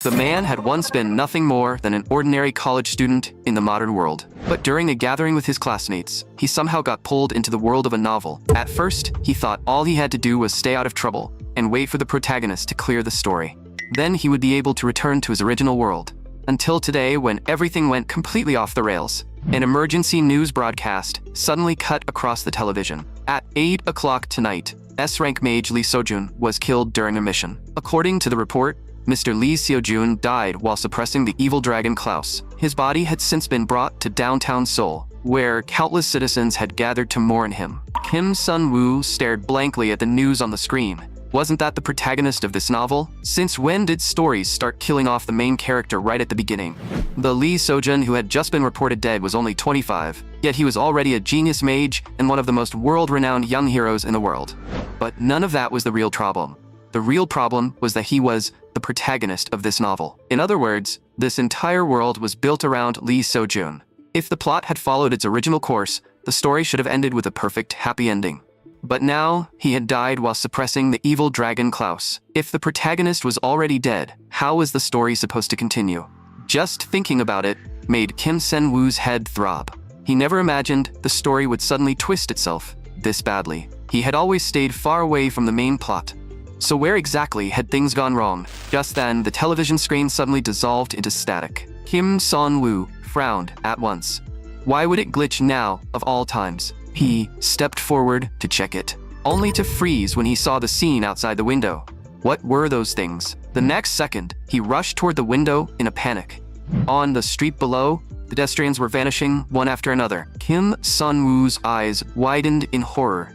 The man had once been nothing more than an ordinary college student in the modern world. But during a gathering with his classmates, he somehow got pulled into the world of a novel. At first, he thought all he had to do was stay out of trouble and wait for the protagonist to clear the story. Then he would be able to return to his original world. Until today, when everything went completely off the rails. An emergency news broadcast suddenly cut across the television. At 8 o'clock tonight, S-rank mage Lee Seo-jun was killed during a mission. According to the report, Mr. Lee Seo-jun died while suppressing the evil dragon Klaus. His body had since been brought to downtown Seoul, where countless citizens had gathered to mourn him. Kim Sun-woo stared blankly at the news on the screen. Wasn't that the protagonist of this novel? Since when did stories start killing off the main character right at the beginning? The Lee Seo-jun who had just been reported dead was only 25, yet he was already a genius mage and one of the most world-renowned young heroes in the world. But none of that was the real problem. The real problem was that he was the protagonist of this novel. In other words, this entire world was built around Lee Seo-jun. If the plot had followed its original course, the story should have ended with a perfect, happy ending. But now, he had died while suppressing the evil dragon Klaus. If the protagonist was already dead, how was the story supposed to continue? Just thinking about it made Kim Sun-woo's head throb. He never imagined the story would suddenly twist itself this badly. He had always stayed far away from the main plot. So where exactly had things gone wrong? Just then, the television screen suddenly dissolved into static. Kim Sun-woo frowned at once. Why would it glitch now, of all times? He stepped forward to check it, only to freeze when he saw the scene outside the window. What were those things? The next second, he rushed toward the window in a panic. On the street below, pedestrians were vanishing one after another. Kim Sun-woo's eyes widened in horror.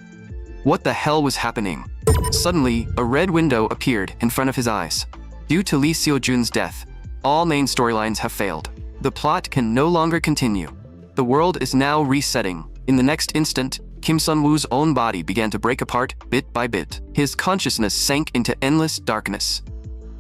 What the hell was happening? Suddenly, a red window appeared in front of his eyes. Due to Lee Seo-jun's death, all main storylines have failed. The plot can no longer continue. The world is now resetting. In the next instant, Kim Sun-woo's own body began to break apart bit by bit. His consciousness sank into endless darkness.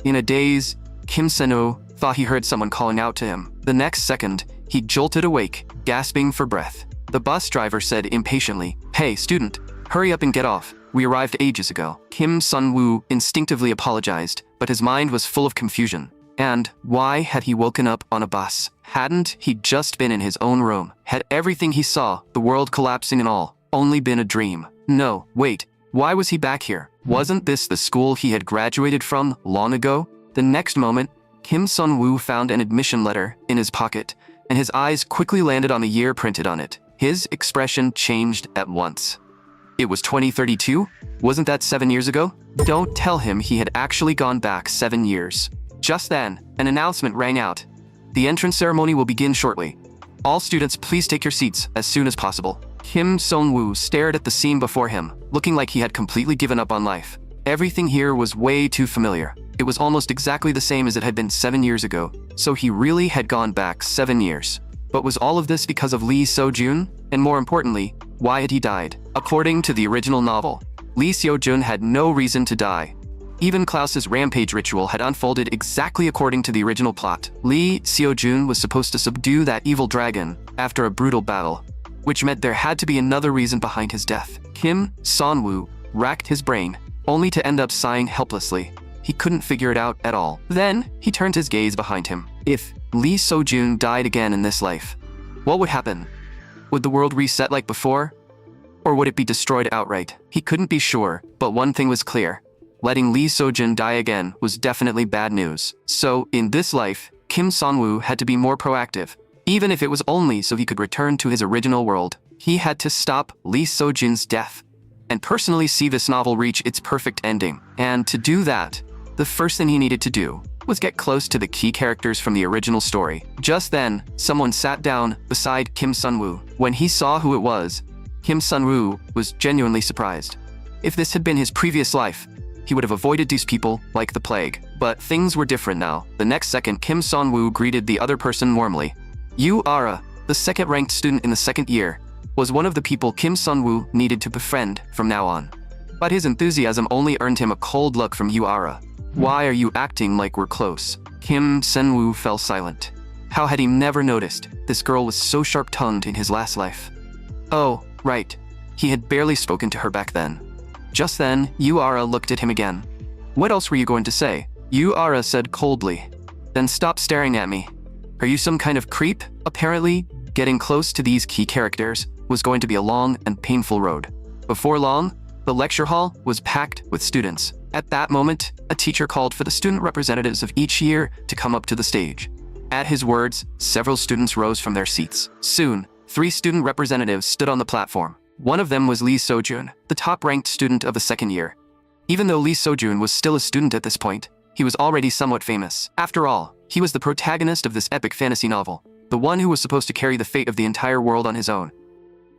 In a daze, Kim Sun-woo thought he heard someone calling out to him. The next second, he jolted awake, gasping for breath. The bus driver said impatiently, "Hey, student, hurry up and get off. We arrived ages ago." Kim Sun-woo instinctively apologized, but his mind was full of confusion. And why had he woken up on a bus? Hadn't he just been in his own room? Had everything he saw, the world collapsing and all, only been a dream? No, wait, why was he back here? Wasn't this the school he had graduated from long ago? The next moment, Kim Sun-woo found an admission letter in his pocket, and his eyes quickly landed on the year printed on it. His expression changed at once. It was 2032? Wasn't that 7 years ago? Don't tell him he had actually gone back 7 years. Just then, an announcement rang out. The entrance ceremony will begin shortly. All students, please take your seats as soon as possible. Kim Sun-woo stared at the scene before him, looking like he had completely given up on life. Everything here was way too familiar. It was almost exactly the same as it had been 7 years ago, so he really had gone back 7 years. But was all of this because of Lee Seo-jun? And more importantly, why had he died? According to the original novel, Lee Seo-jun had no reason to die. Even Klaus's rampage ritual had unfolded exactly according to the original plot. Lee Seo-jun was supposed to subdue that evil dragon after a brutal battle, which meant there had to be another reason behind his death. Kim Sun-woo racked his brain, only to end up sighing helplessly. He couldn't figure it out at all. Then, he turned his gaze behind him. If Lee Seo-jun died again in this life, what would happen? Would the world reset like before? Or would it be destroyed outright? He couldn't be sure, but one thing was clear. Letting Lee Seo-jun die again was definitely bad news. So, in this life, Kim Sun-woo had to be more proactive. Even if it was only so he could return to his original world. He had to stop Lee Seo-jun's death, and personally see this novel reach its perfect ending. And to do that, the first thing he needed to do was get close to the key characters from the original story. Just then, someone sat down beside Kim Sun-woo. When he saw who it was, Kim Sun-woo was genuinely surprised. If this had been his previous life, he would have avoided these people like the plague. But things were different now. The next second, Kim Sun-woo greeted the other person warmly. Ara, the second-ranked student in the second year, was one of the people Kim Sun-woo needed to befriend from now on. But his enthusiasm only earned him a cold look from Ara. Why are you acting like we're close? Kim Sun-woo fell silent. How had he never noticed? This girl was so sharp-tongued in his last life. Oh, right. He had barely spoken to her back then. Just then, Ara looked at him again. What else were you going to say? Ara said coldly. Then stop staring at me. Are you some kind of creep? Apparently, getting close to these key characters was going to be a long and painful road. Before long, the lecture hall was packed with students. At that moment, a teacher called for the student representatives of each year to come up to the stage. At his words, several students rose from their seats. Soon, 3 student representatives stood on the platform. One of them was Lee Sojun, the top-ranked student of the second year. Even though Lee Sojun was still a student at this point, he was already somewhat famous. After all, he was the protagonist of this epic fantasy novel, the one who was supposed to carry the fate of the entire world on his own.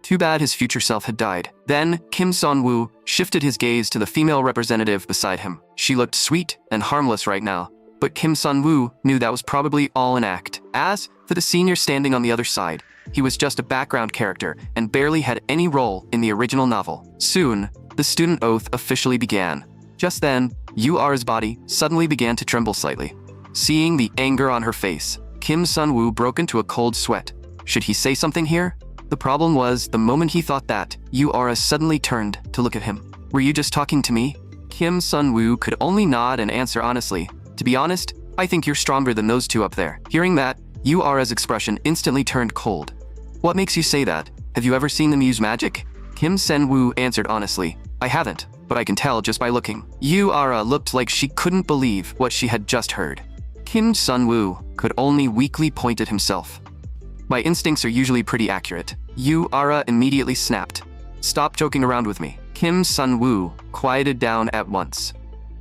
Too bad his future self had died. Then, Kim Sun-woo shifted his gaze to the female representative beside him. She looked sweet and harmless right now, but Kim Sun-woo knew that was probably all an act. As for the senior standing on the other side, he was just a background character and barely had any role in the original novel. Soon, the student oath officially began. Just then, Ura's body suddenly began to tremble slightly. Seeing the anger on her face, Kim Sun-woo broke into a cold sweat. Should he say something here? The problem was, the moment he thought that, Ura suddenly turned to look at him. Were you just talking to me? Kim Sun-woo could only nod and answer honestly. To be honest, I think you're stronger than those two up there. Hearing that, Ura's expression instantly turned cold. What makes you say that? Have you ever seen them use magic? Kim Sun-woo answered honestly. I haven't, but I can tell just by looking. Ura looked like she couldn't believe what she had just heard. Kim Sun-woo could only weakly point at himself. My instincts are usually pretty accurate. Ura immediately snapped. Stop joking around with me. Kim Sun-woo quieted down at once.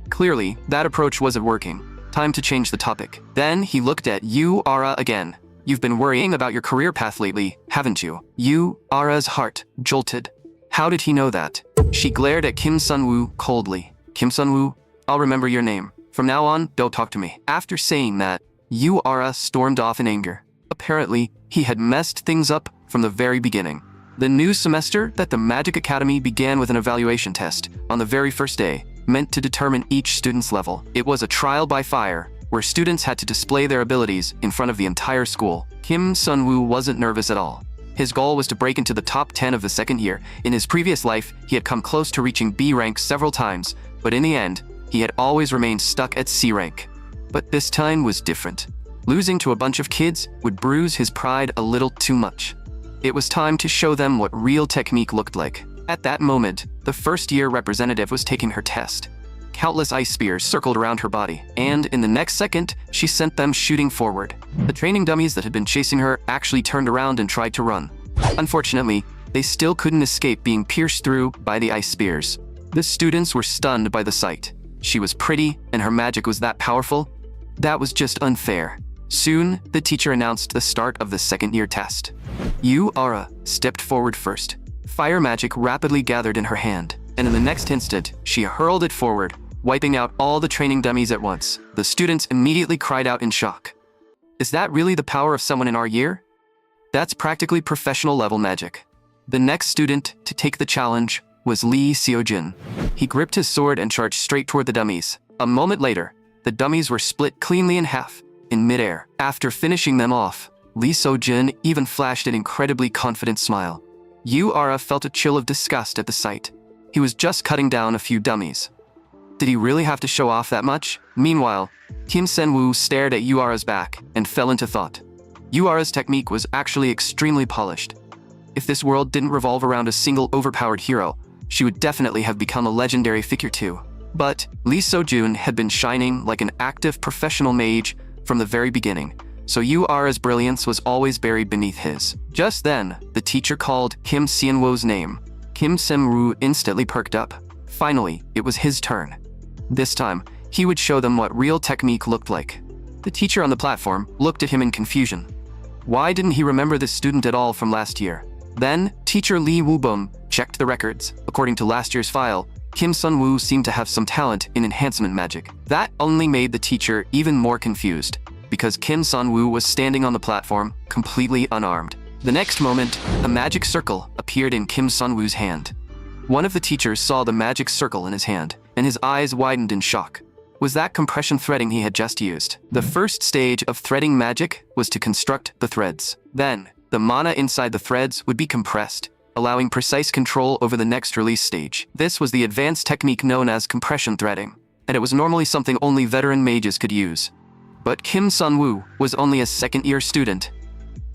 Clearly, that approach wasn't working. Time to change the topic. Then he looked at Ura again. You've been worrying about your career path lately, haven't you? Ura's heart jolted. How did he know that? She glared at Kim Sun-woo coldly. Kim Sun-woo, I'll remember your name. From now on, don't talk to me. After saying that, Ura stormed off in anger. Apparently, he had messed things up from the very beginning. The new semester that the Magic Academy began with an evaluation test on the very first day, meant to determine each student's level. It was a trial by fire, where students had to display their abilities in front of the entire school. Kim Sun-woo wasn't nervous at all. His goal was to break into the top 10 of the second year. In his previous life, he had come close to reaching B rank several times, but in the end, he had always remained stuck at C rank. But this time was different. Losing to a bunch of kids would bruise his pride a little too much. It was time to show them what real technique looked like. At that moment, the first-year representative was taking her test. Countless ice spears circled around her body, and in the next second, she sent them shooting forward. The training dummies that had been chasing her actually turned around and tried to run. Unfortunately, they still couldn't escape being pierced through by the ice spears. The students were stunned by the sight. She was pretty, and her magic was that powerful. That was just unfair. Soon, the teacher announced the start of the second-year test. Ura stepped forward first. Fire magic rapidly gathered in her hand, and in the next instant, she hurled it forward, wiping out all the training dummies at once. The students immediately cried out in shock. Is that really the power of someone in our year? That's practically professional-level magic. The next student to take the challenge was Lee Seojin. He gripped his sword and charged straight toward the dummies. A moment later, the dummies were split cleanly in half, in midair. After finishing them off, Lee Sojin even flashed an incredibly confident smile. Ura felt a chill of disgust at the sight. He was just cutting down a few dummies. Did he really have to show off that much? Meanwhile, Kim Sun-woo stared at Ura's back and fell into thought. Ura's technique was actually extremely polished. If this world didn't revolve around a single overpowered hero, she would definitely have become a legendary figure too. But Lee Sojun had been shining like an active professional mage from the very beginning, so Ura's brilliance was always buried beneath his. Just then, the teacher called Kim Seon-woo's name. Kim Seon-woo instantly perked up. Finally, it was his turn. This time, he would show them what real technique looked like. The teacher on the platform looked at him in confusion. Why didn't he remember this student at all from last year? Then, teacher Lee Woo-bum checked the records. According to last year's file, Kim Sun-woo seemed to have some talent in enhancement magic. That only made the teacher even more confused, because Kim Sun-woo was standing on the platform, completely unarmed. The next moment, a magic circle appeared in Kim Sun-woo's hand. One of the teachers saw the magic circle in his hand, and his eyes widened in shock. Was that compression threading he had just used? The first stage of threading magic was to construct the threads. Then, the mana inside the threads would be compressed, allowing precise control over the next release stage. This was the advanced technique known as compression threading, and it was normally something only veteran mages could use. But Kim Sun-woo was only a second-year student.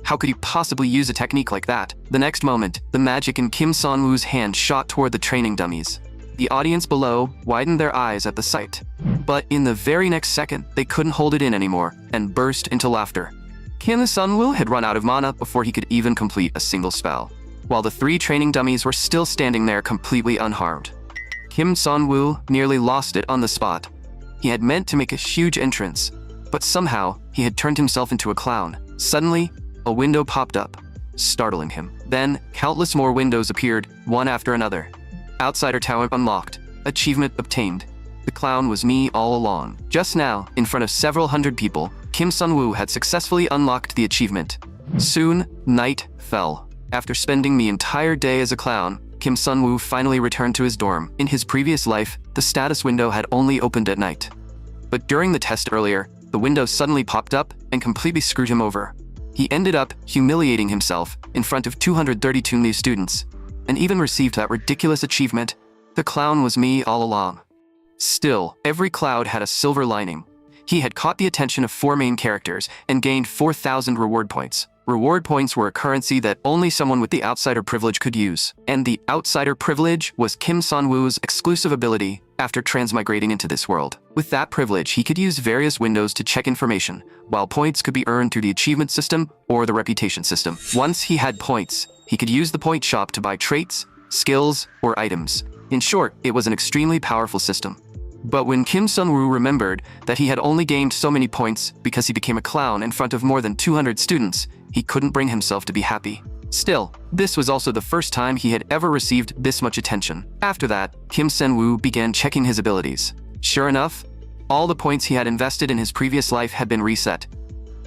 How could he possibly use a technique like that? The next moment, the magic in Kim Sun-woo's hand shot toward the training dummies. The audience below widened their eyes at the sight. But in the very next second, they couldn't hold it in anymore and burst into laughter. Kim Sun-woo had run out of mana before he could even complete a single spell, while the 3 training dummies were still standing there completely unharmed. Kim Sun-woo nearly lost it on the spot. He had meant to make a huge entrance, but somehow he had turned himself into a clown. Suddenly, a window popped up, startling him. Then, countless more windows appeared, one after another. Outsider Tower unlocked. Achievement obtained. The clown was me all along. Just now, in front of several hundred people, Kim Sun-woo had successfully unlocked the achievement. Soon, night fell. After spending the entire day as a clown, Kim Sun-woo finally returned to his dorm. In his previous life, the status window had only opened at night. But during the test earlier, the window suddenly popped up and completely screwed him over. He ended up humiliating himself in front of 232 new students, and even received that ridiculous achievement. The clown was me all along. Still, every cloud had a silver lining. He had caught the attention of 4 main characters and gained 4,000 reward points. Reward points were a currency that only someone with the outsider privilege could use. And the outsider privilege was Kim Sun-woo's exclusive ability after transmigrating into this world. With that privilege, he could use various windows to check information, while points could be earned through the achievement system or the reputation system. Once he had points, he could use the point shop to buy traits, skills, or items. In short, it was an extremely powerful system. But when Kim Sun-woo remembered that he had only gained so many points because he became a clown in front of more than 200 students, he couldn't bring himself to be happy. Still, this was also the first time he had ever received this much attention. After that, Kim Sun-woo began checking his abilities. Sure enough, all the points he had invested in his previous life had been reset.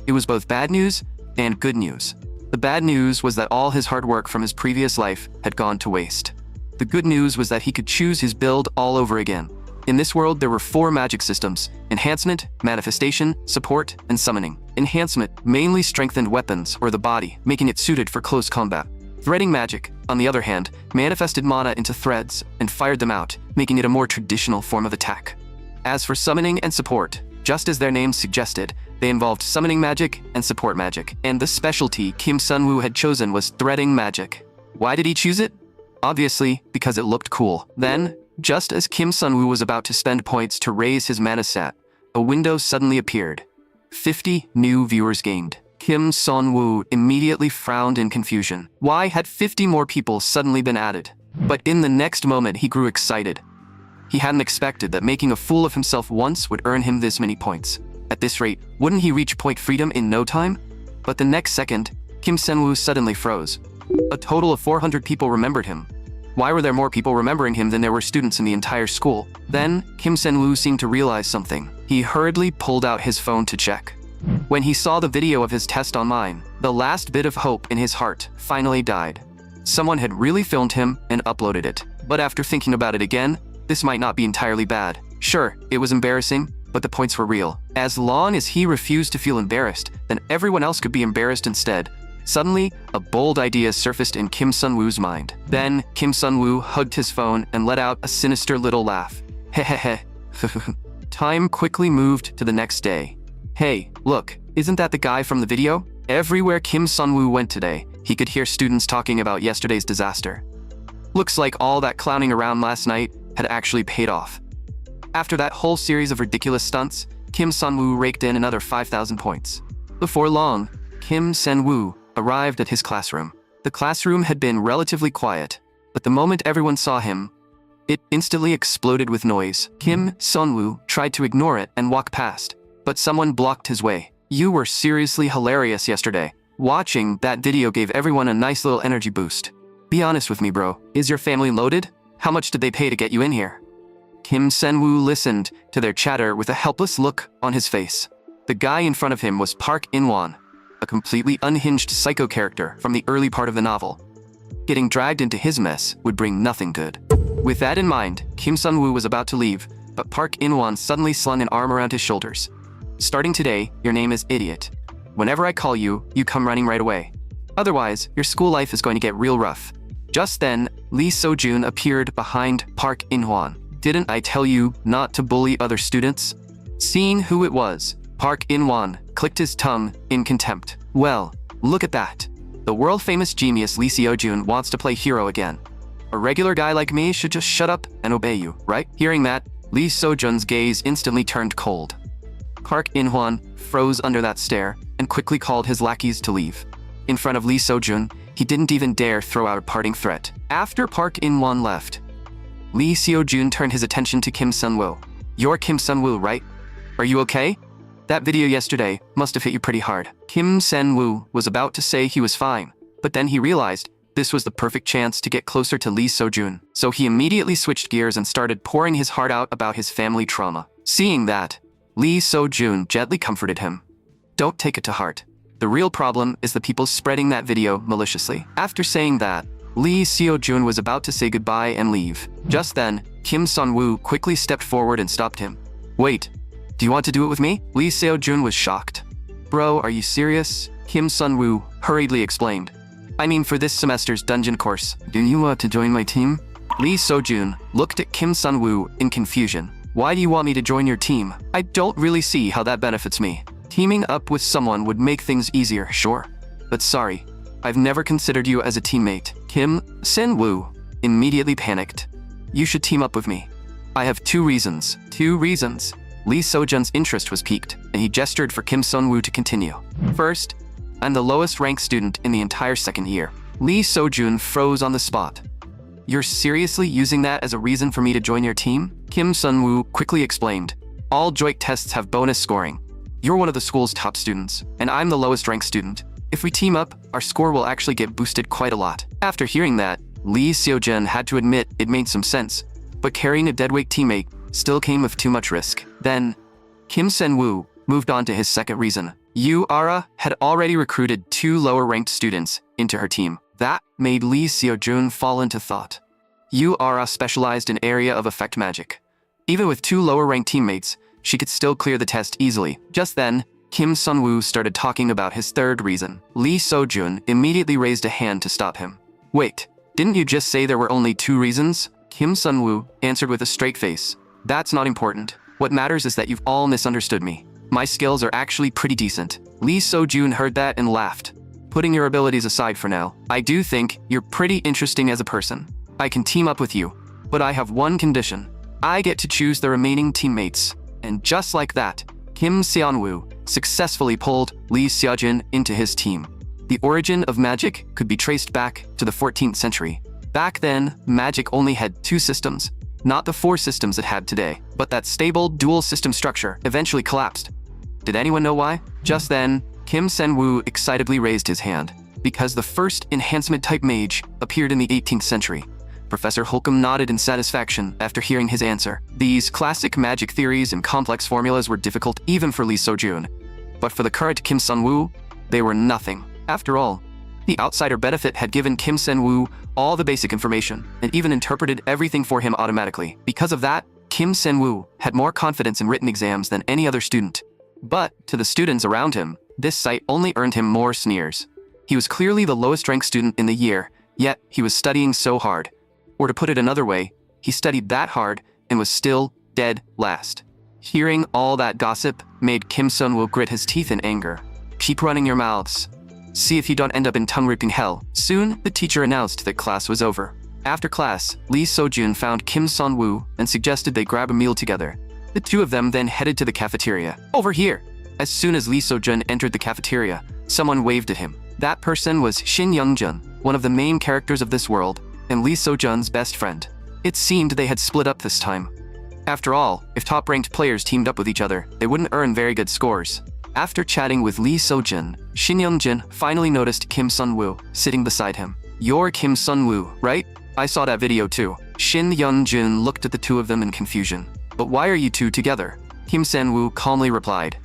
It was both bad news and good news. The bad news was that all his hard work from his previous life had gone to waste. The good news was that he could choose his build all over again. In this world, there were 4 magic systems: enhancement, manifestation, support, and summoning. Enhancement mainly strengthened weapons or the body, making it suited for close combat. Threading magic, on the other hand, manifested mana into threads and fired them out, making it a more traditional form of attack. As for summoning and support, just as their names suggested, they involved summoning magic and support magic, and the specialty Kim Sun-woo had chosen was threading magic. Why did he choose it? Obviously, because it looked cool. Then, just as Kim Sun-woo was about to spend points to raise his mana stat, a window suddenly appeared. 50 new viewers gained. Kim Sun-woo immediately frowned in confusion. Why had 50 more people suddenly been added? But in the next moment, he grew excited. He hadn't expected that making a fool of himself once would earn him this many points. At this rate, wouldn't he reach point freedom in no time? But the next second, Kim Sun-woo suddenly froze. A total of 400 people remembered him. Why were there more people remembering him than there were students in the entire school? Then, Kim Sun-woo seemed to realize something. He hurriedly pulled out his phone to check. When he saw the video of his test online, the last bit of hope in his heart finally died. Someone had really filmed him and uploaded it. But after thinking about it again, this might not be entirely bad. Sure, it was embarrassing, but the points were real. As long as he refused to feel embarrassed, then everyone else could be embarrassed instead. Suddenly, a bold idea surfaced in Kim Sun-woo's mind. Then, Kim Sun-woo hugged his phone and let out a sinister little laugh. Hehehe. Time quickly moved to the next day. Hey, look, isn't that the guy from the video? Everywhere Kim Sun-woo went today, he could hear students talking about yesterday's disaster. Looks like all that clowning around last night had actually paid off. After that whole series of ridiculous stunts, Kim Sun-woo raked in another 5,000 points. Before long, Kim Sun-woo arrived at his classroom. The classroom had been relatively quiet, but the moment everyone saw him, it instantly exploded with noise. Kim Sun-woo tried to ignore it and walk past, but someone blocked his way. You were seriously hilarious yesterday. Watching that video gave everyone a nice little energy boost. Be honest with me, bro. Is your family loaded? How much did they pay to get you in here? Kim Sun-woo listened to their chatter with a helpless look on his face. The guy in front of him was Park In-won, a completely unhinged psycho character from the early part of the novel. Getting dragged into his mess would bring nothing good. With that in mind, Kim Sun-woo was about to leave, but Park In-won suddenly slung an arm around his shoulders. Starting today, your name is Idiot. Whenever I call you, you come running right away. Otherwise, your school life is going to get real rough. Just then, Lee So-jun appeared behind Park In-won. Didn't I tell you not to bully other students? Seeing who it was, Park In-won clicked his tongue in contempt. Well, look at that. The world-famous genius Lee Seo-jun wants to play hero again. A regular guy like me should just shut up and obey you, right? Hearing that, Lee Seo-jun's gaze instantly turned cold. Park In-won froze under that stare and quickly called his lackeys to leave. In front of Lee Seo-jun, he didn't even dare throw out a parting threat. After Park In-won left, Lee Seo-jun turned his attention to Kim Sun-woo. You're Kim Sun-woo, right? Are you okay? That video yesterday must have hit you pretty hard. Kim Sun-woo was about to say he was fine, but then he realized this was the perfect chance to get closer to Lee Seo-jun. So he immediately switched gears and started pouring his heart out about his family trauma. Seeing that, Lee Seo-jun gently comforted him. Don't take it to heart. The real problem is the people spreading that video maliciously. After saying that, Lee Seo-jun was about to say goodbye and leave. Just then, Kim Sun-woo quickly stepped forward and stopped him. Wait, do you want to do it with me? Lee Seo-jun was shocked. Bro, are you serious? Kim Sun-woo hurriedly explained. I mean for this semester's dungeon course. Do you want to join my team? Lee Seo-jun looked at Kim Sun-woo in confusion. Why do you want me to join your team? I don't really see how that benefits me. Teaming up with someone would make things easier, sure. But sorry, I've never considered you as a teammate. Kim Sun-woo immediately panicked. You should team up with me. I have two reasons. Lee Seo-jun's interest was piqued, and he gestured for Kim Sun-woo to continue. First, I'm the lowest ranked student in the entire second year. Lee Seo-jun froze on the spot. You're seriously using that as a reason for me to join your team? Kim Sun-woo quickly explained. All JOIC tests have bonus scoring. You're one of the school's top students, and I'm the lowest ranked student. If we team up, our score will actually get boosted quite a lot. After hearing that, Lee Seo-jun had to admit it made some sense, but carrying a deadweight teammate still came with too much risk. Then, Kim Sun-woo moved on to his second reason. Asura had already recruited 2 lower-ranked students into her team. That made Lee Seo-jun fall into thought. Asura specialized in area of effect magic. Even with 2 lower-ranked teammates, she could still clear the test easily. Just then, Kim Sun-woo started talking about his third reason. Lee Seo-jun immediately raised a hand to stop him. Wait, didn't you just say there were only 2 reasons? Kim Sun-woo answered with a straight face. That's not important. What matters is that you've all misunderstood me. My skills are actually pretty decent. Lee Seo-jun heard that and laughed. Putting your abilities aside for now, I do think you're pretty interesting as a person. I can team up with you, but I have one condition. I get to choose the remaining teammates. And just like that, Kim Sun-woo successfully pulled Lee Seo-jun into his team. The origin of magic could be traced back to the 14th century. Back then, magic only had 2 systems, not the 4 systems it had today. But that stable dual system structure eventually collapsed. Did anyone know why? Just then, Kim Sun-woo excitedly raised his hand. Because the first enhancement-type mage appeared in the 18th century. Professor Holcomb nodded in satisfaction after hearing his answer. These classic magic theories and complex formulas were difficult even for Lee Seo-jun. But for the current Kim Sun-woo, they were nothing. After all, the outsider benefit had given Kim Sun-woo all the basic information and even interpreted everything for him automatically. Because of that, Kim Sun-woo had more confidence in written exams than any other student. But to the students around him, this sight only earned him more sneers. He was clearly the lowest ranked student in the year, yet he was studying so hard. Or to put it another way, he studied that hard and was still dead last. Hearing all that gossip made Kim Sun-woo grit his teeth in anger. Keep running your mouths. See if you don't end up in tongue-ripping hell. Soon, the teacher announced that class was over. After class, Lee Seo-jun found Kim Sun-woo and suggested they grab a meal together. The two of them then headed to the cafeteria. Over here! As soon as Lee Seo-jun entered the cafeteria, someone waved at him. That person was Shin Young-jun, one of the main characters of this world, and Lee Seo-jun's best friend. It seemed they had split up this time. After all, if top-ranked players teamed up with each other, they wouldn't earn very good scores. After chatting with Lee Seo-jun, Shin Young-jun finally noticed Kim Sun-woo sitting beside him. You're Kim Sun-woo, right? I saw that video too. Shin Young-jun looked at the two of them in confusion. But why are you two together? Kim Sun-woo calmly replied.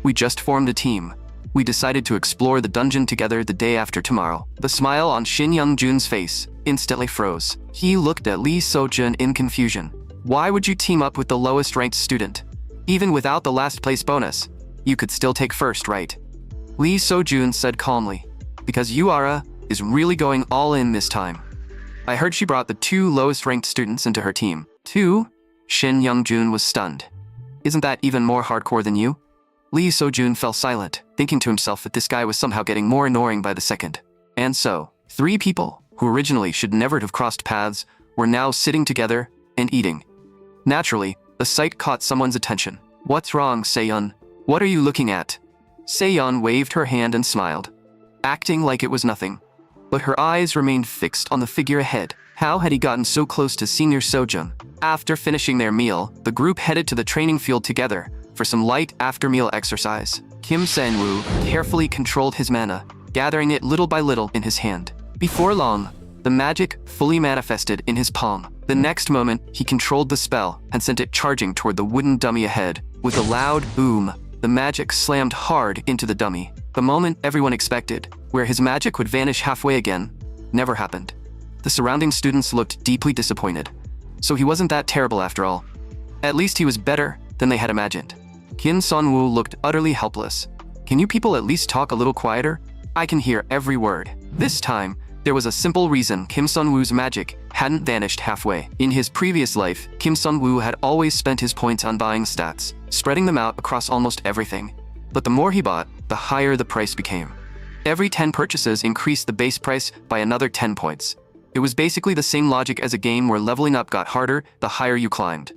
We just formed a team. We decided to explore the dungeon together the day after tomorrow. The smile on Shin Young-jun's face instantly froze. He looked at Lee Seo-jun in confusion. Why would you team up with the lowest ranked student? Even without the last place bonus, you could still take first, right? Lee Seo-jun said calmly. Because Asura is really going all in this time. I heard she brought the 2 lowest ranked students into her team. 2? Shin Young-jun was stunned. Isn't that even more hardcore than you? Lee Sojun fell silent, thinking to himself that this guy was somehow getting more annoying by the second. And so, 3 people, who originally should never have crossed paths, were now sitting together and eating. Naturally, the sight caught someone's attention. "What's wrong, Seyun? What are you looking at?" Seyun waved her hand and smiled, acting like it was nothing. But her eyes remained fixed on the figure ahead. How had he gotten so close to Senior Sojun? After finishing their meal, the group headed to the training field together for some light after-meal exercise. Kim Sang-woo carefully controlled his mana, gathering it little by little in his hand. Before long, the magic fully manifested in his palm. The next moment, he controlled the spell and sent it charging toward the wooden dummy ahead. With a loud boom, the magic slammed hard into the dummy. The moment everyone expected, where his magic would vanish halfway again, never happened. The surrounding students looked deeply disappointed. So he wasn't that terrible after all. At least he was better than they had imagined. Kim Sun-woo looked utterly helpless. "Can you people at least talk a little quieter? I can hear every word." This time, there was a simple reason Kim Sun-woo's magic hadn't vanished halfway. In his previous life, Kim Sun-woo had always spent his points on buying stats, spreading them out across almost everything. But the more he bought, the higher the price became. Every 10 purchases increased the base price by another 10 points. It was basically the same logic as a game where leveling up got harder the higher you climbed.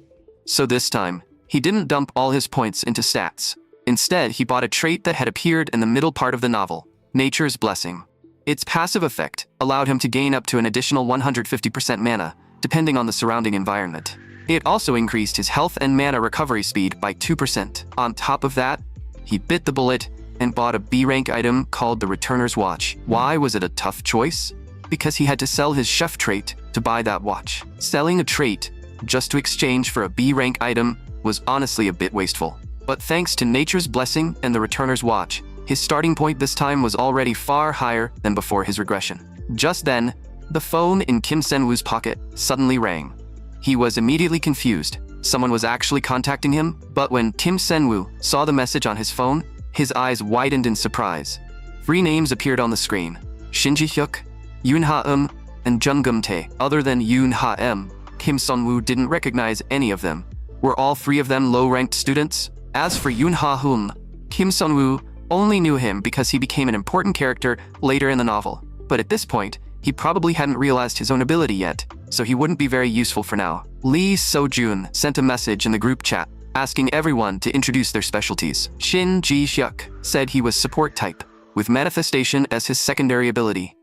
So this time, he didn't dump all his points into stats. Instead, he bought a trait that had appeared in the middle part of the novel, Nature's Blessing. Its passive effect allowed him to gain up to an additional 150% mana, depending on the surrounding environment. It also increased his health and mana recovery speed by 2%. On top of that, he bit the bullet and bought a B-rank item called the Returner's Watch. Why was it a tough choice? Because he had to sell his chef trait to buy that watch. Selling a trait just to exchange for a B-rank item was honestly a bit wasteful. But thanks to Nature's Blessing and the Returner's Watch, his starting point this time was already far higher than before his regression. Just then, the phone in Kim Sen-woo's pocket suddenly rang. He was immediately confused. Someone was actually contacting him, but when Kim Sen-woo saw the message on his phone, his eyes widened in surprise. 3 names appeared on the screen: Shinji Hyuk, Yoon Ha-eum, and Jung Gum-tae. Other than Yoon Ha-eum, Kim Sun-woo didn't recognize any of them. Were all 3 of them low-ranked students? As for Yoon Ha-eum, Kim Sun-woo only knew him because he became an important character later in the novel. But at this point, he probably hadn't realized his own ability yet, so he wouldn't be very useful for now. Lee Sojun sent a message in the group chat, asking everyone to introduce their specialties. Shin Ji-hyuk said he was support type, with manifestation as his secondary ability.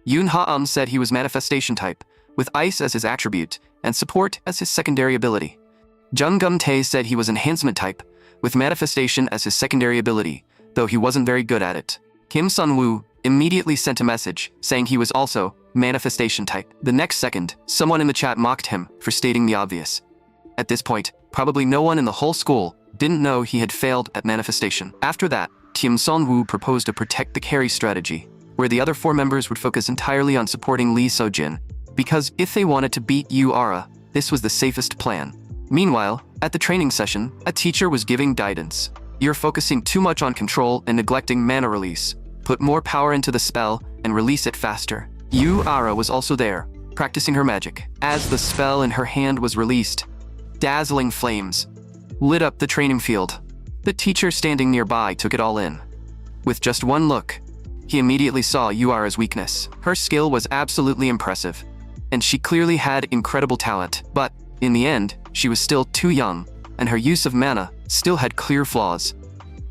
Yoon Ha-eum said he was manifestation type, with ice as his attribute, and support as his secondary ability. Jung Gum-tae said he was enhancement type, with manifestation as his secondary ability, though he wasn't very good at it. Kim Sun-woo immediately sent a message saying he was also manifestation type. The next second, someone in the chat mocked him for stating the obvious. At this point, probably no one in the whole school didn't know he had failed at manifestation. After that, Kim Sun-woo proposed a protect the carry strategy, where the other 4 members would focus entirely on supporting Lee Sojin, because if they wanted to beat Yu-ara, this was the safest plan. Meanwhile, at the training session, a teacher was giving guidance. "You're focusing too much on control and neglecting mana release. Put more power into the spell and release it faster." Yu-ara was also there, practicing her magic. As the spell in her hand was released, dazzling flames lit up the training field. The teacher standing nearby took it all in. With just one look, he immediately saw Yu-ara's weakness. Her skill was absolutely impressive, and she clearly had incredible talent. But, in the end, she was still too young, and her use of mana still had clear flaws.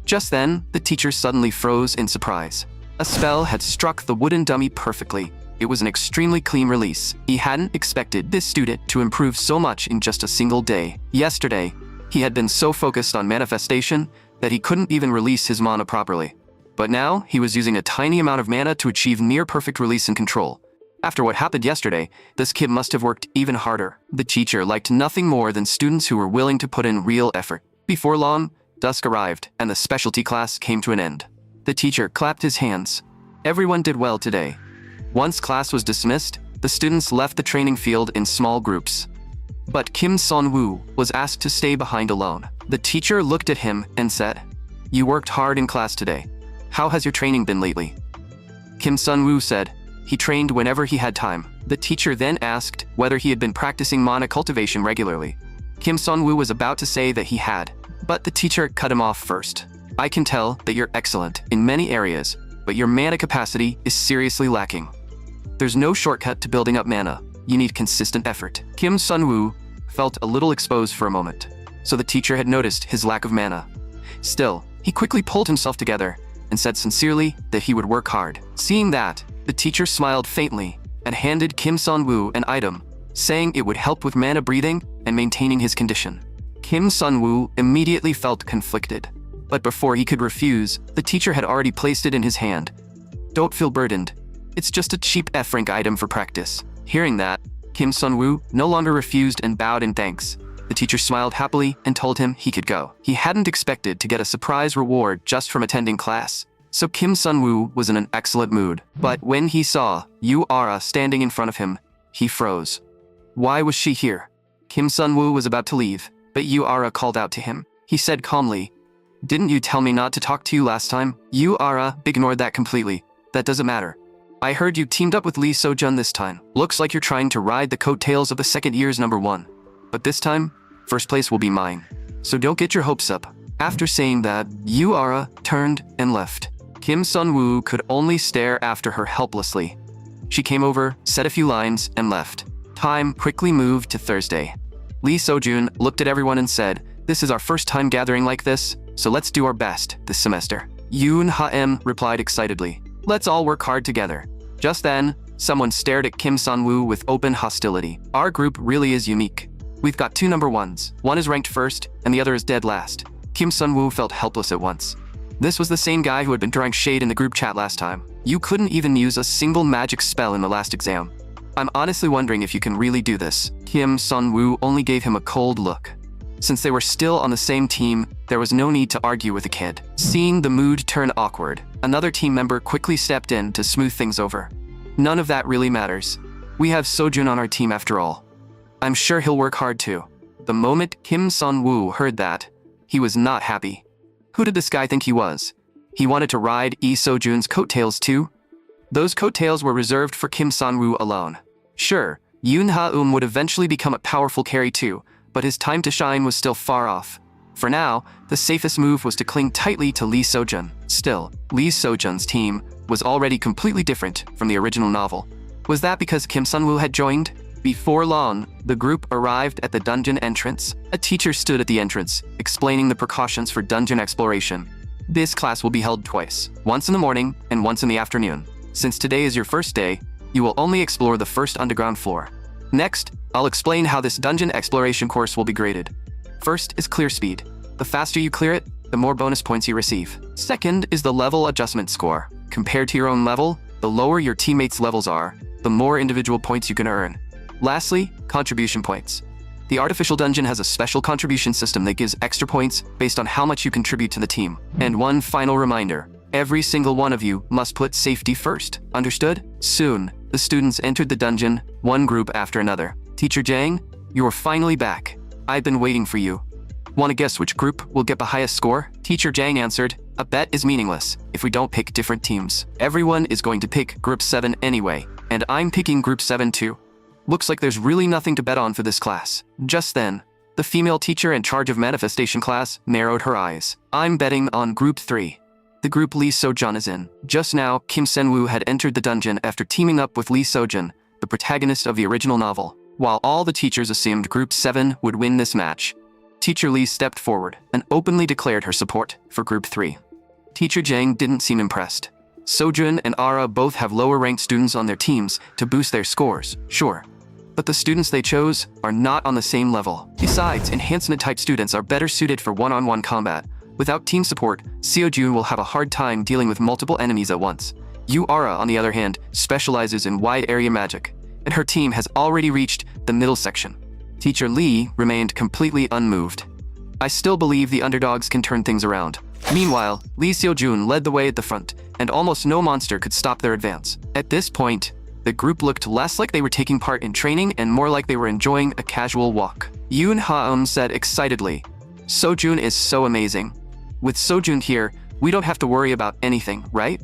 Just then, the teacher suddenly froze in surprise. A spell had struck the wooden dummy perfectly. It was an extremely clean release. He hadn't expected this student to improve so much in just a single day. Yesterday, he had been so focused on manifestation that he couldn't even release his mana properly. But now, he was using a tiny amount of mana to achieve near-perfect release and control. After what happened yesterday, this kid must have worked even harder. The teacher liked nothing more than students who were willing to put in real effort. Before long, dusk arrived, and the specialty class came to an end. The teacher clapped his hands. Everyone did well today. Once class was dismissed, the students left the training field in small groups. But Kim Sun-woo was asked to stay behind alone. The teacher looked at him and said, "You worked hard in class today. How has your training been lately?" Kim Sun-woo said, he trained whenever he had time. The teacher then asked whether he had been practicing mana cultivation regularly. Kim Sun-woo was about to say that he had, but the teacher cut him off first. I can tell that you're excellent in many areas, but your mana capacity is seriously lacking. There's no shortcut to building up mana. You need consistent effort. Kim Sun-woo felt a little exposed for a moment, so the teacher had noticed his lack of mana. Still, he quickly pulled himself together and said sincerely that he would work hard. Seeing that, the teacher smiled faintly and handed Kim Sun-woo an item, saying it would help with mana breathing and maintaining his condition. Kim Sun-woo immediately felt conflicted, but before he could refuse, the teacher had already placed it in his hand. Don't feel burdened. It's just a cheap F-rank item for practice. Hearing that, Kim Sun-woo no longer refused and bowed in thanks. The teacher smiled happily and told him he could go. He hadn't expected to get a surprise reward just from attending class, so Kim Sun-woo was in an excellent mood. But when he saw Yu-ara standing in front of him, he froze. Why was she here? Kim Sun-woo was about to leave, but Yu-ara called out to him. He said calmly, "Didn't you tell me not to talk to you last time?" Yu-ara ignored that completely. "That doesn't matter. I heard you teamed up with Lee So-jun this time. Looks like you're trying to ride the coattails of the second year's #1. But this time, first place will be mine. So don't get your hopes up." After saying that, Yu-ara turned and left. Kim Sun-woo could only stare after her helplessly. She came over, said a few lines, and left. Time quickly moved to Thursday. Lee So-jun looked at everyone and said, "This is our first time gathering like this, so let's do our best this semester." Yoon Ha-em replied excitedly, "Let's all work hard together." Just then, someone stared at Kim Sun-woo with open hostility. "Our group really is unique. We've got two #1s. One is ranked first, and the other is dead last." Kim Sun-woo felt helpless at once. This was the same guy who had been throwing shade in the group chat last time. "You couldn't even use a single magic spell in the last exam. I'm honestly wondering if you can really do this." Kim Sun-woo only gave him a cold look. Since they were still on the same team, there was no need to argue with the kid. Seeing the mood turn awkward, another team member quickly stepped in to smooth things over. "None of that really matters. We have So-jun on our team after all. I'm sure he'll work hard too." The moment Kim Sun-woo heard that, he was not happy. Who did this guy think he was? He wanted to ride Lee So-jun's coattails too? Those coattails were reserved for Kim Sun-woo alone. Sure, Yoon Ha-eum would eventually become a powerful carry too, but his time to shine was still far off. For now, the safest move was to cling tightly to Lee So-jun. Still, Lee So-jun's team was already completely different from the original novel. Was that because Kim Sun-woo had joined? Before long, the group arrived at the dungeon entrance. A teacher stood at the entrance, explaining the precautions for dungeon exploration. This class will be held twice, once in the morning and once in the afternoon. Since today is your first day, you will only explore the first underground floor. Next, I'll explain how this dungeon exploration course will be graded. First is clear speed. The faster you clear it, the more bonus points you receive. Second is the level adjustment score. Compared to your own level, the lower your teammates' levels are, the more individual points you can earn. Lastly, contribution points. The artificial dungeon has a special contribution system that gives extra points based on how much you contribute to the team. And one final reminder, every single one of you must put safety first. Understood? Soon, the students entered the dungeon, one group after another. "Teacher Jang, you're finally back. I've been waiting for you. Want to guess which group will get the highest score?" Teacher Jang answered, "A bet is meaningless if we don't pick different teams. Everyone is going to pick Group 7 anyway, and I'm picking Group 7 too. Looks like there's really nothing to bet on for this class." Just then, the female teacher in charge of manifestation class narrowed her eyes. "I'm betting on Group 3. The group Lee So-jun is in." Just now, Kim Sun-woo had entered the dungeon after teaming up with Lee So-jun, the protagonist of the original novel. While all the teachers assumed Group 7 would win this match, Teacher Lee stepped forward and openly declared her support for Group 3. Teacher Jang didn't seem impressed. So-jun and Ara both have lower-ranked students on their teams to boost their scores, sure. But the students they chose are not on the same level. Besides, enhancement-type students are better suited for one-on-one combat. Without team support, Seo-jun will have a hard time dealing with multiple enemies at once. Yu-ara, on the other hand, specializes in wide-area magic, and her team has already reached the middle section. Teacher Lee remained completely unmoved. "I still believe the underdogs can turn things around." Meanwhile, Lee Seo-jun led the way at the front, and almost no monster could stop their advance. At this point, the group looked less like they were taking part in training and more like they were enjoying a casual walk. Yoon Ha-eum said excitedly, "So-jun is so amazing. With So-jun here, we don't have to worry about anything, right?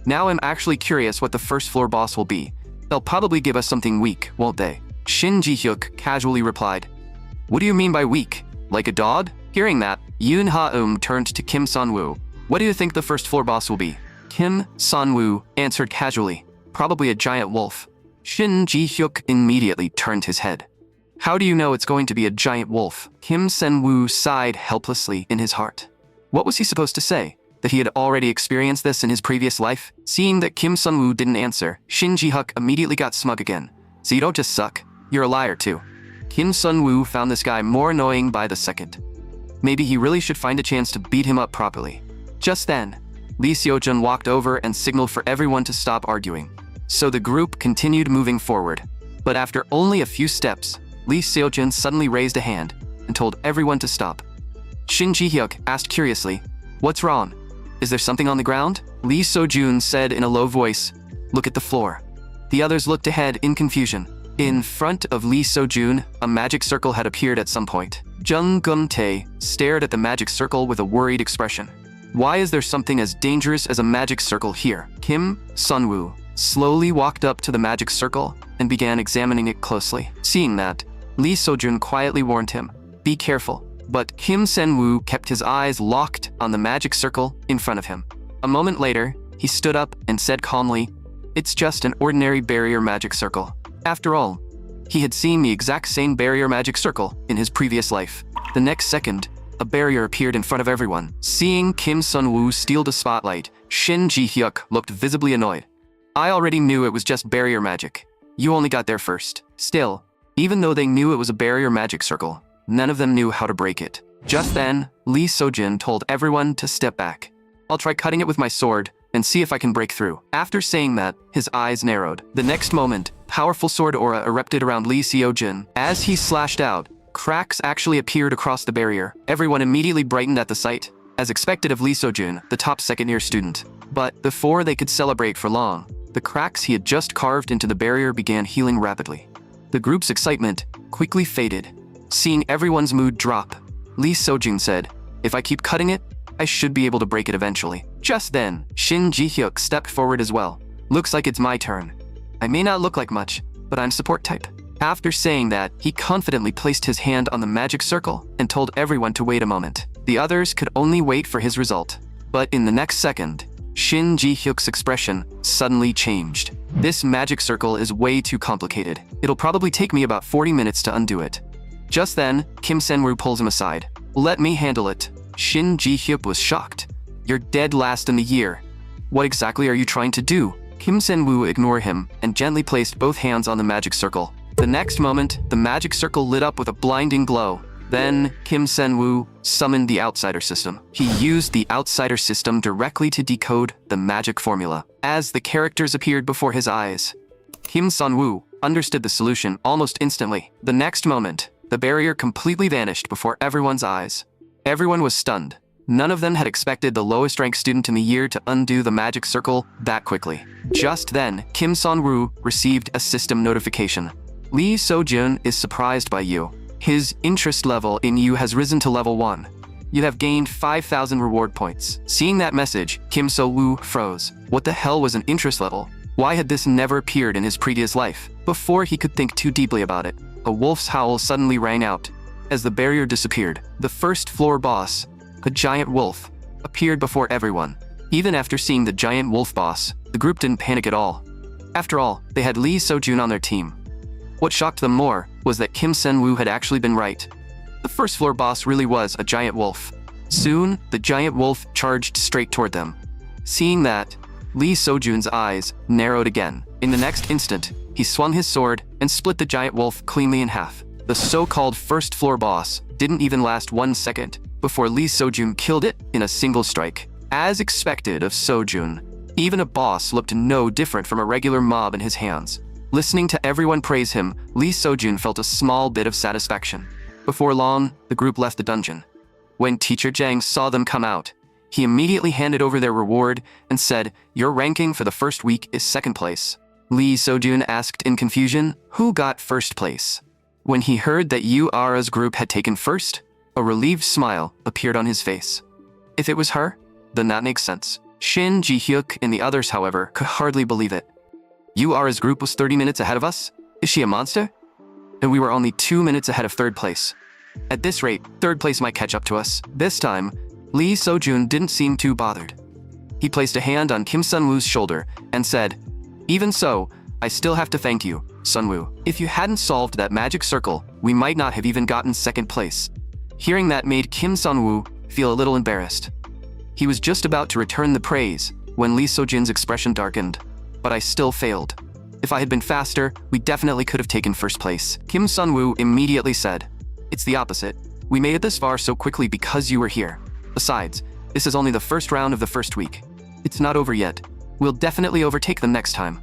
Now I'm actually curious what the first floor boss will be. They'll probably give us something weak, won't they?" Shin Ji-hyuk casually replied, "What do you mean by weak? Like a dog?" Hearing that, Yoon Ha-eum turned to Kim Sun-woo. What do you think the first floor boss will be? Kim Sun-woo answered casually. Probably a giant wolf. Shin Ji-hyuk immediately turned his head. How do you know it's going to be a giant wolf? Kim Sun-woo sighed helplessly in his heart. What was he supposed to say? That he had already experienced this in his previous life? Seeing that Kim Sun-woo didn't answer, Shin Ji-hyuk immediately got smug again. So you don't just suck, you're a liar too. Kim Sun-woo found this guy more annoying by the second. Maybe he really should find a chance to beat him up properly. Just then, Lee Seo-jun walked over and signaled for everyone to stop arguing. So the group continued moving forward. But after only a few steps, Lee Seo-jun suddenly raised a hand and told everyone to stop. Shin Ji-hyuk asked curiously, "What's wrong? Is there something on the ground?" Lee Seo-jun said in a low voice, "Look at the floor." The others looked ahead in confusion. In front of Lee Seo-jun, a magic circle had appeared at some point. Jung Gum-tae stared at the magic circle with a worried expression. Why is there something as dangerous as a magic circle here? Kim Sun-woo slowly walked up to the magic circle and began examining it closely. Seeing that, Lee Seo-jun quietly warned him, "Be careful." But Kim Sun-woo kept his eyes locked on the magic circle in front of him. A moment later, he stood up and said calmly, "It's just an ordinary barrier magic circle." After all, he had seen the exact same barrier magic circle in his previous life. The next second, a barrier appeared in front of everyone. Seeing Kim Sun-woo steal the spotlight, Shin Ji-hyuk looked visibly annoyed. "I already knew it was just barrier magic. You only got there first." Still, even though they knew it was a barrier magic circle, none of them knew how to break it. Just then, Lee Seo-jun told everyone to step back. "I'll try cutting it with my sword and see if I can break through." After saying that, his eyes narrowed. The next moment, powerful sword aura erupted around Lee Seo-jun. As he slashed out, cracks actually appeared across the barrier. Everyone immediately brightened at the sight, as expected of Lee Seo-jun, the top second-year student. But before they could celebrate for long, the cracks he had just carved into the barrier began healing rapidly. The group's excitement quickly faded. Seeing everyone's mood drop, Lee Seo-jun said, "If I keep cutting it, I should be able to break it eventually." Just then, Shin Ji-hyuk stepped forward as well. "Looks like it's my turn. I may not look like much, but I'm support type." After saying that, he confidently placed his hand on the magic circle and told everyone to wait a moment. The others could only wait for his result. But in the next second, Shin Ji-hyuk's expression suddenly changed. "This magic circle is way too complicated. It'll probably take me about 40 minutes to undo it." Just then, Kim Sun-woo pulls him aside. "Let me handle it." Shin Ji-hyuk was shocked. "You're dead last in the year. What exactly are you trying to do?" Kim Sun-woo ignored him and gently placed both hands on the magic circle. The next moment, the magic circle lit up with a blinding glow. Then, Kim Sun-woo summoned the Outsider System. He used the Outsider System directly to decode the magic formula. As the characters appeared before his eyes, Kim Sun-woo understood the solution almost instantly. The next moment, the barrier completely vanished before everyone's eyes. Everyone was stunned. None of them had expected the lowest-ranked student in the year to undo the magic circle that quickly. Just then, Kim Sun-woo received a system notification. "Lee Seo-jun is surprised by you. His interest level in you has risen to level 1. You have gained 5,000 reward points." Seeing that message, Kim So-woo froze. What the hell was an interest level? Why had this never appeared in his previous life? Before he could think too deeply about it, a wolf's howl suddenly rang out. As the barrier disappeared, the first floor boss, a giant wolf, appeared before everyone. Even after seeing the giant wolf boss, the group didn't panic at all. After all, they had Lee Seo-jun on their team. What shocked them more was that Kim Sun-woo had actually been right. The first floor boss really was a giant wolf. Soon, the giant wolf charged straight toward them. Seeing that, Lee Seo-jun's eyes narrowed again. In the next instant, he swung his sword and split the giant wolf cleanly in half. The so-called first floor boss didn't even last 1 second before Lee Seo-jun killed it in a single strike. As expected of Seo-jun, even a boss looked no different from a regular mob in his hands. Listening to everyone praise him, Lee Seo-jun felt a small bit of satisfaction. Before long, the group left the dungeon. When Teacher Jang saw them come out, he immediately handed over their reward and said, "Your ranking for the first week is 2nd place." Lee Seo-jun asked in confusion, "Who got 1st place?" When he heard that Yu-ara's group had taken first, a relieved smile appeared on his face. If it was her, then that makes sense. Shin Ji-hyuk and the others, however, could hardly believe it. Yu-ara's group was 30 minutes ahead of us? Is she a monster? And we were only 2 minutes ahead of 3rd place. At this rate, 3rd place might catch up to us. This time, Lee Sojun didn't seem too bothered. He placed a hand on Kim Sunwoo's shoulder and said, "Even so, I still have to thank you, Sunwoo. If you hadn't solved that magic circle, we might not have even gotten second place." Hearing that made Kim Sunwoo feel a little embarrassed. He was just about to return the praise when Lee Sojun's expression darkened. "But I still failed. If I had been faster, we definitely could have taken first place." Kim Sunwoo immediately said, "It's the opposite. We made it this far so quickly because you were here. Besides, this is only the first round of the first week. It's not over yet. We'll definitely overtake them next time."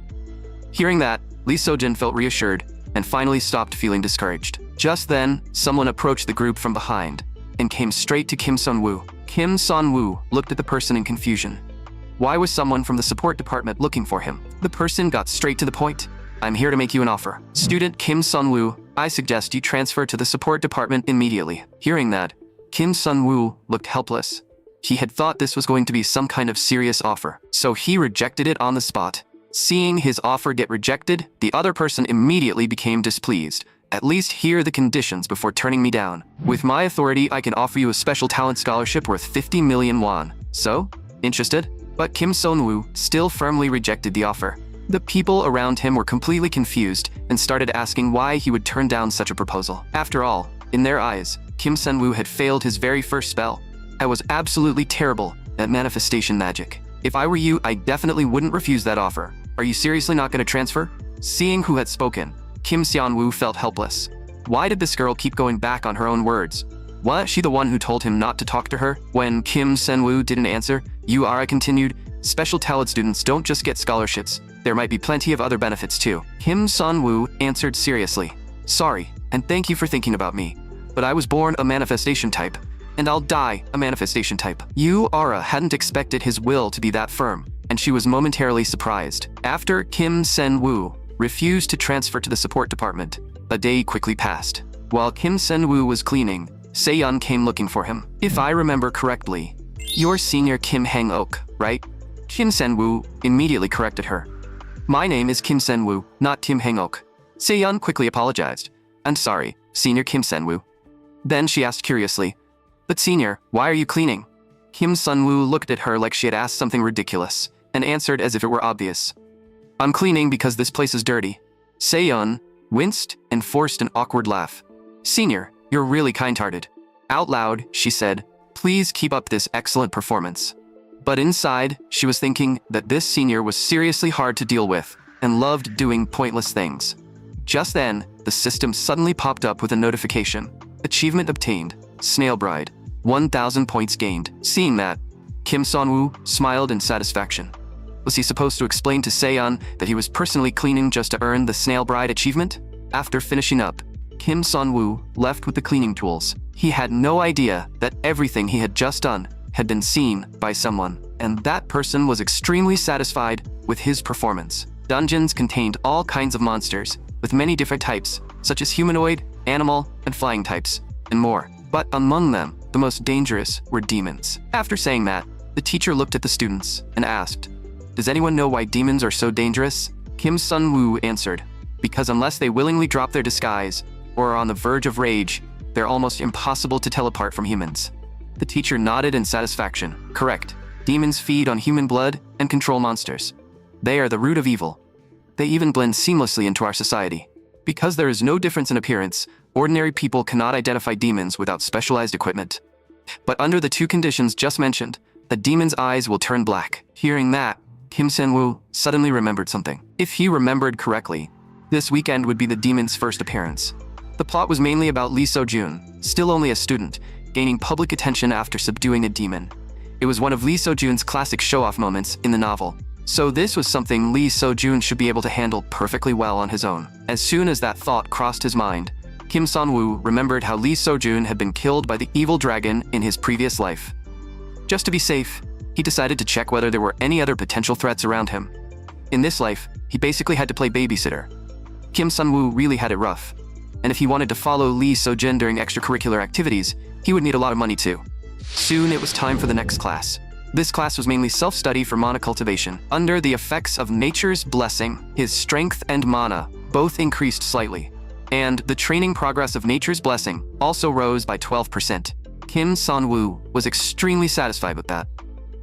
Hearing that, Lee Sojun felt reassured and finally stopped feeling discouraged. Just then, someone approached the group from behind and came straight to Kim Sunwoo. Kim Sunwoo looked at the person in confusion. Why was someone from the support department looking for him? The person got straight to the point. "I'm here to make you an offer. Student Kim Sunwoo, I suggest you transfer to the support department immediately." Hearing that, Kim Sunwoo looked helpless. He had thought this was going to be some kind of serious offer, so he rejected it on the spot. Seeing his offer get rejected, the other person immediately became displeased. "At least hear the conditions before turning me down. With my authority, I can offer you a special talent scholarship worth 50 million won. So, interested?" But Kim Sunwoo still firmly rejected the offer. The people around him were completely confused and started asking why he would turn down such a proposal. After all, in their eyes, Kim Sunwoo had failed his very first spell. "I was absolutely terrible at manifestation magic. If I were you, I definitely wouldn't refuse that offer. Are you seriously not going to transfer?" Seeing who had spoken, Kim Sunwoo felt helpless. Why did this girl keep going back on her own words? Wasn't she the one who told him not to talk to her? When Kim Sunwoo didn't answer, I continued, "Special talent students don't just get scholarships. There might be plenty of other benefits too." Kim Sunwoo answered seriously, "Sorry, and thank you for thinking about me. But I was born a manifestation type, and I'll die a manifestation type." Ara hadn't expected his will to be that firm, and she was momentarily surprised. After Kim Sunwoo refused to transfer to the support department, a day quickly passed. While Kim Sunwoo was cleaning, Seyeon came looking for him. "If I remember correctly, you're senior Kim Hang-ok, right?" Kim Sunwoo immediately corrected her. "My name is Kim Sunwoo, not Kim Hang-ok." Seyeon quickly apologized. "I'm sorry, senior Kim Sunwoo." Then she asked curiously, "But senior, why are you cleaning?" Kim Sunwoo looked at her like she had asked something ridiculous, and answered as if it were obvious. "I'm cleaning because this place is dirty." Seyeon winced and forced an awkward laugh. "Senior, you're really kind-hearted." Out loud, she said, "Please keep up this excellent performance." But inside, she was thinking that this senior was seriously hard to deal with and loved doing pointless things. Just then, the system suddenly popped up with a notification. "Achievement obtained. Snail Bride. 1,000 points gained." Seeing that, Kim Sunwoo smiled in satisfaction. Was he supposed to explain to Seyeon that he was personally cleaning just to earn the Snail Bride achievement? After finishing up, Kim Sunwoo left with the cleaning tools. He had no idea that everything he had just done had been seen by someone, and that person was extremely satisfied with his performance. Dungeons contained all kinds of monsters, with many different types, such as humanoid, animal, and flying types, and more. But among them, the most dangerous were demons. After saying that, the teacher looked at the students and asked, "Does anyone know why demons are so dangerous?" Kim Sunwoo answered, "Because unless they willingly drop their disguise, or are on the verge of rage, they're almost impossible to tell apart from humans." The teacher nodded in satisfaction. "Correct. Demons feed on human blood and control monsters. They are the root of evil. They even blend seamlessly into our society. Because there is no difference in appearance, ordinary people cannot identify demons without specialized equipment. But under the two conditions just mentioned, the demon's eyes will turn black." Hearing that, Kim Sunwoo suddenly remembered something. If he remembered correctly, this weekend would be the demon's first appearance. The plot was mainly about Lee Sojun, still only a student, gaining public attention after subduing a demon. It was one of Lee Sojun's classic show-off moments in the novel. So this was something Lee Sojun should be able to handle perfectly well on his own. As soon as that thought crossed his mind, Kim Sunwoo remembered how Lee Sojun had been killed by the evil dragon in his previous life. Just to be safe, he decided to check whether there were any other potential threats around him. In this life, he basically had to play babysitter. Kim Sunwoo really had it rough, and if he wanted to follow Lee Sojun during extracurricular activities, he would need a lot of money too. Soon it was time for the next class. This class was mainly self-study for mana cultivation. Under the effects of nature's blessing, his strength and mana both increased slightly, and the training progress of nature's blessing also rose by 12%. Kim Sun-woo was extremely satisfied with that.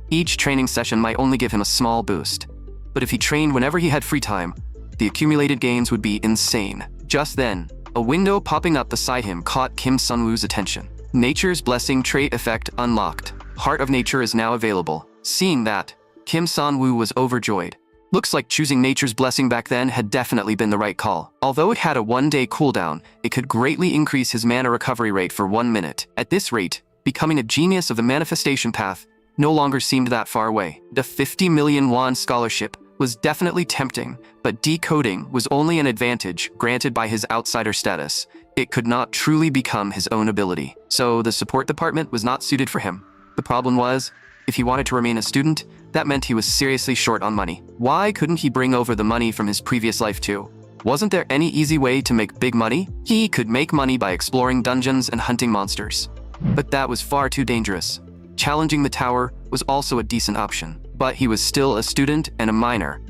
Each training session might only give him a small boost, but if he trained whenever he had free time, the accumulated gains would be insane. Just then, a window popping up beside him caught Kim Sun-woo's attention. Nature's Blessing trait effect unlocked. Heart of Nature is now available. Seeing that, Kim Sun-woo was overjoyed. Looks like choosing Nature's Blessing back then had definitely been the right call. Although it had a 1-day cooldown, it could greatly increase his mana recovery rate for 1 minute. At this rate, becoming a genius of the manifestation path no longer seemed that far away. The 50 million won scholarship was definitely tempting, but decoding was only an advantage granted by his outsider status. It could not truly become his own ability. So the support department was not suited for him. The problem was, if he wanted to remain a student, that meant he was seriously short on money. Why couldn't he bring over the money from his previous life too? Wasn't there any easy way to make big money? He could make money by exploring dungeons and hunting monsters. But that was far too dangerous. Challenging the tower was also a decent option. But he was still a student and a minor,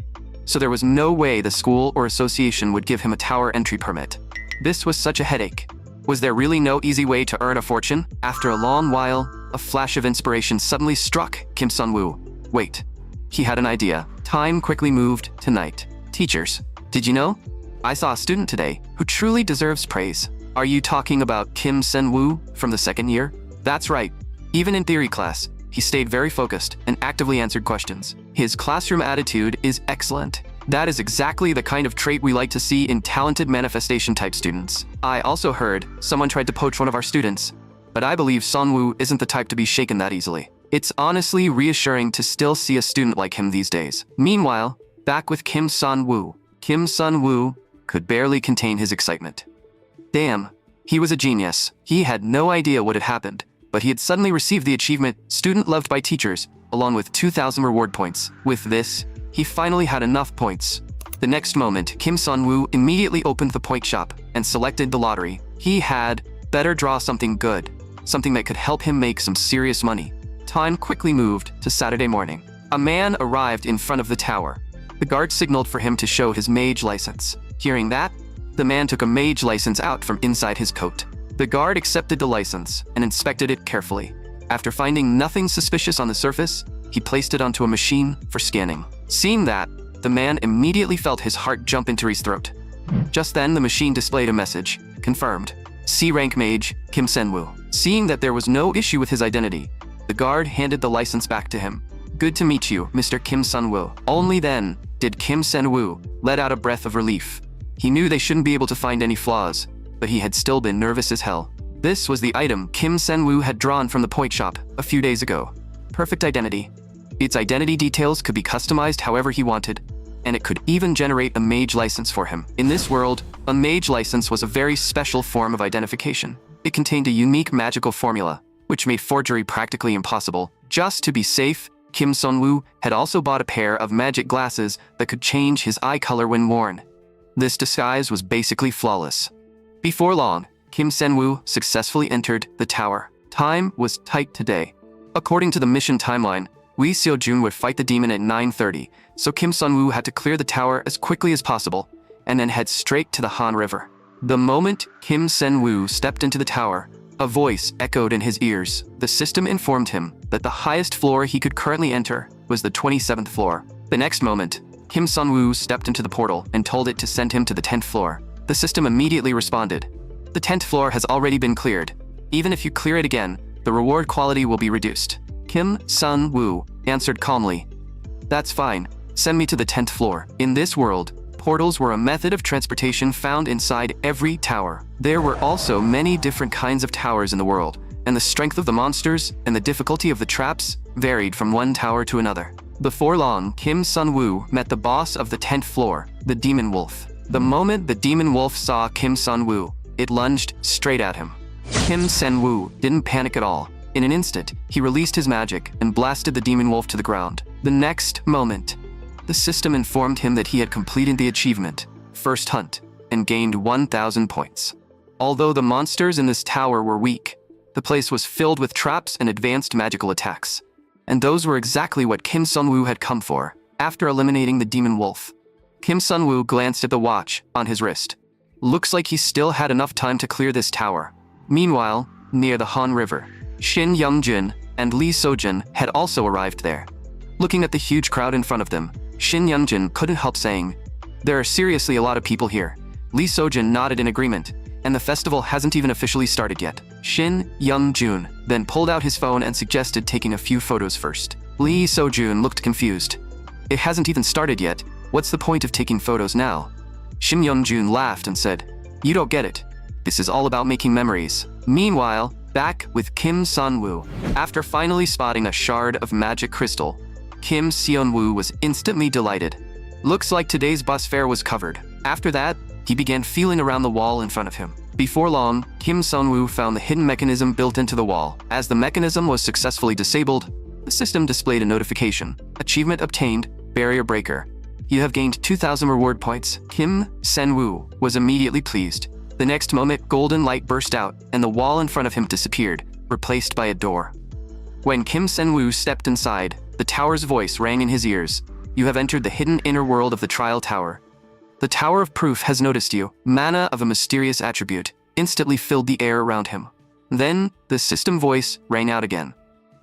so there was no way the school or association would give him a tower entry permit. This was such a headache. Was there really no easy way to earn a fortune? After a long while, a flash of inspiration suddenly struck Kim Sun-woo. Wait, he had an idea. Time quickly moved to night. Teachers, did you know? I saw a student today who truly deserves praise. Are you talking about Kim Sun-woo from the second year? That's right. Even in theory class, he stayed very focused and actively answered questions. His classroom attitude is excellent. That is exactly the kind of trait we like to see in talented manifestation-type students. I also heard someone tried to poach one of our students, but I believe Sun-woo isn't the type to be shaken that easily. It's honestly reassuring to still see a student like him these days. Meanwhile, back with Kim Sun-woo. Kim Sun-woo could barely contain his excitement. Damn, he was a genius. He had no idea what had happened, but he had suddenly received the achievement Student Loved by Teachers, along with 2,000 reward points. With this, he finally had enough points. The next moment, Kim Sun-woo immediately opened the point shop and selected the lottery. He had better draw something good, something that could help him make some serious money. Time quickly moved to Saturday morning. A man arrived in front of the tower. The guard signaled for him to show his mage license. Hearing that, the man took a mage license out from inside his coat. The guard accepted the license and inspected it carefully. After finding nothing suspicious on the surface, he placed it onto a machine for scanning. Seeing that, the man immediately felt his heart jump into his throat. Just then, the machine displayed a message. Confirmed. C-rank mage, Kim Sun-woo. Seeing that there was no issue with his identity, the guard handed the license back to him. Good to meet you, Mr. Kim Sun-woo. Only then did Kim Sun-woo let out a breath of relief. He knew they shouldn't be able to find any flaws, but he had still been nervous as hell. This was the item Kim Sun-woo had drawn from the point shop a few days ago. Perfect identity. Its identity details could be customized however he wanted, and it could even generate a mage license for him. In this world, a mage license was a very special form of identification. It contained a unique magical formula, which made forgery practically impossible. Just to be safe, Kim Sun-woo had also bought a pair of magic glasses that could change his eye color when worn. This disguise was basically flawless. Before long, Kim Sun-woo successfully entered the tower. Time was tight today. According to the mission timeline, Lee Seo-jun would fight the demon at 9:30, so Kim Sun-woo had to clear the tower as quickly as possible and then head straight to the Han River. The moment Kim Sun-woo stepped into the tower, a voice echoed in his ears. The system informed him that the highest floor he could currently enter was the 27th floor. The next moment, Kim Sun-woo stepped into the portal and told it to send him to the 10th floor. The system immediately responded. The 10th floor has already been cleared. Even if you clear it again, the reward quality will be reduced. Kim Sun-woo answered calmly. That's fine. Send me to the 10th floor. In this world, portals were a method of transportation found inside every tower. There were also many different kinds of towers in the world, and the strength of the monsters and the difficulty of the traps varied from one tower to another. Before long, Kim Sun-woo met the boss of the 10th floor, the Demon Wolf. The moment the Demon Wolf saw Kim Sun-woo, it lunged straight at him. Kim Sun-woo didn't panic at all. In an instant, he released his magic and blasted the Demon Wolf to the ground. The next moment, the system informed him that he had completed the achievement, First Hunt, and gained 1,000 points. Although the monsters in this tower were weak, the place was filled with traps and advanced magical attacks. And those were exactly what Kim Sun-woo had come for. After eliminating the Demon Wolf, Kim Sun-woo glanced at the watch on his wrist. Looks like he still had enough time to clear this tower. Meanwhile, near the Han River, Shin Young-jun and Lee So-jun had also arrived there. Looking at the huge crowd in front of them, Shin Young-jun couldn't help saying, "There are seriously a lot of people here." Lee So-jun nodded in agreement, and the festival hasn't even officially started yet. Shin Young-jun then pulled out his phone and suggested taking a few photos first. Lee So-jun looked confused. "It hasn't even started yet. What's the point of taking photos now?" Shin Young-jun laughed and said, "You don't get it. This is all about making memories." Meanwhile, back with Kim Sun-woo. After finally spotting a shard of magic crystal, Kim Seon-woo was instantly delighted. Looks like today's bus fare was covered. After that, he began feeling around the wall in front of him. Before long, Kim Sun-woo found the hidden mechanism built into the wall. As the mechanism was successfully disabled, the system displayed a notification. Achievement obtained, Barrier Breaker. You have gained 2,000 reward points. Kim Sun-woo was immediately pleased. The next moment, golden light burst out, and the wall in front of him disappeared, replaced by a door. When Kim Sun-woo stepped inside, the tower's voice rang in his ears. "You have entered the hidden inner world of the Trial Tower. The Tower of Proof has noticed you." Mana of a mysterious attribute instantly filled the air around him. Then, the system voice rang out again.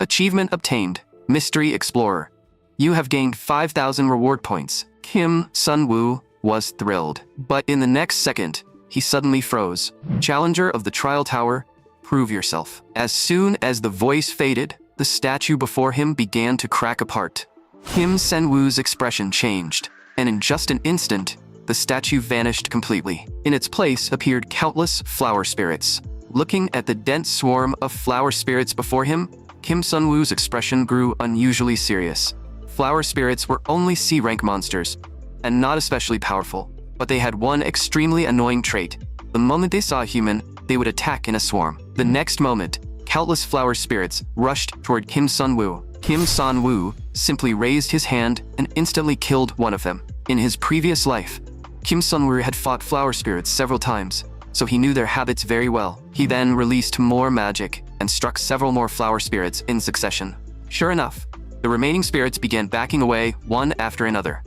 "Achievement obtained, Mystery Explorer. You have gained 5,000 reward points." Kim Sun-woo was thrilled. But in the next second, he suddenly froze. "Challenger of the Trial Tower, prove yourself." As soon as the voice faded, the statue before him began to crack apart. Kim Sun-woo's expression changed, and in just an instant, the statue vanished completely. In its place appeared countless flower spirits. Looking at the dense swarm of flower spirits before him, Kim Sun-woo's expression grew unusually serious. Flower spirits were only C-rank monsters, and not especially powerful, but they had one extremely annoying trait. The moment they saw a human, they would attack in a swarm. The next moment, countless flower spirits rushed toward Kim Sun-woo. Kim Sun-woo simply raised his hand and instantly killed one of them. In his previous life, Kim Sun-woo had fought flower spirits several times, so he knew their habits very well. He then released more magic and struck several more flower spirits in succession. Sure enough, the remaining spirits began backing away one after another.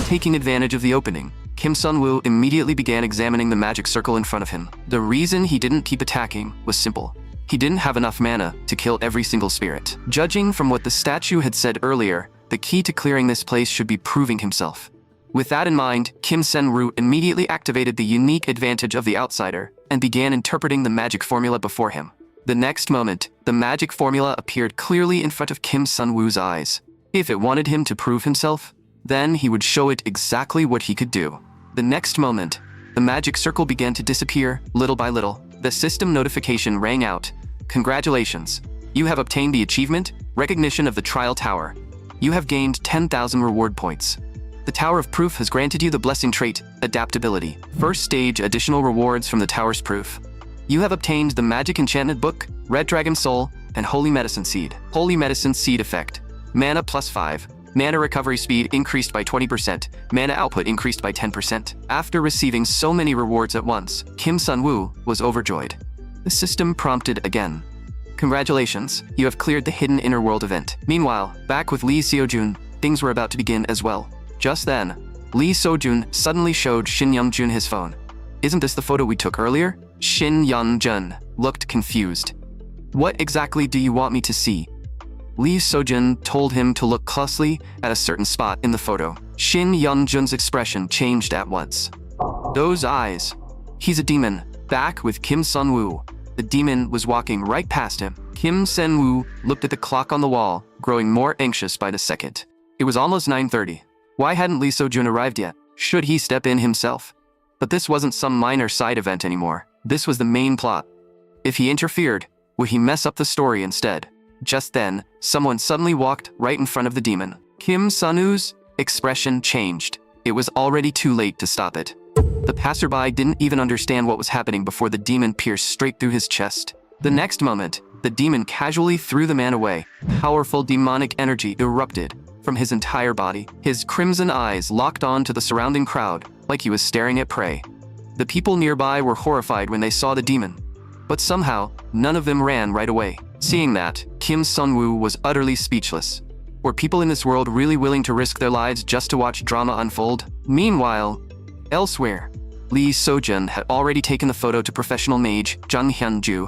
Taking advantage of the opening, Kim Sun-woo immediately began examining the magic circle in front of him. The reason he didn't keep attacking was simple. He didn't have enough mana to kill every single spirit. Judging from what the statue had said earlier, the key to clearing this place should be proving himself. With that in mind, Kim Sun-woo immediately activated the unique advantage of the outsider and began interpreting the magic formula before him. The next moment, the magic formula appeared clearly in front of Kim Sun-woo's eyes. If it wanted him to prove himself, then he would show it exactly what he could do. The next moment, the magic circle began to disappear, little by little. The system notification rang out. "Congratulations. You have obtained the achievement, Recognition of the Trial Tower. You have gained 10,000 reward points. The Tower of Proof has granted you the blessing trait, Adaptability. First stage additional rewards from the Tower's Proof. You have obtained the Magic Enchantment Book, Red Dragon Soul, and Holy Medicine Seed. Holy Medicine Seed effect. Mana plus 5. Mana recovery speed increased by 20%. Mana output increased by 10%. After receiving so many rewards at once, Kim Sun-woo was overjoyed. The system prompted again. "Congratulations, you have cleared the hidden inner world event." Meanwhile, back with Lee So-jun, things were about to begin as well. Just then, Lee So-jun suddenly showed Shin Young-jun his phone. "Isn't this the photo we took earlier?" Shin Young-jun looked confused. "What exactly do you want me to see?" Lee So-jun told him to look closely at a certain spot in the photo. Shin Young-jun's expression changed at once. "Those eyes. He's a demon." Back with Kim Sun-woo, the demon was walking right past him. Kim Sun-woo looked at the clock on the wall, growing more anxious by the second. It was almost 9:30. Why hadn't Lee So-jun arrived yet? Should he step in himself? But this wasn't some minor side event anymore. This was the main plot. If he interfered, would he mess up the story instead? Just then, someone suddenly walked right in front of the demon. Kim Sun-woo's expression changed. It was already too late to stop it. The passerby didn't even understand what was happening before the demon pierced straight through his chest. The next moment, the demon casually threw the man away. Powerful demonic energy erupted from his entire body. His crimson eyes locked on to the surrounding crowd, like he was staring at prey. The people nearby were horrified when they saw the demon, but somehow, none of them ran right away. Seeing that, Kim Sun-woo was utterly speechless. Were people in this world really willing to risk their lives just to watch drama unfold? Meanwhile, elsewhere, Lee So-jun had already taken the photo to professional mage Jung Hyun-ju.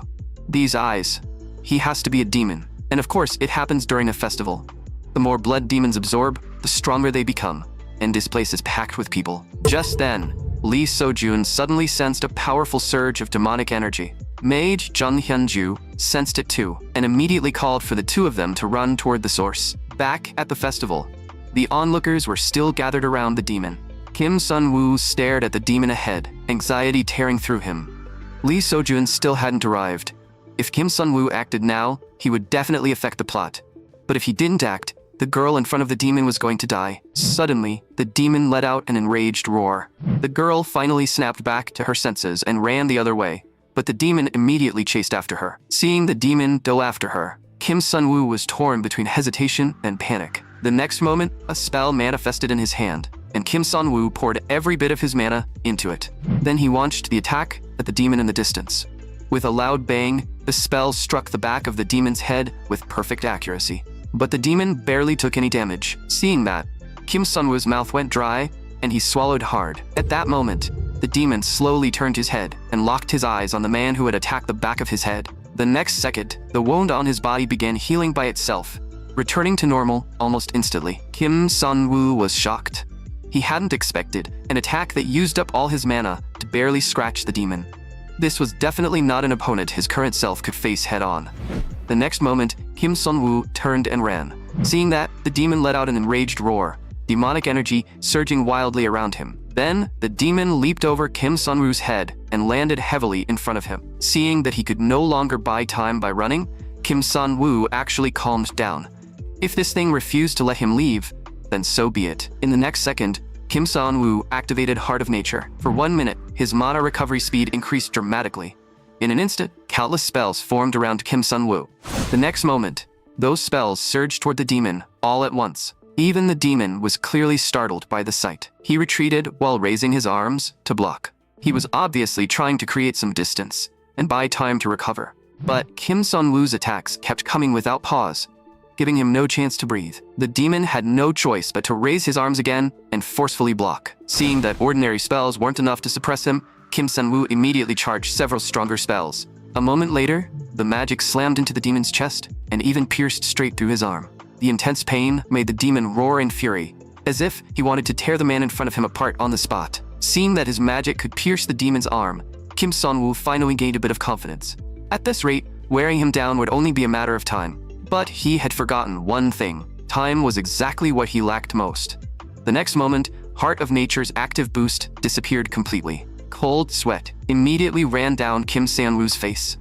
These eyes. he has to be a demon. And of course, it happens during a festival. The more blood demons absorb, the stronger they become, and this place is packed with people. Just then, Lee Sojun suddenly sensed a powerful surge of demonic energy. Mage Jung Hyunju sensed it too, and immediately called for the two of them to run toward the source. Back at the festival, the onlookers were still gathered around the demon. Kim Sun-woo stared at the demon ahead, anxiety tearing through him. Lee Sojun still hadn't arrived. If Kim Sun-woo acted now, he would definitely affect the plot. But if he didn't act, the girl in front of the demon was going to die. Suddenly, the demon let out an enraged roar. The girl finally snapped back to her senses and ran the other way, but the demon immediately chased after her. Seeing the demon go after her, Kim Sun-woo was torn between hesitation and panic. The next moment, a spell manifested in his hand, and Kim Sun-woo poured every bit of his mana into it. Then he launched the attack at the demon in the distance. With a loud bang, the spell struck the back of the demon's head with perfect accuracy. But the demon barely took any damage. Seeing that, Kim Sun-woo's mouth went dry, and he swallowed hard. At that moment, the demon slowly turned his head and locked his eyes on the man who had attacked the back of his head. The next second, the wound on his body began healing by itself, returning to normal almost instantly. Kim Sun-woo was shocked. He hadn't expected an attack that used up all his mana to barely scratch the demon. This was definitely not an opponent his current self could face head-on. The next moment, Kim Sun-woo turned and ran. Seeing that, the demon let out an enraged roar, demonic energy surging wildly around him. Then, the demon leaped over Kim Sun-woo's head and landed heavily in front of him. Seeing that he could no longer buy time by running, Kim Sun-woo actually calmed down. If this thing refused to let him leave, then so be it. In the next second, Kim Sun-woo activated Heart of Nature. For 1 minute, his mana recovery speed increased dramatically. In an instant, countless spells formed around Kim Sun-woo. The next moment, those spells surged toward the demon all at once. Even the demon was clearly startled by the sight. He retreated while raising his arms to block. He was obviously trying to create some distance and buy time to recover. But Kim Sun-woo's attacks kept coming without pause, giving him no chance to breathe. The demon had no choice but to raise his arms again and forcefully block. Seeing that ordinary spells weren't enough to suppress him, Kim Sun-woo immediately charged several stronger spells. A moment later, the magic slammed into the demon's chest and even pierced straight through his arm. The intense pain made the demon roar in fury, as if he wanted to tear the man in front of him apart on the spot. Seeing that his magic could pierce the demon's arm, Kim Sun-woo finally gained a bit of confidence. At this rate, wearing him down would only be a matter of time. But he had forgotten one thing. Time was exactly what he lacked most. The next moment, Heart of Nature's active boost disappeared completely. Cold sweat immediately ran down Kim Sun-woo's face.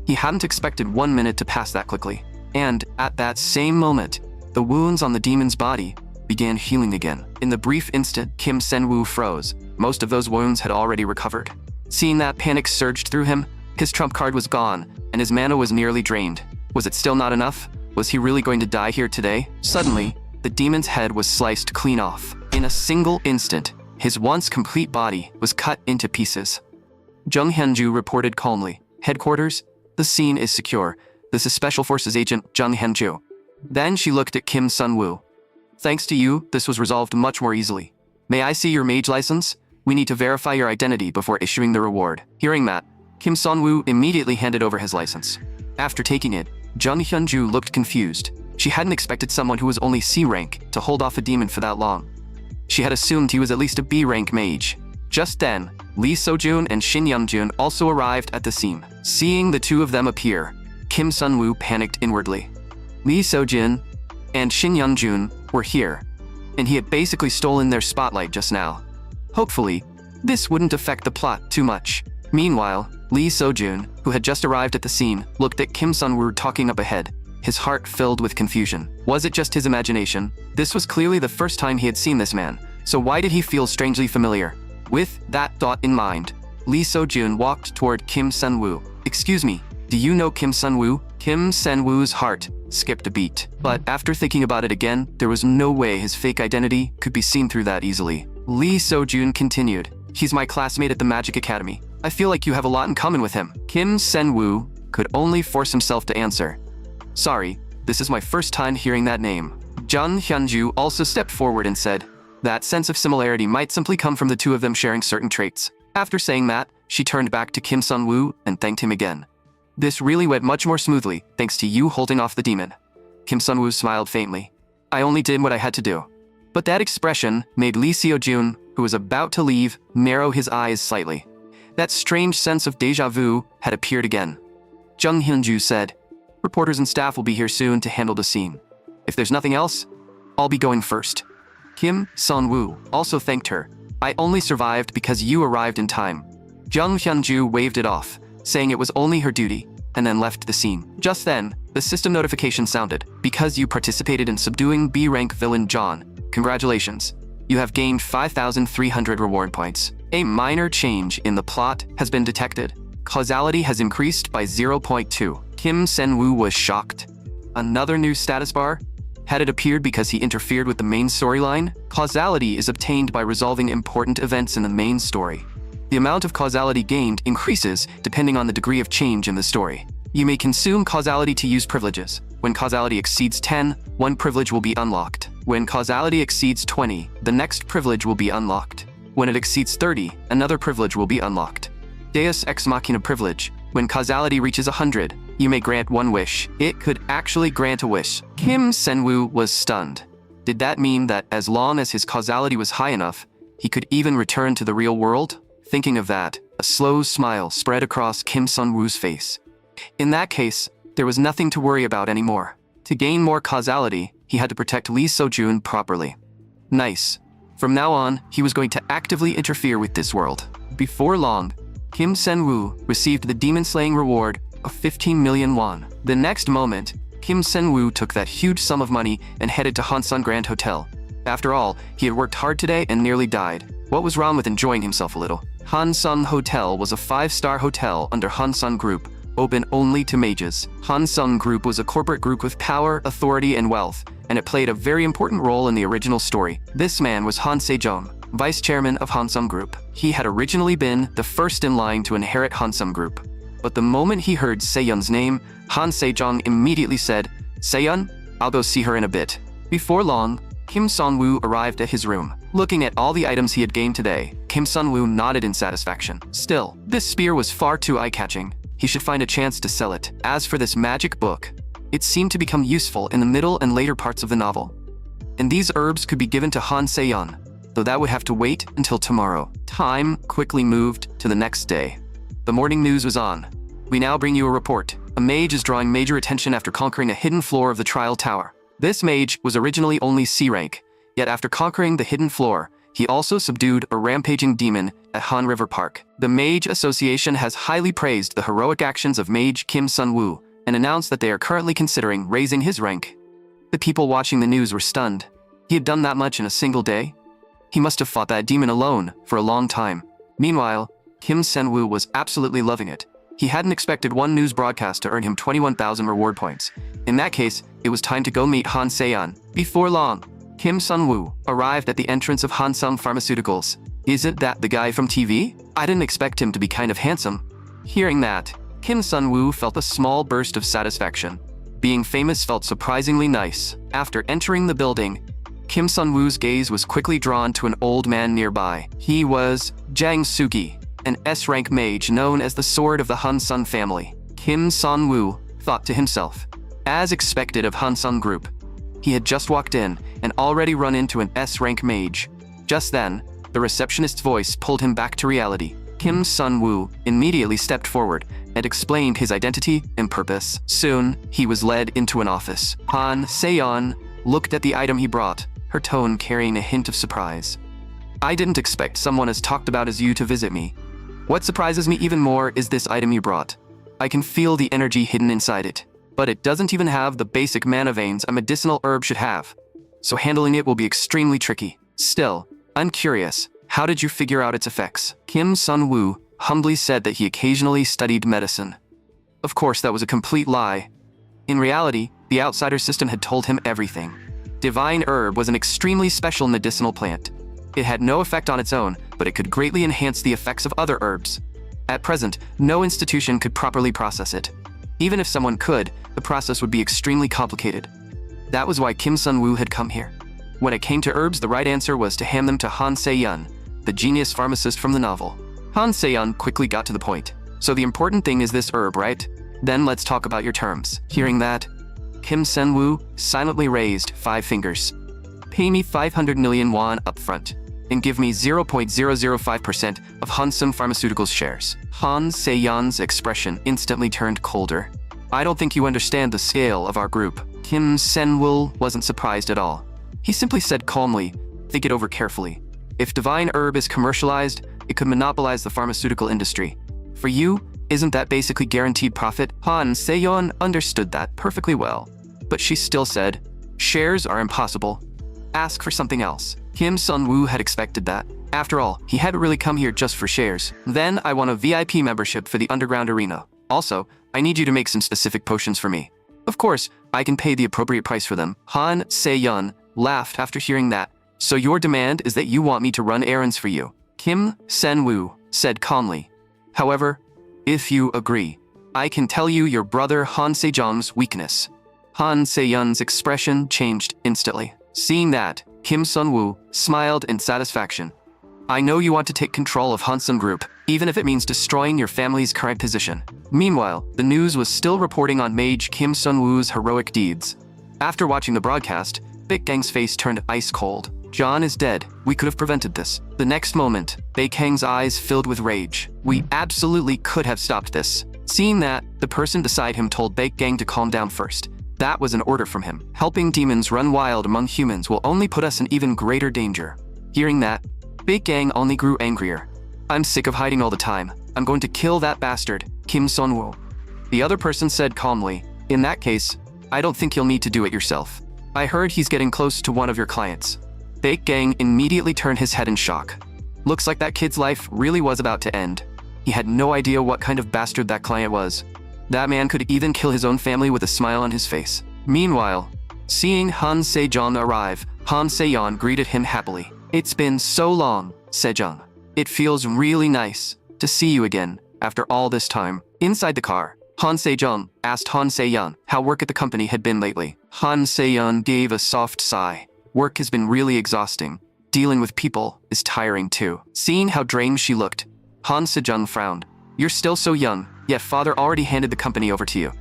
He hadn't expected 1 minute to pass that quickly. And at that same moment, the wounds on the demon's body began healing again. In the brief instant Kim Sun-woo froze, most of those wounds had already recovered. Seeing that, panic surged through him. His trump card was gone, and his mana was nearly drained. Was it still not enough? Was he really going to die here today? Suddenly, the demon's head was sliced clean off. In a single instant, his once complete body was cut into pieces. Jung Hyunju reported calmly, "Headquarters, the scene is secure. This is Special Forces Agent Jung Hyunju." Then she looked at Kim Sun-woo. "Thanks to you, this was resolved much more easily. May I see your mage license? We need to verify your identity before issuing the reward." Hearing that, Kim Sun-woo immediately handed over his license. After taking it, Jung Hyunju looked confused. She hadn't expected someone who was only C rank to hold off a demon for that long. She had assumed he was at least a B rank mage. Just then, Lee Sojun and Shin Youngjun also arrived at the scene. Seeing the two of them appear, Kim Sun-woo panicked inwardly. Lee Sojun and Shin Youngjun were here, and he had basically stolen their spotlight just now. Hopefully, this wouldn't affect the plot too much. Meanwhile, Lee Sojun, who had just arrived at the scene, looked at Kim Sun-woo talking up ahead, his heart filled with confusion. Was it just his imagination? This was clearly the first time he had seen this man, so why did he feel strangely familiar? With that thought in mind, Lee Sojun walked toward Kim Sun-woo. "Excuse me, do you know Kim Sun-woo?" Kim Sun-woo's heart skipped a beat. But after thinking about it again, there was no way his fake identity could be seen through that easily. Lee Sojun continued, "He's my classmate at the Magic Academy. I feel like you have a lot in common with him." Kim Sun-woo could only force himself to answer, "Sorry, this is my first time hearing that name." Jung Hyunju also stepped forward and said, "That sense of similarity might simply come from the two of them sharing certain traits." After saying that, she turned back to Kim Sun-woo and thanked him again. This really went much more smoothly thanks to you holding off the demon. Kim Sun-woo smiled faintly. I only did what I had to do. But that expression made Lee Seo-jun, who was about to leave, narrow his eyes slightly. That strange sense of déjà vu had appeared again. Jung Hyun-ju said, reporters and staff will be here soon to handle the scene. If there's nothing else, I'll be going first. Kim Sun-woo also thanked her. I only survived because you arrived in time. Jung Hyun-ju waved it off, saying it was only her duty, and then left the scene. Just then, the system notification sounded. Because you participated in subduing B-rank villain John, congratulations. You have gained 5,300 reward points. A minor change in the plot has been detected. Causality has increased by 0.2. Kim Sun-woo was shocked. Another new status bar? Had it appeared because he interfered with the main storyline? Causality is obtained by resolving important events in the main story. The amount of causality gained increases depending on the degree of change in the story. You may consume causality to use privileges. When causality exceeds 10, one privilege will be unlocked. When causality exceeds 20, the next privilege will be unlocked. When it exceeds 30, another privilege will be unlocked. Deus Ex Machina privilege. When causality reaches 100, you may grant one wish. It could actually grant a wish. Kim Sun-woo was stunned. Did that mean that as long as his causality was high enough, he could even return to the real world? Thinking of that, a slow smile spread across Kim Sun-woo's face. In that case, there was nothing to worry about anymore. To gain more causality, he had to protect Lee Seo-jun properly. Nice. From now on, he was going to actively interfere with this world. Before long, Kim Sun-woo received the demon-slaying reward of 15 million won. The next moment, Kim Sun-woo took that huge sum of money and headed to Hansun Grand Hotel. After all, he had worked hard today and nearly died. What was wrong with enjoying himself a little? Hansun Hotel was a 5-star hotel under Hansun Group, open only to mages. Hansun Group was a corporate group with power, authority, and wealth, and it played a very important role in the original story. This man was Han Se-jong, vice chairman of Hansun Group. He had originally been the first in line to inherit Hansun Group. But the moment he heard Se-yeon's name, Han Se-jong immediately said, Se-yeon, I'll go see her in a bit. Before long, Kim Sun-woo arrived at his room. Looking at all the items he had gained today, Kim Sun-woo nodded in satisfaction. Still, this spear was far too eye-catching. He should find a chance to sell it. As for this magic book, it seemed to become useful in the middle and later parts of the novel. And these herbs could be given to Han Se-yeon, though that would have to wait until tomorrow. Time quickly moved to the next day. The morning news was on. We now bring you a report. A mage is drawing major attention after conquering a hidden floor of the trial tower. This mage was originally only C rank, yet after conquering the hidden floor, he also subdued a rampaging demon at Han River Park. The Mage Association has highly praised the heroic actions of Mage Kim Sun-woo and announced that they are currently considering raising his rank. The people watching the news were stunned. He had done that much in a single day? He must have fought that demon alone for a long time. Meanwhile, Kim Sun-woo was absolutely loving it. He hadn't expected one news broadcast to earn him 21,000 reward points. In that case, it was time to go meet Han Se-yeon. Before long, Kim Sun-woo arrived at the entrance of Hansung Pharmaceuticals. Isn't that the guy from TV? I didn't expect him to be kind of handsome. Hearing that, Kim Sun-woo felt a small burst of satisfaction. Being famous felt surprisingly nice. After entering the building, Kim Sun-woo's gaze was quickly drawn to an old man nearby. He was Jang Sugi, an S-rank mage known as the Sword of the Hansun family. Kim Sun-woo thought to himself. As expected of Hansun Group, he had just walked in and already run into an S-rank mage. Just then, the receptionist's voice pulled him back to reality. Kim Sun-woo immediately stepped forward and explained his identity and purpose. Soon, he was led into an office. Han Se-yeon looked at the item he brought, her tone carrying a hint of surprise. I didn't expect someone as talked about as you to visit me. What surprises me even more is this item you brought. I can feel the energy hidden inside it, but it doesn't even have the basic mana veins a medicinal herb should have. So handling it will be extremely tricky. Still, I'm curious, how did you figure out its effects? Kim Sun-woo humbly said that he occasionally studied medicine. Of course, that was a complete lie. In reality, the outsider system had told him everything. Divine Herb was an extremely special medicinal plant. It had no effect on its own, but it could greatly enhance the effects of other herbs. At present, no institution could properly process it. Even if someone could, the process would be extremely complicated. That was why Kim Sun-woo had come here. When it came to herbs, the right answer was to hand them to Han Se-yeon, the genius pharmacist from the novel. Han Se-yeon quickly got to the point. So the important thing is this herb, right? Then let's talk about your terms. Hearing that, Kim Sen-woo silently raised 5 fingers. Pay me 500 million won upfront, and give me 0.005% of Hansum Pharmaceuticals shares. Han Se-yeon's expression instantly turned colder. I don't think you understand the scale of our group. Kim Sen-woo wasn't surprised at all. He simply said calmly, think it over carefully. If divine herb is commercialized, it could monopolize the pharmaceutical industry. For you, isn't that basically guaranteed profit? Han Se-yeon understood that perfectly well, but she still said, shares are impossible. Ask for something else. Kim Sun-woo had expected that. After all, he hadn't really come here just for shares. Then I want a VIP membership for the underground arena. Also, I need you to make some specific potions for me. Of course, I can pay the appropriate price for them. Han Se-yeon laughed after hearing that. So your demand is that you want me to run errands for you? Kim Sen-woo said calmly. However, if you agree, I can tell you your brother Han Se-jeong's weakness. Han Se-yeon's expression changed instantly. Seeing that, Kim Sun-woo smiled in satisfaction. I know you want to take control of Hansum Group, even if it means destroying your family's current position. Meanwhile, the news was still reporting on Mage Kim Sun-woo's heroic deeds. After watching the broadcast, Baek Gang's face turned ice cold. John is dead. We could have prevented this. The next moment, Baek Gang's eyes filled with rage. We absolutely could have stopped this. Seeing that, the person beside him told Baek Gang to calm down first. That was an order from him. Helping demons run wild among humans will only put us in even greater danger. Hearing that, Baek Gang only grew angrier. I'm sick of hiding all the time. I'm going to kill that bastard, Kim Sun-woo. The other person said calmly, in that case, I don't think you'll need to do it yourself. I heard he's getting close to one of your clients. Baek Gang immediately turned his head in shock. Looks like that kid's life really was about to end. He had no idea what kind of bastard that client was. That man could even kill his own family with a smile on his face. Meanwhile, seeing Han Se-jeong arrive, Han Se-yeon greeted him happily. It's been so long, Se-jeong. It feels really nice to see you again after all this time. Inside the car, Han Se-jeong asked Han Se-yeon how work at the company had been lately. Han Se-yeon gave a soft sigh. Work has been really exhausting. Dealing with people is tiring too. Seeing how drained she looked, Han Se-jeong frowned. You're still so young, yet father already handed the company over to you.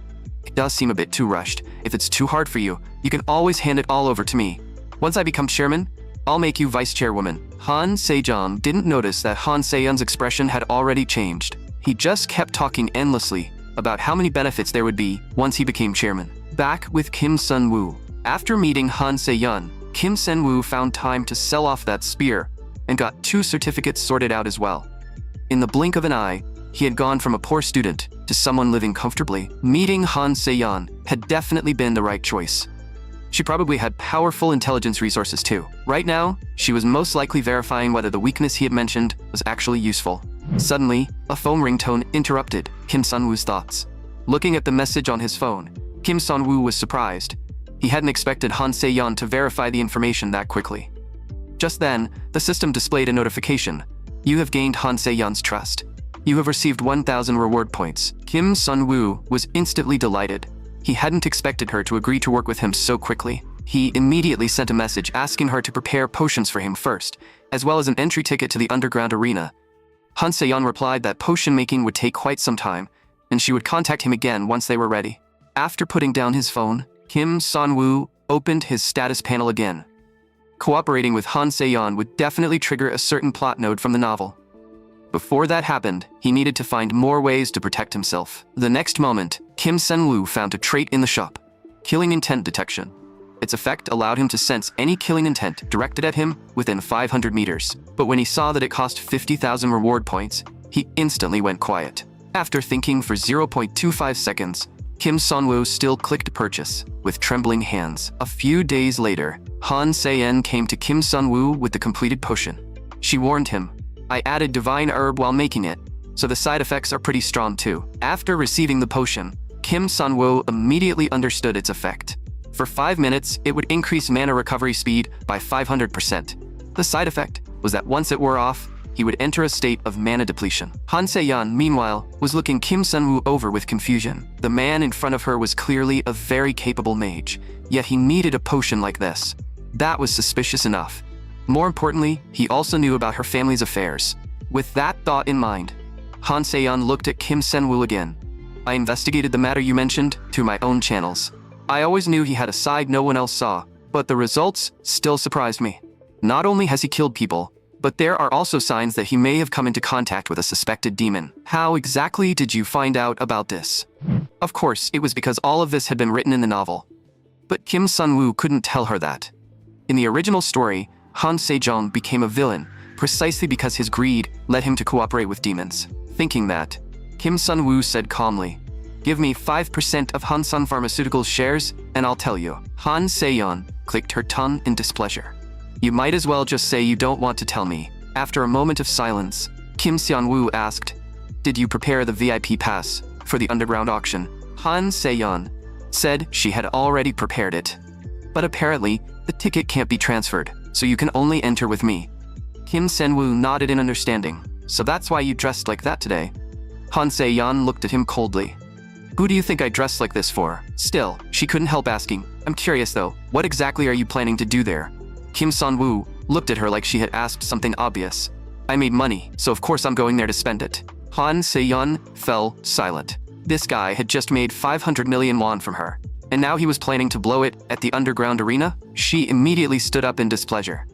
It does seem a bit too rushed. If it's too hard for you, you can always hand it all over to me. Once I become chairman, I'll make you vice chairwoman. Han Se-jeong didn't notice that Han Se-yeon's expression had already changed. He just kept talking endlessly about how many benefits there would be once he became chairman. Back with Kim Sun-woo. After meeting Han Se-yeon, Kim Sen-woo found time to sell off that spear and got 2 certificates sorted out as well. In the blink of an eye, he had gone from a poor student to someone living comfortably. Meeting Han Se-yeon had definitely been the right choice. She probably had powerful intelligence resources too. Right now, she was most likely verifying whether the weakness he had mentioned was actually useful. Suddenly, a phone ringtone interrupted Kim Sun-woo's thoughts. Looking at the message on his phone, Kim Sun-woo was surprised. He hadn't expected Han Se-yeon to verify the information that quickly. Just then, the system displayed a notification. You have gained Han Se-yeon's trust. You have received 1,000 reward points. Kim Sun-woo was instantly delighted. He hadn't expected her to agree to work with him so quickly. He immediately sent a message asking her to prepare potions for him first, as well as an entry ticket to the underground arena. Han Se-yeon replied that potion making would take quite some time, and she would contact him again once they were ready. After putting down his phone, Kim Sun-woo opened his status panel again. Cooperating with Han Se-yeon would definitely trigger a certain plot node from the novel. Before that happened, he needed to find more ways to protect himself. The next moment, Kim Sen-woo found a trait in the shop: killing intent detection. Its effect allowed him to sense any killing intent directed at him within 500 meters. But when he saw that it cost 50,000 reward points, he instantly went quiet. After thinking for 0.25 seconds, Kim Sun-woo still clicked purchase with trembling hands. A few days later, Han Se-yeon came to Kim Sun-woo with the completed potion. She warned him, I added divine herb while making it, so the side effects are pretty strong too. After receiving the potion, Kim Sun-woo immediately understood its effect. For 5 minutes, it would increase mana recovery speed by 500%. The side effect was that once it wore off, he would enter a state of mana depletion. Han Se-yeon, meanwhile, was looking Kim Sun-woo over with confusion. The man in front of her was clearly a very capable mage, yet he needed a potion like this. That was suspicious enough. More importantly, he also knew about her family's affairs. With that thought in mind, Han Se-yeon looked at Kim Sun-woo again. I investigated the matter you mentioned to my own channels. I always knew he had a side no one else saw, but the results still surprised me. Not only has he killed people, but there are also signs that he may have come into contact with a suspected demon. How exactly did you find out about this? Of course, it was because all of this had been written in the novel. But Kim Sun-woo couldn't tell her that. In the original story, Han Se-jong became a villain precisely because his greed led him to cooperate with demons. Thinking that, Kim Sun-woo said calmly, "Give me 5% of Hansun Pharmaceuticals shares, and I'll tell you." Han Se-yeon clicked her tongue in displeasure. "You might as well just say you don't want to tell me." After a moment of silence, Kim Seon-woo asked, "Did you prepare the VIP pass for the underground auction?" Han Se-yeon said she had already prepared it. "But apparently, the ticket can't be transferred, so you can only enter with me." Kim Sen-woo nodded in understanding. "So that's why you dressed like that today?" Han Se-yeon looked at him coldly. "Who do you think I dressed like this for?" Still, she couldn't help asking, "I'm curious though, what exactly are you planning to do there?" Kim Sun-woo looked at her like she had asked something obvious. "I made money, so of course I'm going there to spend it." Han Se-yeon fell silent. This guy had just made 500 million won from her, and now he was planning to blow it at the underground arena? She immediately stood up in displeasure.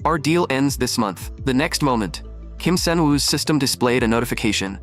"Our deal ends this month." The next moment, Kim Sen-woo's system displayed a notification.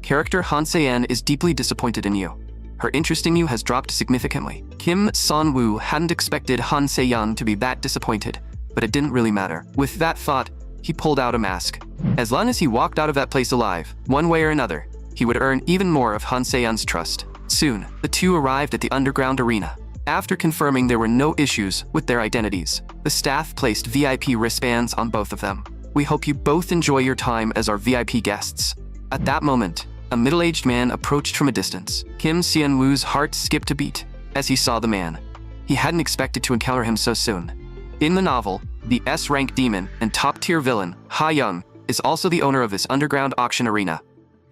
"Character Han Se-yeon is deeply disappointed in you. Her interest in you has dropped significantly." Kim Sun-woo hadn't expected Han Se-yeon to be that disappointed, but it didn't really matter. With that thought, he pulled out a mask. As long as he walked out of that place alive, one way or another, he would earn even more of Han Se-yeon's trust. Soon, the two arrived at the underground arena. After confirming there were no issues with their identities, the staff placed VIP wristbands on both of them. "We hope you both enjoy your time as our VIP guests." At that moment, a middle-aged man approached from a distance. Kim Seon-woo's heart skipped a beat as he saw the man. He hadn't expected to encounter him so soon. In the novel, the S-rank demon and top-tier villain, Ha-young, is also the owner of this underground auction arena.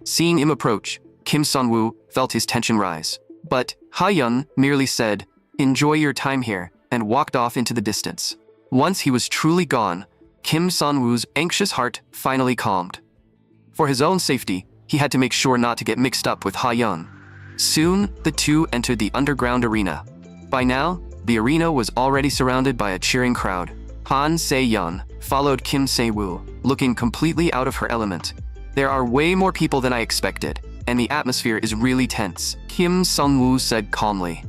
Seeing him approach, Kim Sun-woo felt his tension rise. But Ha-young merely said, "Enjoy your time here," and walked off into the distance. Once he was truly gone, Kim Sun-woo's anxious heart finally calmed. For his own safety, he had to make sure not to get mixed up with Ha-young. Soon, the two entered the underground arena. By now, the arena was already surrounded by a cheering crowd. Han Se-yeon followed Kim Se-woo, looking completely out of her element. "There are way more people than I expected, and the atmosphere is really tense," Kim Sun-woo said calmly.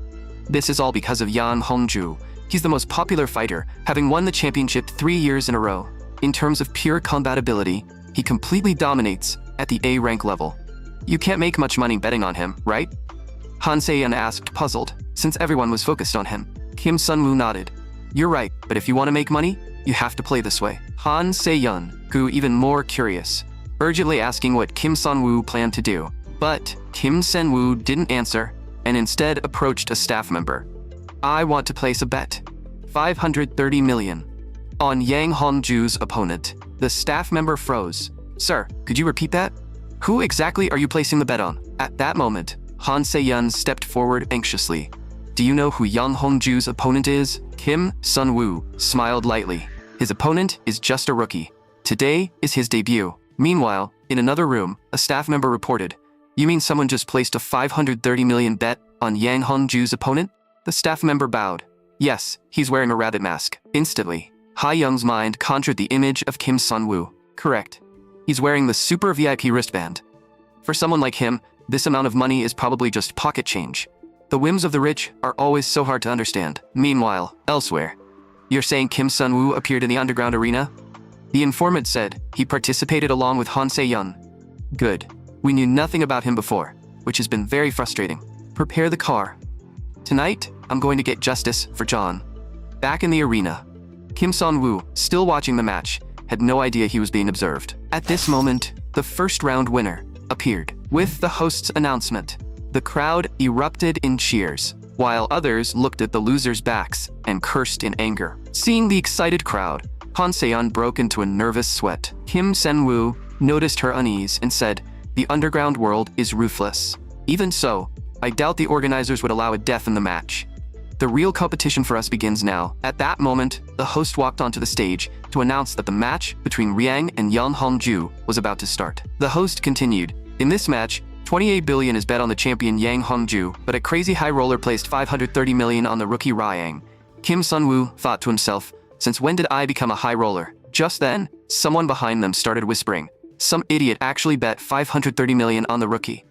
"This is all because of Yan Hongju. He's the most popular fighter, having won the championship 3 years in a row. In terms of pure combat ability, he completely dominates at the A rank level. You can't make much money betting on him, right?" Han Se-yeon asked, puzzled, since everyone was focused on him. Kim Sun-woo nodded. "You're right, but if you want to make money, you have to play this way." Han Se-yeon grew even more curious, urgently asking what Kim Sun-woo planned to do. But Kim Sen-woo didn't answer, and instead approached a staff member. "I want to place a bet. 530 million. On Yang Hongju's opponent." The staff member froze. "Sir, could you repeat that? Who exactly are you placing the bet on?" At that moment, Han Se-yeon stepped forward anxiously. "Do you know who Yang Hongju's opponent is?" Kim Sun-woo smiled lightly. "His opponent is just a rookie. Today is his debut." Meanwhile, in another room, a staff member reported, "You mean someone just placed a 530 million bet on Yang Hongju's opponent?" The staff member bowed. "Yes, he's wearing a rabbit mask." Instantly, Ha-young's mind conjured the image of Kim Sun-woo. Correct. He's wearing the super VIP wristband. For someone like him, this amount of money is probably just pocket change. The whims of the rich are always so hard to understand. Meanwhile, elsewhere. "You're saying Kim Sun-woo appeared in the underground arena?" The informant said he participated along with Han Se-yeon. "Good. We knew nothing about him before, which has been very frustrating. Prepare the car. Tonight, I'm going to get justice for John." Back in the arena, Kim Sun-woo, still watching the match, had no idea he was being observed. At this moment, the first round winner appeared. With the host's announcement, the crowd erupted in cheers, while others looked at the losers' backs and cursed in anger. Seeing the excited crowd, Han Se-yeon broke into a nervous sweat. Kim Sen-woo noticed her unease and said, "The underground world is ruthless. Even so, I doubt the organizers would allow a death in the match. The real competition for us begins now." At that moment, the host walked onto the stage to announce that the match between Riang and Yang Hongju was about to start. The host continued, "In this match, 28 billion is bet on the champion Yang Hongju, but a crazy high roller placed 530 million on the rookie Ryang. Kim Sun-woo thought to himself, since when did I become a high roller? Just then, someone behind them started whispering, some idiot actually bet 530 million on the rookie.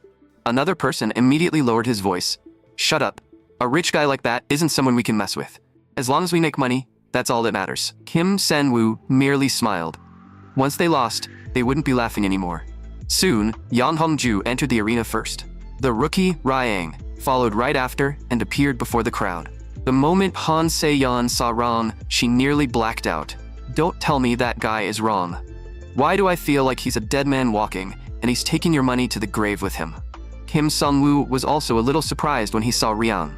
Another person immediately lowered his voice. Shut up. A rich guy like that isn't someone we can mess with. As long as we make money, that's all that matters. Kim Sun-woo merely smiled. Once they lost, they wouldn't be laughing anymore. Soon, Yang Hongju entered the arena first. The rookie, Ryang, followed right after and appeared before the crowd. The moment Han Se-yeon saw Rang, she nearly blacked out. Don't tell me that guy is wrong. Why do I feel like he's a dead man walking, and he's taking your money to the grave with him? Kim Sun-woo was also a little surprised when he saw Ryang.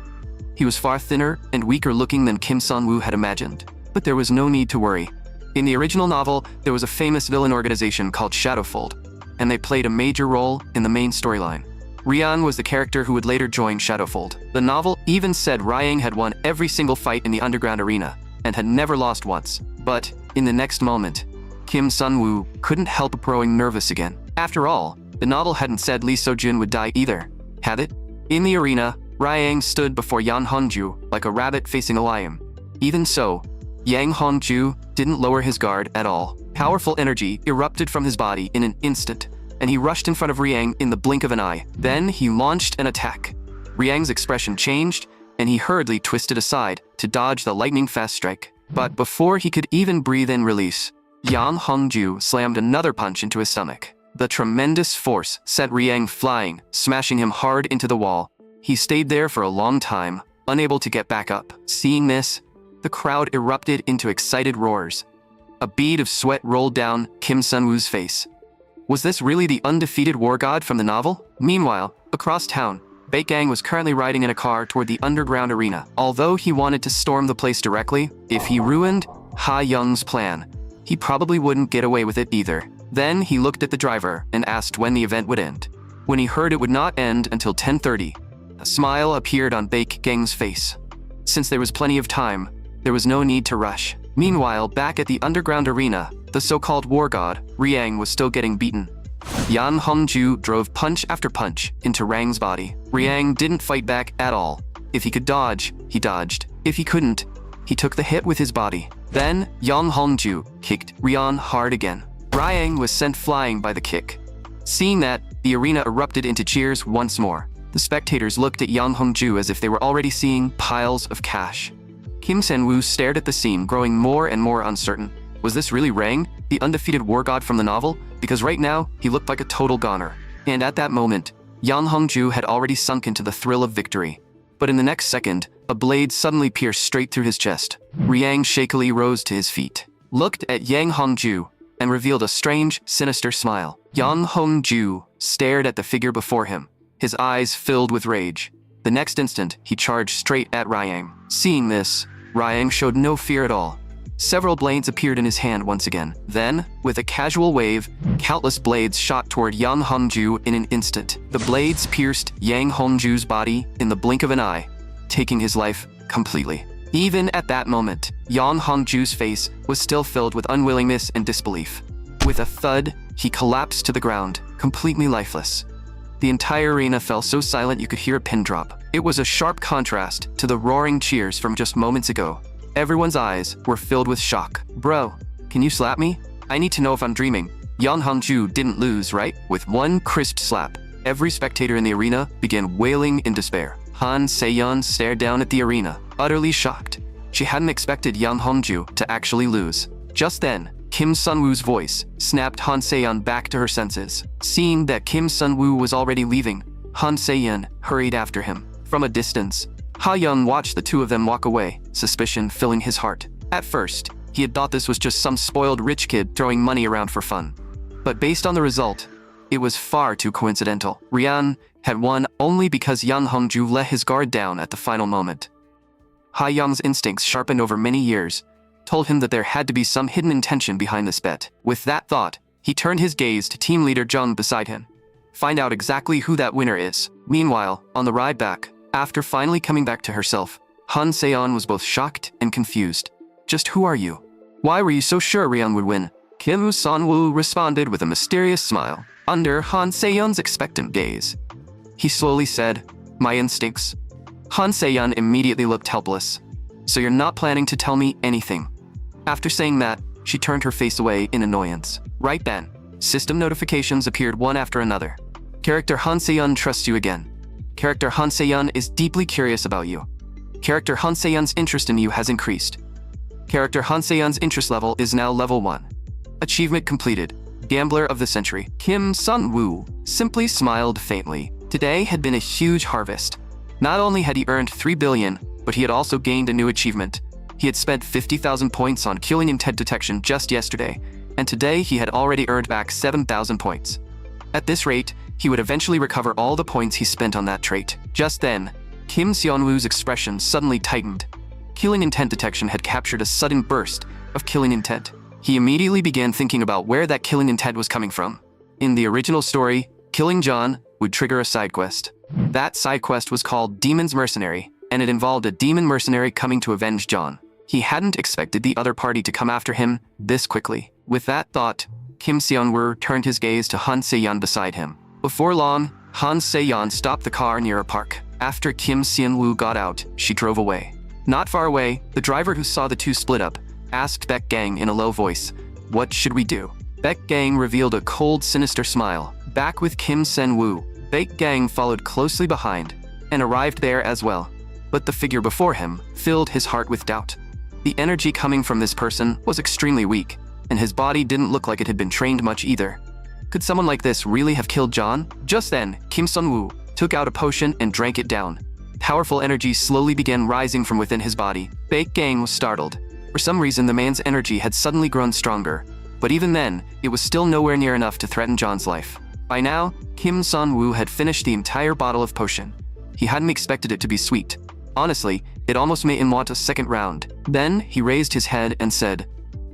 He was far thinner and weaker looking than Kim Sun-woo had imagined. But there was no need to worry. In the original novel, there was a famous villain organization called Shadowfold, and they played a major role in the main storyline. Ryang was the character who would later join Shadowfold. The novel even said Ryang had won every single fight in the underground arena, and had never lost once. But, in the next moment, Kim Sun-woo couldn't help growing nervous again. After all, the novel hadn't said Lee So-jun would die either, had it? In the arena, Ryang stood before Yang Hongju like a rabbit facing a lion. Even so, Yang Hongju didn't lower his guard at all. Powerful energy erupted from his body in an instant, and he rushed in front of Ryang in the blink of an eye. Then he launched an attack. Ryang's expression changed, and he hurriedly twisted aside to dodge the lightning-fast strike. But before he could even breathe in release, Yang Hongju slammed another punch into his stomach. The tremendous force sent Ryang flying, smashing him hard into the wall. He stayed there for a long time, unable to get back up. Seeing this, the crowd erupted into excited roars. A bead of sweat rolled down Kim Sun-woo's face. Was this really the undefeated war god from the novel? Meanwhile, across town, Baekgang was currently riding in a car toward the underground arena. Although he wanted to storm the place directly, if he ruined Ha Young's plan, he probably wouldn't get away with it either. Then he looked at the driver and asked when the event would end. When he heard it would not end until 10:30, a smile appeared on Baekgang's face. Since there was plenty of time, there was no need to rush. Meanwhile, back at the underground arena, the so-called war god, Ryang, was still getting beaten. Yang Hongju drove punch after punch into Rang's body. Ryang didn't fight back at all. If he could dodge, he dodged. If he couldn't, he took the hit with his body. Then, Yang Hongju kicked Ryang hard again. Ryang was sent flying by the kick. Seeing that, the arena erupted into cheers once more. The spectators looked at Yang Hongju as if they were already seeing piles of cash. Kim Sun-woo stared at the scene, growing more and more uncertain. Was this really Rang, the undefeated war god from the novel? Because right now, he looked like a total goner. And at that moment, Yang Hongju had already sunk into the thrill of victory. But in the next second, a blade suddenly pierced straight through his chest. Ryang shakily rose to his feet, looked at Yang Hongju, and revealed a strange, sinister smile. Yang Hongju stared at the figure before him, his eyes filled with rage. The next instant, he charged straight at Ryang. Seeing this, Ryang showed no fear at all. Several blades appeared in his hand once again. Then, with a casual wave, countless blades shot toward Yang Hongju in an instant. The blades pierced Yang Hongju's body in the blink of an eye, taking his life completely. Even at that moment, Yang Hongju's face was still filled with unwillingness and disbelief. With a thud, he collapsed to the ground, completely lifeless. The entire arena fell so silent you could hear a pin drop. It was a sharp contrast to the roaring cheers from just moments ago. Everyone's eyes were filled with shock. Bro, can you slap me? I need to know if I'm dreaming. Yang Hongju didn't lose, right? With one crisp slap, every spectator in the arena began wailing in despair. Han Se-yeon stared down at the arena, utterly shocked. She hadn't expected Yang Hongju to actually lose. Just then, Kim Sun-woo's voice snapped Han Se-yeon back to her senses. Seeing that Kim Sun-woo was already leaving, Han Se-yeon hurried after him. From a distance, Ha Young watched the two of them walk away, suspicion filling his heart. At first, he had thought this was just some spoiled rich kid throwing money around for fun. But based on the result, it was far too coincidental. Ryang had won only because Yang Hongju let his guard down at the final moment. Ha Young's instincts, sharpened over many years, told him that there had to be some hidden intention behind this bet. With that thought, he turned his gaze to team leader Jung beside him. Find out exactly who that winner is. Meanwhile, on the ride back, after finally coming back to herself, Han Se-yeon was both shocked and confused. Just who are you? Why were you so sure Ryang would win? Kim Sun-woo responded with a mysterious smile. Under Han Se-yeon's expectant gaze, He slowly said, "My instincts." Han Se-yeon immediately looked helpless. "So you're not planning to tell me anything?" After saying that, she turned her face away in annoyance. Right then, system notifications appeared one after another. Character Han Se-yeon trusts you again. Character Han Se-yeon is deeply curious about you. Character Han Se-yeon's interest in you has increased. Character Han Se-yeon's interest level is now level 1. Achievement completed. Gambler of the Century. Kim Sun-woo simply smiled faintly. Today had been a huge harvest. Not only had he earned 3 billion, but he had also gained a new achievement. He had spent 50,000 points on killing intent detection just yesterday, and today he had already earned back 7,000 points. At this rate, he would eventually recover all the points he spent on that trait. Just then, Kim Seon-woo's expression suddenly tightened. Killing intent detection had captured a sudden burst of killing intent. He immediately began thinking about where that killing intent was coming from. In the original story, killing John would trigger a side quest. That side quest was called Demon's Mercenary, and it involved a demon mercenary coming to avenge John. He hadn't expected the other party to come after him this quickly. With that thought, Kim Seon-woo turned his gaze to Han Se-yeon beside him. Before long, Han Se-yeon stopped the car near a park. After Kim Seon-woo got out, she drove away. Not far away, the driver who saw the two split up asked Baek Gang in a low voice, "What should we do?" Baek Gang revealed a cold, sinister smile. Back with Kim Seon-woo, Baek Gang followed closely behind and arrived there as well. But the figure before him filled his heart with doubt. The energy coming from this person was extremely weak, and his body didn't look like it had been trained much either. Could someone like this really have killed John? Just then, Kim Sun-woo took out a potion and drank it down. Powerful energy slowly began rising from within his body. Baek Gang was startled. For some reason, the man's energy had suddenly grown stronger, but even then, it was still nowhere near enough to threaten John's life. By now, Kim Sun-woo had finished the entire bottle of potion. He hadn't expected it to be sweet. Honestly, it almost made him want a second round. Then, he raised his head and said,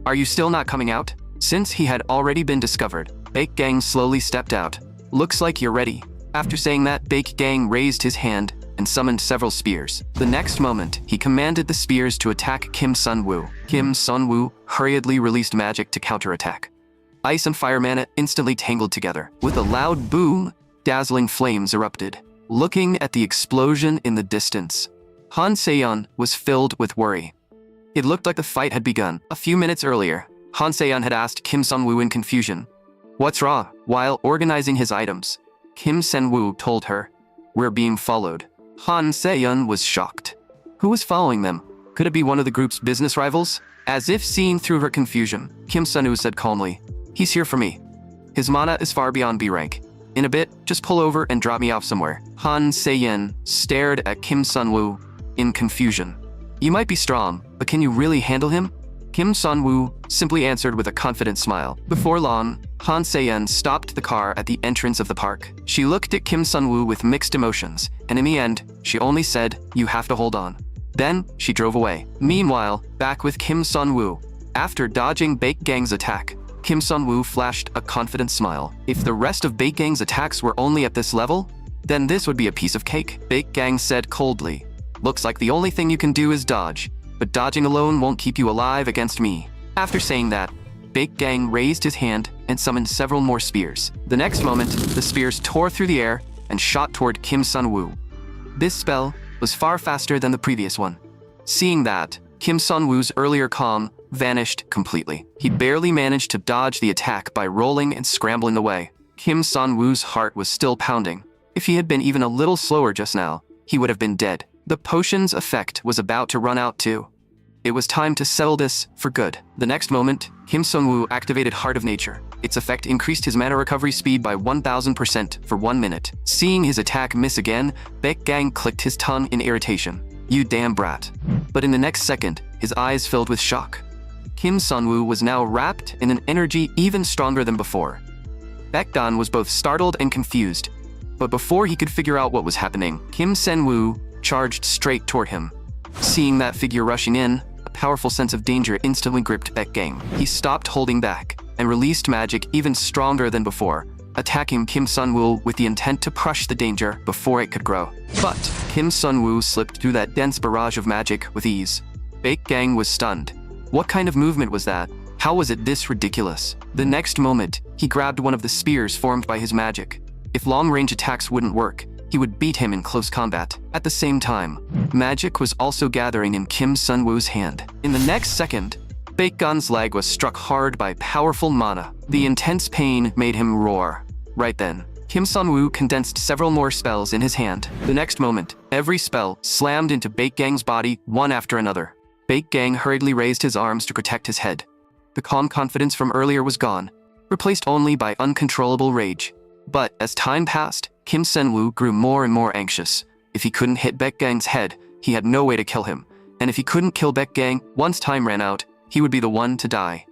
"Are you still not coming out?" Since he had already been discovered, Baek Gang slowly stepped out. "Looks like you're ready." After saying that, Baek Gang raised his hand and summoned several spears. The next moment, he commanded the spears to attack Kim Sun-woo. Kim Sun-woo hurriedly released magic to counterattack. Ice and fire mana instantly tangled together. With a loud boom, dazzling flames erupted. Looking at the explosion in the distance, Han Se-yeon was filled with worry. It looked like the fight had begun. A few minutes earlier, Han Se-yeon had asked Kim Sun-woo in confusion, "What's wrong?" While organizing his items, Kim Sun-woo told her, "We're being followed." Han Se-yeon was shocked. Who was following them? Could it be one of the group's business rivals? As if seeing through her confusion, Kim Sun-woo said calmly, "He's here for me. His mana is far beyond B rank. In a bit, just pull over and drop me off somewhere." Han Se-yeon stared at Kim Sun-woo in confusion. "You might be strong, but can you really handle him?" Kim Sun-woo simply answered with a confident smile. Before long, Han Se-yeon stopped the car at the entrance of the park. She looked at Kim Sun-woo with mixed emotions, and in the end, she only said, "You have to hold on." Then, she drove away. Meanwhile, back with Kim Sun-woo. After dodging Baek Gang's attack, Kim Sun-woo flashed a confident smile. If the rest of Baek Gang's attacks were only at this level, then this would be a piece of cake. Baek Gang said coldly, "Looks like the only thing you can do is dodge, but dodging alone won't keep you alive against me." After saying that, Baek Gang raised his hand and summoned several more spears. The next moment, the spears tore through the air and shot toward Kim Sun-woo. This spell was far faster than the previous one. Seeing that, Kim Sun-woo's earlier calm vanished completely. He barely managed to dodge the attack by rolling and scrambling away. Kim Sun-woo's heart was still pounding. If he had been even a little slower just now, he would have been dead. The potion's effect was about to run out too. It was time to settle this for good. The next moment, Kim Sun-woo activated Heart of Nature. Its effect increased his mana recovery speed by 1000% for 1 minute. Seeing his attack miss again, Baek Gang clicked his tongue in irritation. "You damn brat." But in the next second, his eyes filled with shock. Kim Sun-woo was now wrapped in an energy even stronger than before. Baek Gang was both startled and confused. But before he could figure out what was happening, Kim Sun-woo charged straight toward him. Seeing that figure rushing in, a powerful sense of danger instantly gripped Baek Gang. He stopped holding back and released magic even stronger than before, attacking Kim Sun-woo with the intent to crush the danger before it could grow. But Kim Sun-woo slipped through that dense barrage of magic with ease. Baek Gang was stunned. What kind of movement was that? How was it this ridiculous? The next moment, he grabbed one of the spears formed by his magic. If long-range attacks wouldn't work, he would beat him in close combat. At the same time, magic was also gathering in Kim Sun-woo's hand. In the next second, Baekgan's leg was struck hard by powerful mana. The intense pain made him roar. Right then, Kim Sun-woo condensed several more spells in his hand. The next moment, every spell slammed into Baekgang's body one after another. Baekgang hurriedly raised his arms to protect his head. The calm confidence from earlier was gone, replaced only by uncontrollable rage. But as time passed, Kim Sun-woo grew more and more anxious. If he couldn't hit Baekgang's head, he had no way to kill him. And if he couldn't kill Baekgang, once time ran out, he would be the one to die.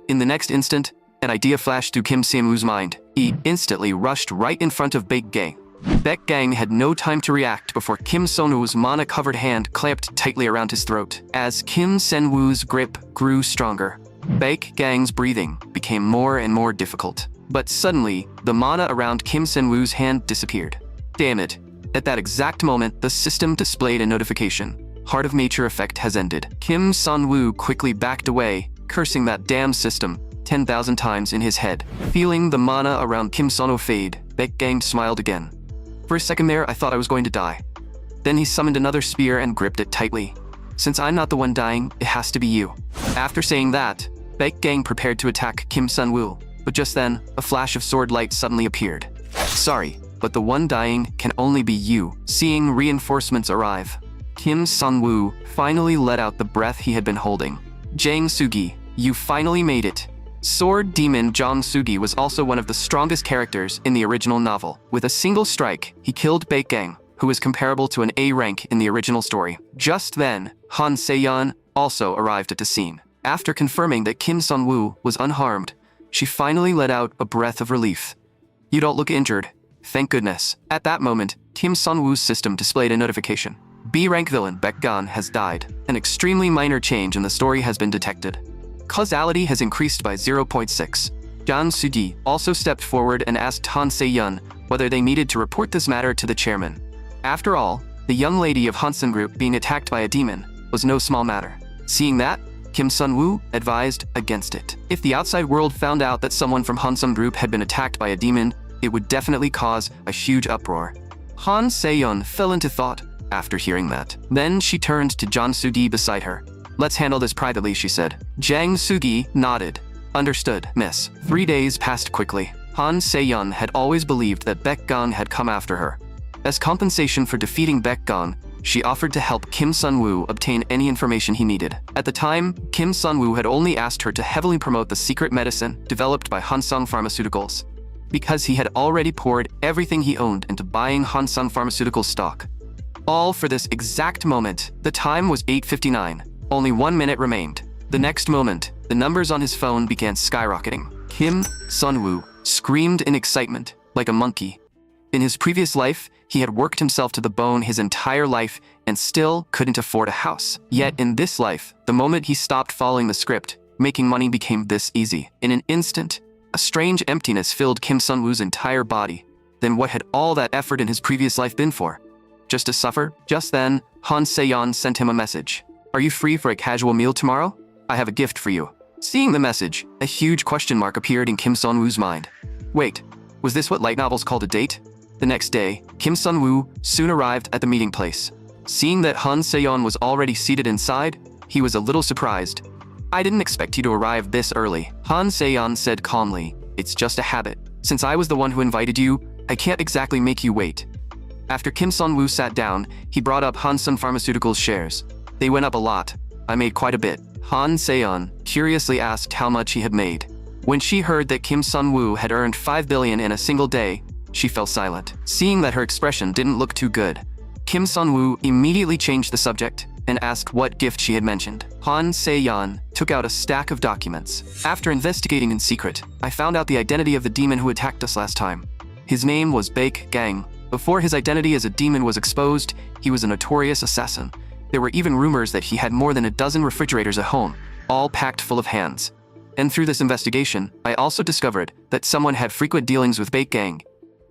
In the next instant, an idea flashed through Kim Sun-woo's mind. He instantly rushed right in front of Baekgang. Baekgang had no time to react before Kim Sun-woo's mana-covered hand clamped tightly around his throat. As Kim Sun-woo's grip grew stronger, Baekgang's breathing became more and more difficult. But suddenly, the mana around Kim Sun-woo's hand disappeared. Damn it. At that exact moment, the system displayed a notification. Heart of Nature effect has ended. Kim Sun-woo quickly backed away, cursing that damn system 10,000 times in his head. Feeling the mana around Kim Sun-woo fade, Baekgang smiled again. For a second there, I thought I was going to die. Then he summoned another spear and gripped it tightly. Since I'm not the one dying, it has to be you. After saying that, Baekgang prepared to attack Kim Sun-woo. But just then, a flash of sword light suddenly appeared. Sorry, but the one dying can only be you. Seeing reinforcements arrive, Kim Sun-woo finally let out the breath he had been holding. Jang Sugi, you finally made it. Sword Demon Jang Sugi was also one of the strongest characters in the original novel. With a single strike, he killed Baekgang, who was comparable to an A rank in the original story. Just then, Han Se-yeon also arrived at the scene. After confirming that Kim Sun-woo was unharmed, she finally let out a breath of relief. You don't look injured. Thank goodness. At that moment, Kim Sun-woo's system displayed a notification. B-rank villain Baekgan has died. An extremely minor change in the story has been detected. Causality has increased by 0.6. Jang Sugi also stepped forward and asked Han Se-yeon whether they needed to report this matter to the chairman. After all, the young lady of Hansen Group being attacked by a demon was no small matter. Seeing that, Kim Sun-woo advised against it. If the outside world found out that someone from Hansen Group had been attacked by a demon, it would definitely cause a huge uproar. Han Se-yeon fell into thought after hearing that. Then she turned to Jang Sugi beside her. Let's handle this privately, she said. Jang Sugi nodded. Understood, miss. 3 days passed quickly. Han Se-yeon had always believed that Baekgan had come after her. As compensation for defeating Baekgan, she offered to help Kim Sun-woo obtain any information he needed. At the time, Kim Sun-woo had only asked her to heavily promote the secret medicine developed by Hansung Pharmaceuticals, because he had already poured everything he owned into buying Hansung Pharmaceuticals stock. All for this exact moment. The time was 8:59. Only 1 minute remained. The next moment, the numbers on his phone began skyrocketing. Kim Sun-woo screamed in excitement, like a monkey. In his previous life, he had worked himself to the bone his entire life and still couldn't afford a house. Yet in this life, the moment he stopped following the script, making money became this easy. In an instant, a strange emptiness filled Kim Sun-woo's entire body. Then what had all that effort in his previous life been for? Just to suffer? Just then, Han Se-yeon sent him a message. Are you free for a casual meal tomorrow? I have a gift for you. Seeing the message, a huge question mark appeared in Kim Sun-woo's mind. Wait, was this what light novels called a date? The next day, Kim Sun-woo soon arrived at the meeting place. Seeing that Han Se-yeon was already seated inside, he was a little surprised. I didn't expect you to arrive this early. Han Se-yeon said calmly, it's just a habit. Since I was the one who invited you, I can't exactly make you wait. After Kim Sun-woo sat down, he brought up Hansung Pharmaceuticals shares. They went up a lot. I made quite a bit. Han Se-yeon curiously asked how much he had made. When she heard that Kim Sun-woo had earned 5 billion in a single day, she fell silent. Seeing that her expression didn't look too good, Kim Sun-woo immediately changed the subject and asked what gift she had mentioned. Han Se-yeon took out a stack of documents. After investigating in secret, I found out the identity of the demon who attacked us last time. His name was Baekgang. Before his identity as a demon was exposed, he was a notorious assassin. There were even rumors that he had more than a dozen refrigerators at home, all packed full of hands. And through this investigation, I also discovered that someone had frequent dealings with Baekgang.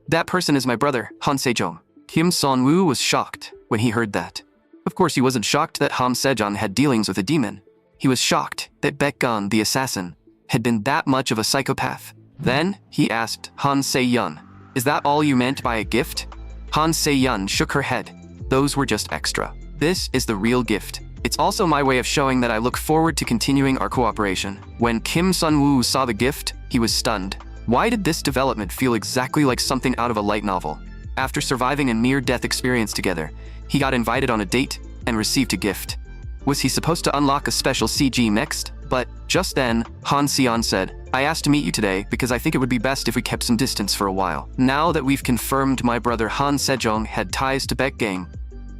That person is my brother, Han Se-jong. Kim Sun-woo was shocked when he heard that. Of course, he wasn't shocked that Han Se-jong had dealings with a demon. He was shocked that Baekgan, the assassin, had been that much of a psychopath. Then, he asked Han Se-yeon, is that all you meant by a gift? Han Se-yun shook her head. Those were just extra. This is the real gift. It's also my way of showing that I look forward to continuing our cooperation. When Kim Sun-woo saw the gift, he was stunned. Why did this development feel exactly like something out of a light novel? After surviving a near-death experience together, he got invited on a date and received a gift. Was he supposed to unlock a special CG next? But just then, Han Se-yun said, I asked to meet you today because I think it would be best if we kept some distance for a while. Now that we've confirmed my brother Han Sejong had ties to Baekgang,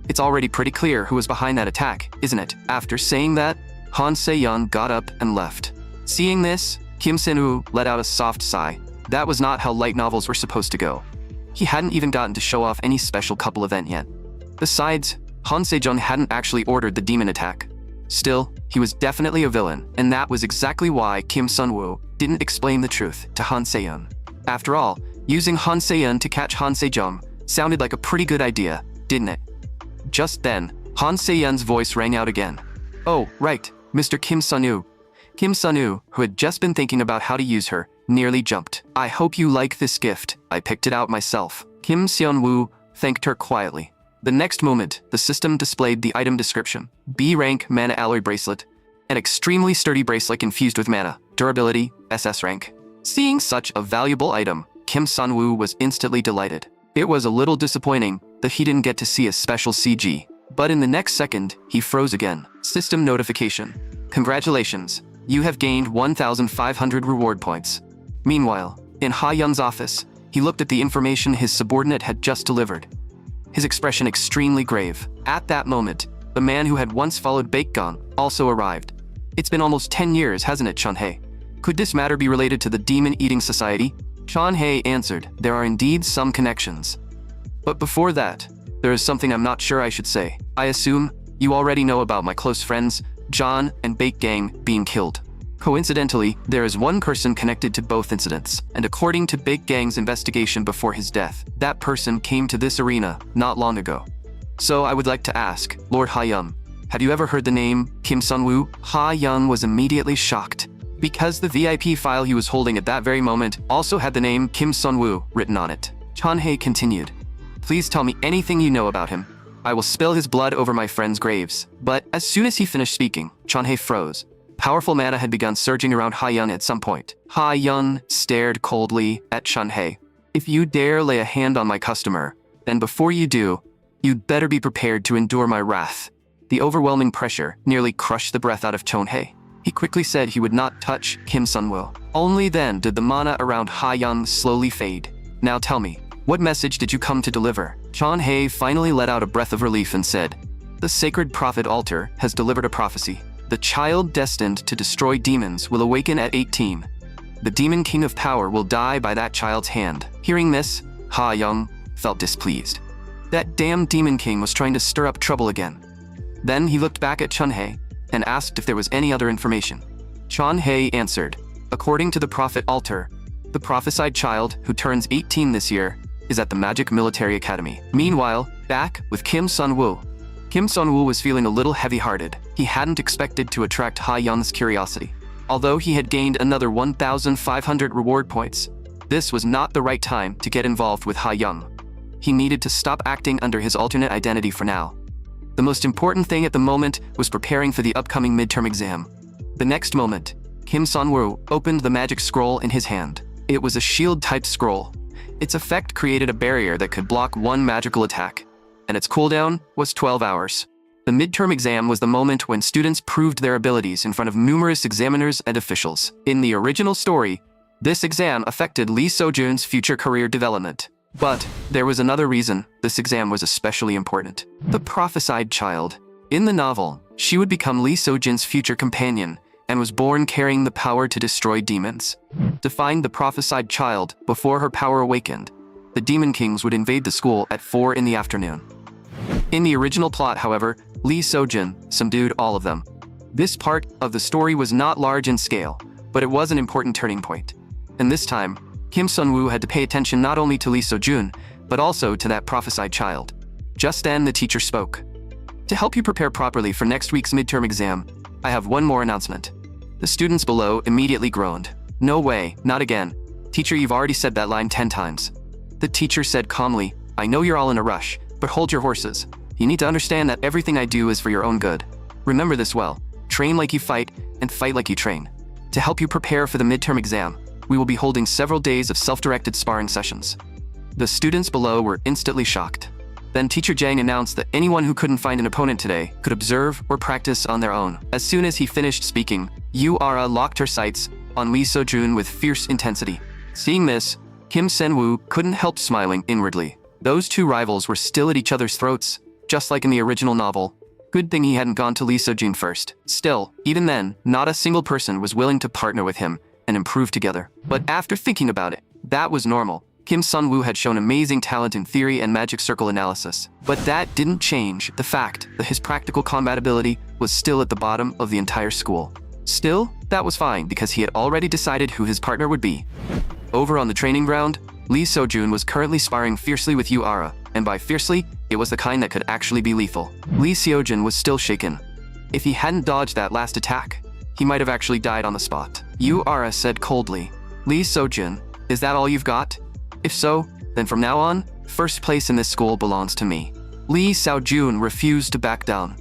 it's already pretty clear who was behind that attack, isn't it? After saying that, Han Se-yun got up and left. Seeing this, Kim Sin-woo let out a soft sigh. That was not how light novels were supposed to go. He hadn't even gotten to show off any special couple event yet. Besides, Han Sejong hadn't actually ordered the demon attack. Still, he was definitely a villain, and that was exactly why Kim Sun-woo didn't explain the truth to Han Se-yun. After all, using Han Se-yun to catch Han Sejong sounded like a pretty good idea, didn't it? Just then, Han Se-yun's voice rang out again. Oh, right, Mr. Kim Sun-woo. Kim Sun-woo, who had just been thinking about how to use her, nearly jumped. I hope you like this gift. I picked it out myself. Kim Sun-woo thanked her quietly. The next moment, the system displayed the item description. B-rank mana alloy bracelet. An extremely sturdy bracelet infused with mana. Durability, SS rank. Seeing such a valuable item, Kim Sun-woo was instantly delighted. It was a little disappointing that he didn't get to see a special CG. But in the next second, he froze again. System notification. Congratulations, you have gained 1,500 reward points. Meanwhile, in Ha-young's office, he looked at the information his subordinate had just delivered. His expression extremely grave. At that moment, the man who had once followed Baekgang also arrived. It's been almost 10 years, hasn't it, Chun-hye? Could this matter be related to the demon-eating society? Chun-hye answered, there are indeed some connections. But before that, there is something I'm not sure I should say. I assume you already know about my close friends, John and Baekgang, being killed. Coincidentally, there is one person connected to both incidents, and according to Baekgang's investigation before his death, that person came to this arena not long ago. So I would like to ask, Lord Ha-young, have you ever heard the name Kim Sun-woo? Ha-young was immediately shocked, because the VIP file he was holding at that very moment also had the name Kim Sun-woo written on it. Chun-hye continued, please tell me anything you know about him. I will spill his blood over my friends' graves. But as soon as he finished speaking, Chun-hye froze. Powerful mana had begun surging around Ha-young at some point. Ha-young stared coldly at Chun-hye. If you dare lay a hand on my customer, then before you do, you'd better be prepared to endure my wrath. The overwhelming pressure nearly crushed the breath out of Chun-hye. He quickly said he would not touch Kim Sun-woo. Only then did the mana around Ha-young slowly fade. Now tell me, what message did you come to deliver? Chun-hye finally let out a breath of relief and said, the sacred prophet altar has delivered a prophecy. The child destined to destroy demons will awaken at 18. The demon king of power will die by that child's hand. Hearing this, Ha-young felt displeased. That damn demon king was trying to stir up trouble again. Then he looked back at Chun-hye and asked if there was any other information. Chun-hye answered, according to the prophet altar, the prophesied child who turns 18 this year is at the Magic Military Academy. Meanwhile, back with Kim Sun-woo. Kim Sun-woo was feeling a little heavy-hearted. He hadn't expected to attract Ha-young's curiosity. Although he had gained another 1,500 reward points, this was not the right time to get involved with Ha-young. He needed to stop acting under his alternate identity for now. The most important thing at the moment was preparing for the upcoming midterm exam. The next moment, Kim Sun-woo opened the magic scroll in his hand. It was a shield-type scroll. Its effect created a barrier that could block one magical attack, and its cooldown was 12 hours. The midterm exam was the moment when students proved their abilities in front of numerous examiners and officials. In the original story, this exam affected Lee So-jun's future career development. But there was another reason this exam was especially important. The prophesied child. In the novel, she would become Lee So-jun's future companion and was born carrying the power to destroy demons. To find the prophesied child before her power awakened, the Demon Kings would invade the school at 4 in the afternoon. In the original plot, however, Lee So-jun subdued all of them. This part of the story was not large in scale, but it was an important turning point. And this time, Kim Sun-woo had to pay attention not only to Lee So-jun, but also to that prophesied child. Just then, the teacher spoke. To help you prepare properly for next week's midterm exam, I have one more announcement. The students below immediately groaned. No way, not again. Teacher, you've already said that line 10 times. The teacher said calmly, I know you're all in a rush, but hold your horses. You need to understand that everything I do is for your own good. Remember this well. Train like you fight, and fight like you train. To help you prepare for the midterm exam, we will be holding several days of self-directed sparring sessions. The students below were instantly shocked. Then Teacher Jang announced that anyone who couldn't find an opponent today could observe or practice on their own. As soon as he finished speaking, Ara locked her sights on Lee Sojun with fierce intensity. Seeing this, Kim Sen-woo couldn't help smiling inwardly. Those two rivals were still at each other's throats, just like in the original novel. Good thing he hadn't gone to Lee Sojun first. Still, even then, not a single person was willing to partner with him and improve together. But after thinking about it, that was normal. Kim Sun-woo had shown amazing talent in theory and magic circle analysis. But that didn't change the fact that his practical combat ability was still at the bottom of the entire school. Still, that was fine because he had already decided who his partner would be. Over on the training ground, Lee Sojun was currently sparring fiercely with Ara, and by fiercely, it was the kind that could actually be lethal. Lee Seojun was still shaken. If he hadn't dodged that last attack, he might have actually died on the spot. Ara said coldly, "Lee Sojun, is that all you've got? If so, then from now on, first place in this school belongs to me." Lee Seojun refused to back down.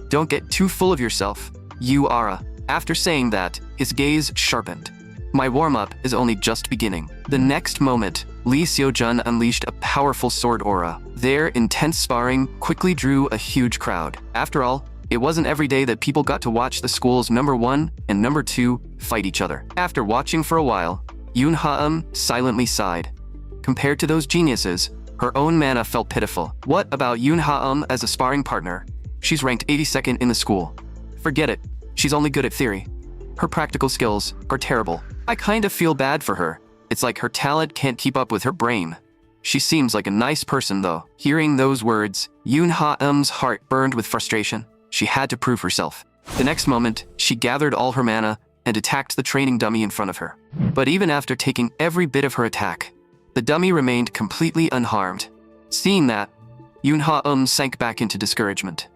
"Don't get too full of yourself, Ara." After saying that, his gaze sharpened. "My warm-up is only just beginning." The next moment, Lee Seojun unleashed a powerful sword aura. Their intense sparring quickly drew a huge crowd. After all, it wasn't every day that people got to watch the school's number 1 and number 2 fight each other. After watching for a while, Yoon-ha silently sighed. Compared to those geniuses, her own mana felt pitiful. What about Yoon-ha as a sparring partner? She's ranked 82nd in the school. Forget it, she's only good at theory. Her practical skills are terrible. I kind of feel bad for her. It's like her talent can't keep up with her brain. She seems like a nice person though. Hearing those words, Yoon-ha-um's heart burned with frustration. She had to prove herself. The next moment, she gathered all her mana and attacked the training dummy in front of her. But even after taking every bit of her attack, the dummy remained completely unharmed. Seeing that, Yoon-ha sank back into discouragement.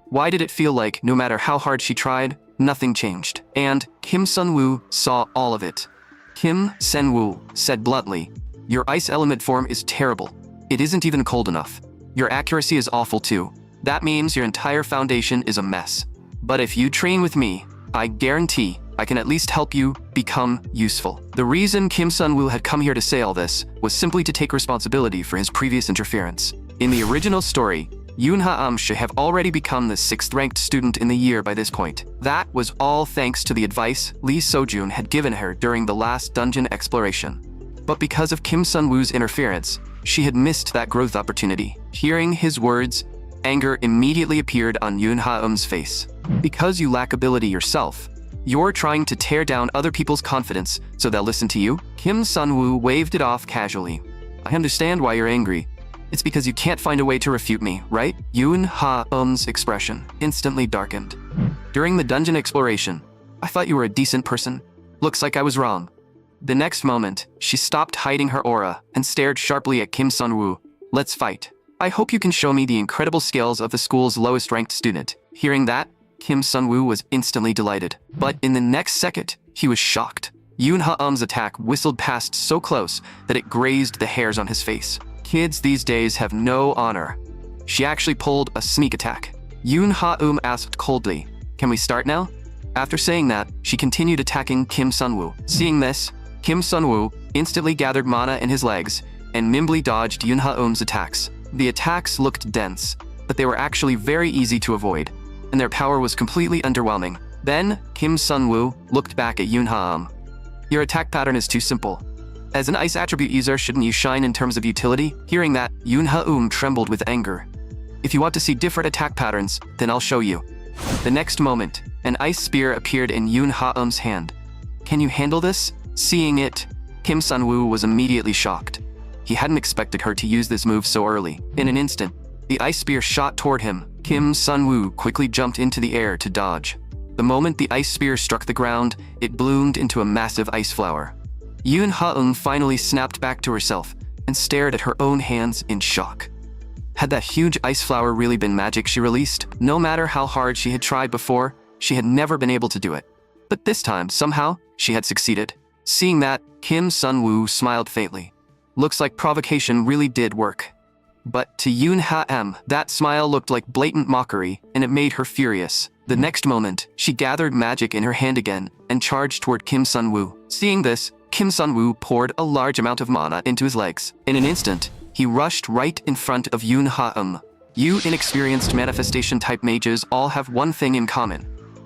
Why did it feel like no matter how hard she tried, nothing changed? And Kim Sun-woo saw all of it. Kim Sen-woo said bluntly, "Your ice element form is terrible. It isn't even cold enough. Your accuracy is awful too. That means your entire foundation is a mess. But if you train with me, I guarantee I can at least help you become useful." The reason Kim Sun-woo had come here to say all this was simply to take responsibility for his previous interference. In the original story, Yoon-ha should have already become the 6th-ranked student in the year by this point. That was all thanks to the advice Lee Sojun had given her during the last dungeon exploration. But because of Kim Sun-woo's interference, she had missed that growth opportunity. Hearing his words, anger immediately appeared on Yoon-ha face. Because you lack ability yourself, you're trying to tear down other people's confidence so they'll listen to you? Kim Sun-woo waved it off casually. "I understand why you're angry. It's because you can't find a way to refute me, right?" Yoon-ha expression instantly darkened. "During the dungeon exploration, I thought you were a decent person. Looks like I was wrong." The next moment, she stopped hiding her aura and stared sharply at Kim Sun-woo. "Let's fight. I hope you can show me the incredible skills of the school's lowest-ranked student." Hearing that, Kim Sun-woo was instantly delighted. But in the next second, he was shocked. Yoon-ha attack whistled past so close that it grazed the hairs on his face. Kids these days have no honor. She actually pulled a sneak attack. Yoon-ha asked coldly, "Can we start now?" After saying that, she continued attacking Kim Sun-woo. Seeing this, Kim Sun-woo instantly gathered mana in his legs and nimbly dodged Yoon-ha attacks. The attacks looked dense, but they were actually very easy to avoid, and their power was completely underwhelming. Then, Kim Sun-woo looked back at Yoon-ha. "Your attack pattern is too simple. As an ice attribute user, shouldn't you shine in terms of utility?" Hearing that, Yoon-ha trembled with anger. "If you want to see different attack patterns, then I'll show you." The next moment, an ice spear appeared in Yoon-ha hand. "Can you handle this?" Seeing it, Kim Sun-woo was immediately shocked. He hadn't expected her to use this move so early. In an instant, the ice spear shot toward him. Kim Sun-woo quickly jumped into the air to dodge. The moment the ice spear struck the ground, it bloomed into a massive ice flower. Yoon-ha finally snapped back to herself and stared at her own hands in shock. Had that huge ice flower really been magic she released? No matter how hard she had tried before, she had never been able to do it. But this time, somehow, she had succeeded. Seeing that, Kim Sun-woo smiled faintly. Looks like provocation really did work. But to Yoon Ha-em, that smile looked like blatant mockery, and it made her furious. The next moment, she gathered magic in her hand again and charged toward Kim Sun-woo. Seeing this, Kim Sun-woo poured a large amount of mana into his legs. In an instant, he rushed right in front of Yoon Ha-em. You inexperienced manifestation-type mages all have one thing in common.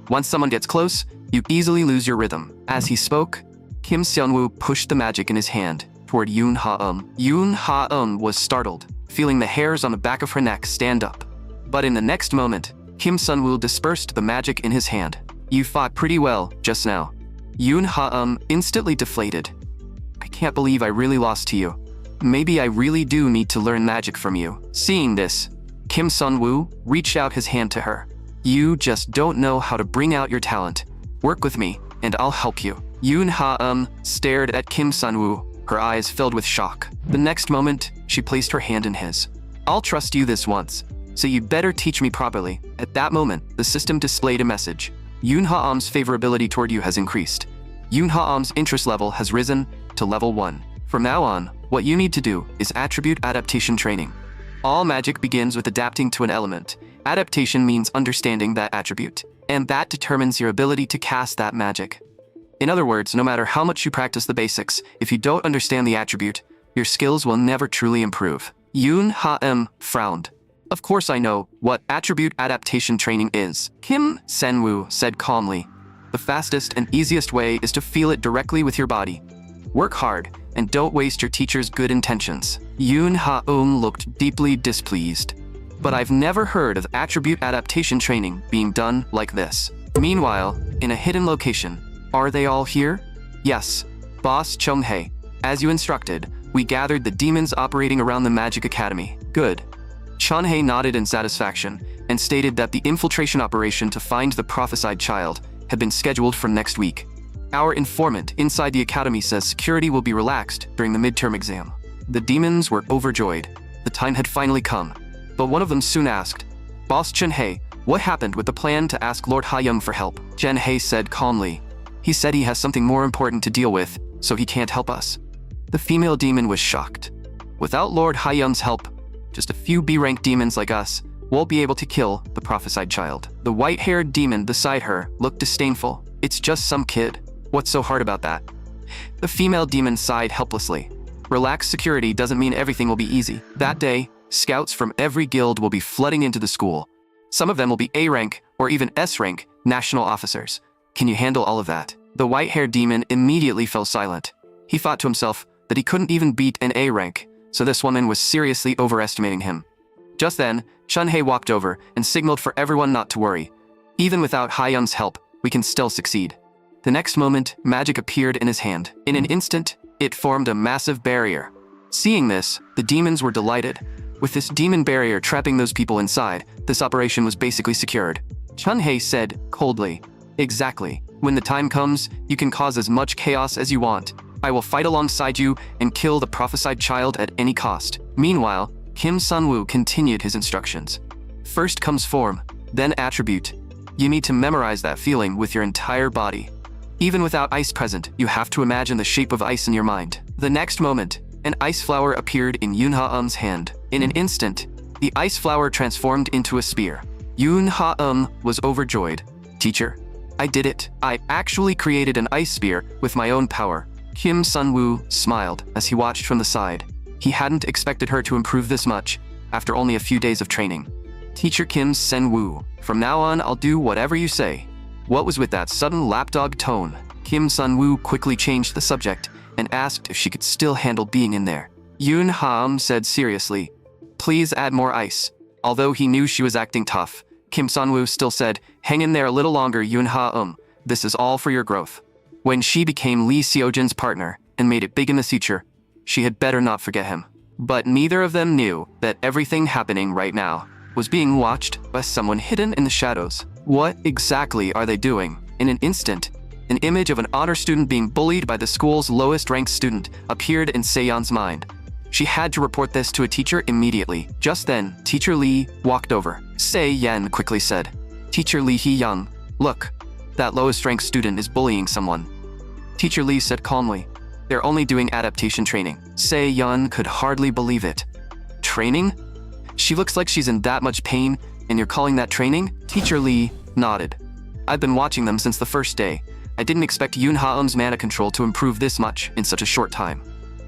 Once someone gets close, you easily lose your rhythm. As he spoke, Kim Sun-woo pushed the magic in his hand toward Yoon Ha-em. Yoon Ha-em was startled, feeling the hairs on the back of her neck stand up. But in the next moment, Kim Sun-woo dispersed the magic in his hand. You fought pretty well just now. Yoon Ha-em instantly deflated. I can't believe I really lost to you. Maybe I really do need to learn magic from you. Seeing this, Kim Sun-woo reached out his hand to her. You just don't know how to bring out your talent. Work with me, and I'll help you. Yoon Ha-em stared at Kim Sun-woo, her eyes filled with shock. The next moment, she placed her hand in his. I'll trust you this once, so you'd better teach me properly. At that moment, the system displayed a message. Yoon Ha-em's favorability toward you has increased. Yoon Ha-em's interest level has risen to level 1. From now on, what you need to do is attribute adaptation training. All magic begins with adapting to an element. Adaptation means understanding that attribute, and that determines your ability to cast that magic. In other words, no matter how much you practice the basics, if you don't understand the attribute, your skills will never truly improve. Yoon Ha-em frowned. Of course I know what attribute adaptation training is. Kim Sun-woo said calmly. The fastest and easiest way is to feel it directly with your body. Work hard, and don't waste your teacher's good intentions. Yoon Ha-em looked deeply displeased. But I've never heard of attribute adaptation training being done like this. Meanwhile, in a hidden location, are they all here? Yes, Boss Chung-hae. As you instructed, we gathered the demons operating around the Magic Academy. Good. Chung-hae nodded in satisfaction and stated that the infiltration operation to find the prophesied child had been scheduled for next week. Our informant inside the academy says security will be relaxed during the midterm exam. The demons were overjoyed. The time had finally come. But one of them soon asked, Boss Chung-hae, what happened with the plan to ask Lord Ha-young for help? Chung-hae said calmly. He said he has something more important to deal with, so he can't help us. The female demon was shocked. Without Lord Ha-young's help, just a few B-rank demons like us won't be able to kill the prophesied child. The white-haired demon beside her looked disdainful. It's just some kid. What's so hard about that? The female demon sighed helplessly. Relaxed security doesn't mean everything will be easy. That day, scouts from every guild will be flooding into the school. Some of them will be A-rank or even S-rank national officers. Can you handle all of that? The white-haired demon immediately fell silent. He thought to himself that he couldn't even beat an A-rank, so this woman was seriously overestimating him. Just then, Chung-hae walked over and signaled for everyone not to worry. Even without Ha-young's help, we can still succeed. The next moment, magic appeared in his hand. In an instant, it formed a massive barrier. Seeing this, the demons were delighted. With this demon barrier trapping those people inside, this operation was basically secured. Chung-hae said coldly, Exactly. When the time comes, you can cause as much chaos as you want. I will fight alongside you and kill the prophesied child at any cost. Meanwhile, Kim Sun-woo continued his instructions. First comes form, then attribute. You need to memorize that feeling with your entire body. Even without ice present, you have to imagine the shape of ice in your mind. The next moment, an ice flower appeared in Yoon Ha-em's hand. In an instant, the ice flower transformed into a spear. Yoon Ha-em was overjoyed. Teacher, I did it. I actually created an ice spear with my own power. Kim Sun-woo smiled as he watched from the side. He hadn't expected her to improve this much after only a few days of training. Teacher Kim Sun-woo, from now on I'll do whatever you say. What was with that sudden lapdog tone? Kim Sun-woo quickly changed the subject and asked if she could still handle being in there. Yoon Ha-em said seriously, Please add more ice. Although he knew she was acting tough, Kim Sun-woo still said, Hang in there a little longer, Yoon Ha-em. This is all for your growth. When she became Lee Seojin's partner and made it big in the future, she had better not forget him. But neither of them knew that everything happening right now was being watched by someone hidden in the shadows. What exactly are they doing? In an instant, an image of an honor student being bullied by the school's lowest-ranked student appeared in Se-yeon's mind. She had to report this to a teacher immediately. Just then, Teacher Lee walked over. Se-yeon quickly said, Teacher Lee Hee-young, look, that lowest-ranked student is bullying someone. Teacher Lee said calmly, They're only doing adaptation training. Se-yeon could hardly believe it. Training? She looks like she's in that much pain, and you're calling that training? Teacher Lee nodded. I've been watching them since the first day. I didn't expect Yoon Ha-eum's mana control to improve this much in such a short time.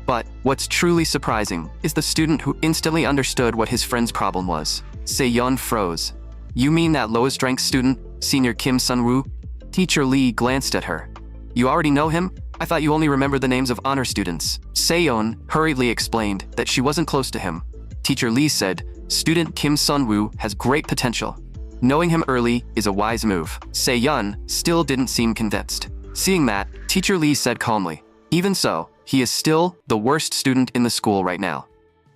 But what's truly surprising is the student who instantly understood what his friend's problem was. Se-yeon froze. You mean that lowest ranked student, senior Kim Sun-woo? Teacher Lee glanced at her. You already know him? I thought you only remembered the names of honor students. Se-yeon hurriedly explained that she wasn't close to him. Teacher Lee said, student Kim Sun-woo has great potential. Knowing him early is a wise move. Se-yeon still didn't seem convinced. Seeing that, Teacher Lee said calmly, even so, he is still the worst student in the school right now.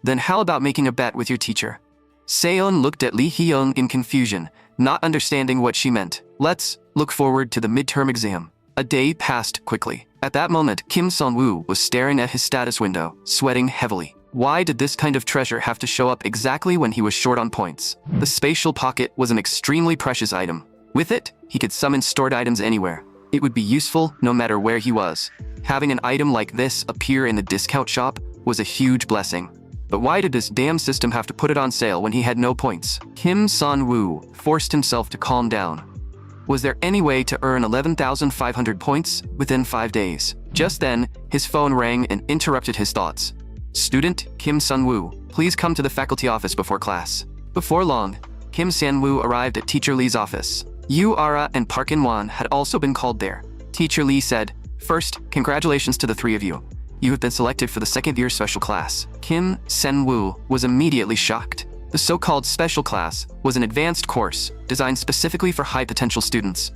Then how about making a bet with your teacher? Se-yeon looked at Lee Hee-young in confusion, not understanding what she meant. Let's look forward to the midterm exam. A day passed quickly. At that moment, Kim Sun-woo was staring at his status window, sweating heavily. Why did this kind of treasure have to show up exactly when he was short on points? The spatial pocket was an extremely precious item. With it, he could summon stored items anywhere. It would be useful no matter where he was. Having an item like this appear in the discount shop was a huge blessing. But why did this damn system have to put it on sale when he had no points? Kim Sun-woo forced himself to calm down. Was there any way to earn 11,500 points within 5 days? Just then, his phone rang and interrupted his thoughts. Student Kim Sun-woo, please come to the faculty office before class. Before long, Kim Sun-woo arrived at Teacher Lee's office. Yu Ara and Park In-won had also been called there. Teacher Lee said, first, congratulations to the three of you. You have been selected for the second-year special class. Kim Sun-woo was immediately shocked. The so-called special class was an advanced course designed specifically for high-potential students.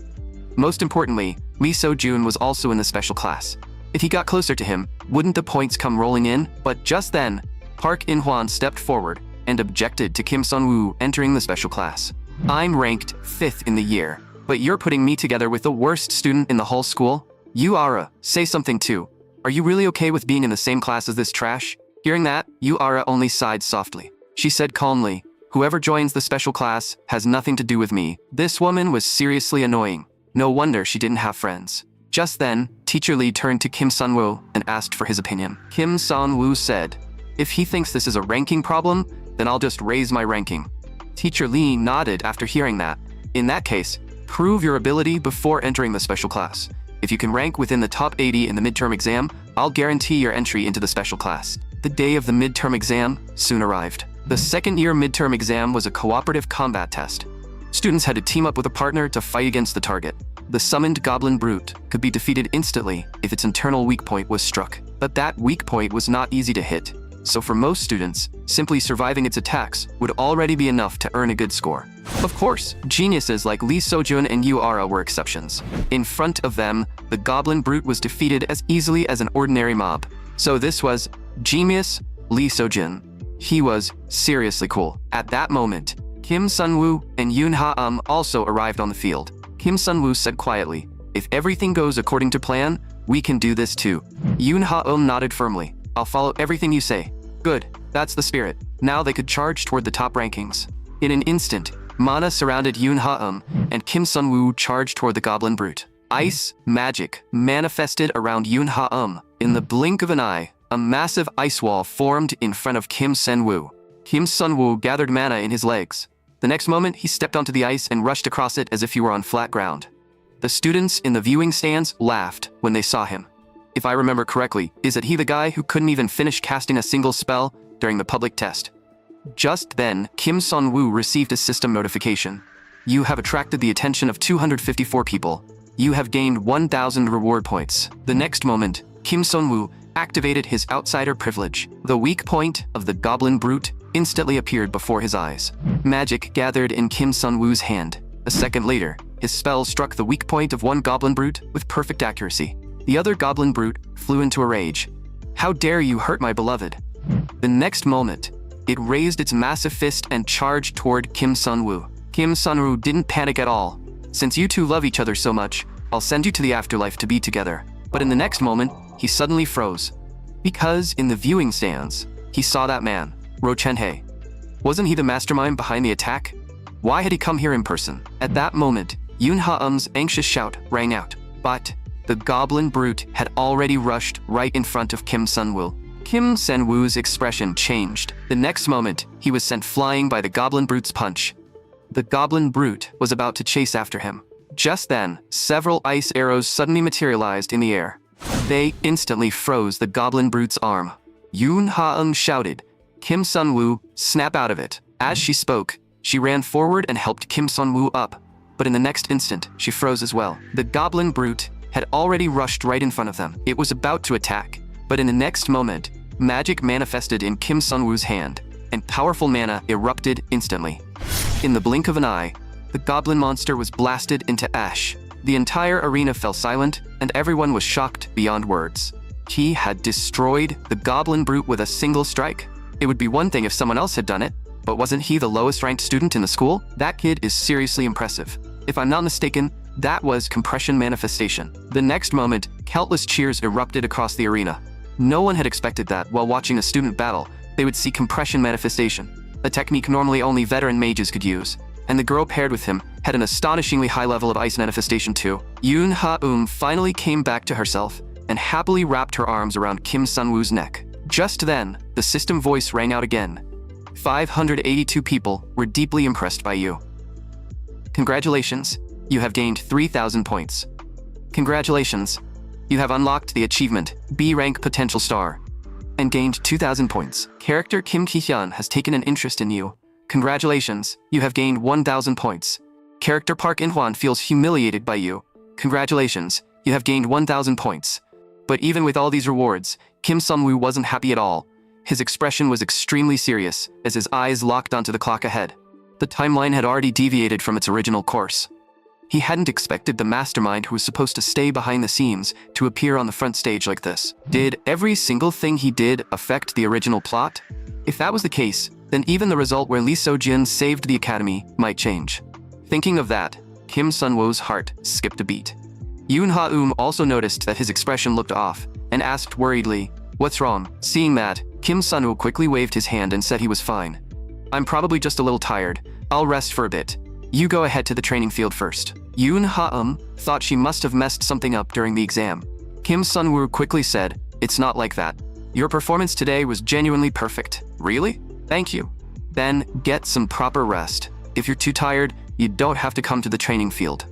Most importantly, Lee So-jun was also in the special class. If he got closer to him, wouldn't the points come rolling in? But just then, Park In-hwan stepped forward and objected to Kim Sun-woo entering the special class. I'm ranked 5th in the year, but you're putting me together with the worst student in the whole school? Yu Ara, say something too. Are you really okay with being in the same class as this trash? Hearing that, Yu Ara only sighed softly. She said calmly, whoever joins the special class has nothing to do with me. This woman was seriously annoying. No wonder she didn't have friends. Just then, Teacher Lee turned to Kim Sun-woo and asked for his opinion. Kim Sun-woo said, if he thinks this is a ranking problem, then I'll just raise my ranking. Teacher Lee nodded after hearing that. In that case, prove your ability before entering the special class. If you can rank within the top 80 in the midterm exam, I'll guarantee your entry into the special class. The day of the midterm exam soon arrived. The second-year midterm exam was a cooperative combat test. Students had to team up with a partner to fight against the target. The summoned goblin brute could be defeated instantly if its internal weak point was struck. But that weak point was not easy to hit. So for most students, simply surviving its attacks would already be enough to earn a good score. Of course, geniuses like Lee So-jun and Yu Ara were exceptions. In front of them, the goblin brute was defeated as easily as an ordinary mob. So this was genius Lee So-jun. He was seriously cool. At that moment, Kim Sun-woo and Yoon Ha-eum also arrived on the field. Kim Sun-woo said quietly, if everything goes according to plan, we can do this too. Yoon Ha-eum nodded firmly. I'll follow everything you say. Good, that's the spirit. Now they could charge toward the top rankings. In an instant, mana surrounded Yoon Ha-eum, and Kim Sun-woo charged toward the goblin brute. Ice magic manifested around Yoon Ha-eum. In the blink of an eye, a massive ice wall formed in front of Kim Sun-woo. Kim Sun-woo gathered mana in his legs. The next moment, he stepped onto the ice and rushed across it as if he were on flat ground. The students in the viewing stands laughed when they saw him. If I remember correctly, isn't he the guy who couldn't even finish casting a single spell during the public test? Just then, Kim Sun-woo received a system notification. You have attracted the attention of 254 people. You have gained 1,000 reward points. The next moment, Kim Sun-woo activated his outsider privilege. The weak point of the goblin brute instantly appeared before his eyes. Magic gathered in Kim Sun-woo's hand. A second later, his spell struck the weak point of one goblin brute with perfect accuracy. The other goblin brute flew into a rage. How dare you hurt my beloved? The next moment, it raised its massive fist and charged toward Kim Sun-woo. Kim Sun-woo didn't panic at all. Since you two love each other so much, I'll send you to the afterlife to be together. But in the next moment, he suddenly froze. Because in the viewing stands, he saw that man, Ro Chen-hye. Wasn't he the mastermind behind the attack? Why had he come here in person? At that moment, Yoon Ha-eum's anxious shout rang out. But the goblin brute had already rushed right in front of Kim Sun-woo. Kim Sen-woo's expression changed. The next moment, he was sent flying by the Goblin Brute's punch. The Goblin Brute was about to chase after him. Just then, several ice arrows suddenly materialized in the air. They instantly froze the Goblin Brute's arm. Yoon Ha-eun shouted, "Kim Sun-woo, snap out of it." As she spoke, she ran forward and helped Kim Sun-woo up, but in the next instant, she froze as well. The Goblin Brute had already rushed right in front of them. It was about to attack, but in the next moment, magic manifested in Kim Sun-woo's hand, and powerful mana erupted instantly. In the blink of an eye, the goblin monster was blasted into ash. The entire arena fell silent, and everyone was shocked beyond words. He had destroyed the Goblin Brute with a single strike. It would be one thing if someone else had done it, but wasn't he the lowest ranked student in the school? That kid is seriously impressive. If I'm not mistaken, that was compression manifestation. The next moment, countless cheers erupted across the arena. No one had expected that while watching a student battle, they would see compression manifestation, a technique normally only veteran mages could use. And the girl paired with him had an astonishingly high level of ice manifestation too. Yoon Ha-eun finally came back to herself and happily wrapped her arms around Kim Sun-woo's neck. Just then, the system voice rang out again. 582 people were deeply impressed by you. Congratulations, you have gained 3,000 points. Congratulations, you have unlocked the achievement B rank potential star and gained 2,000 points. Character Kim Ki-hyun has taken an interest in you. Congratulations, you have gained 1,000 points. Character Park In-hwan feels humiliated by you. Congratulations, you have gained 1,000 points. But even with all these rewards, Kim Sun-woo wasn't happy at all. His expression was extremely serious as his eyes locked onto the clock ahead. The timeline had already deviated from its original course. He hadn't expected the mastermind who was supposed to stay behind the scenes to appear on the front stage like this. Did every single thing he did affect the original plot? If that was the case, then even the result where Lee So-jin saved the academy might change. Thinking of that, Kim Sun-woo's heart skipped a beat. Yoon Ha-eun also noticed that his expression looked off and asked worriedly, "What's wrong?" Seeing that, Kim Sun-woo quickly waved his hand and said he was fine. "I'm probably just a little tired. I'll rest for a bit. You go ahead to the training field first." Yoon Ha-eun thought she must have messed something up during the exam. Kim Sun-woo quickly said, "It's not like that. Your performance today was genuinely perfect." "Really? Thank you." "Then get some proper rest. If you're too tired, you don't have to come to the training field."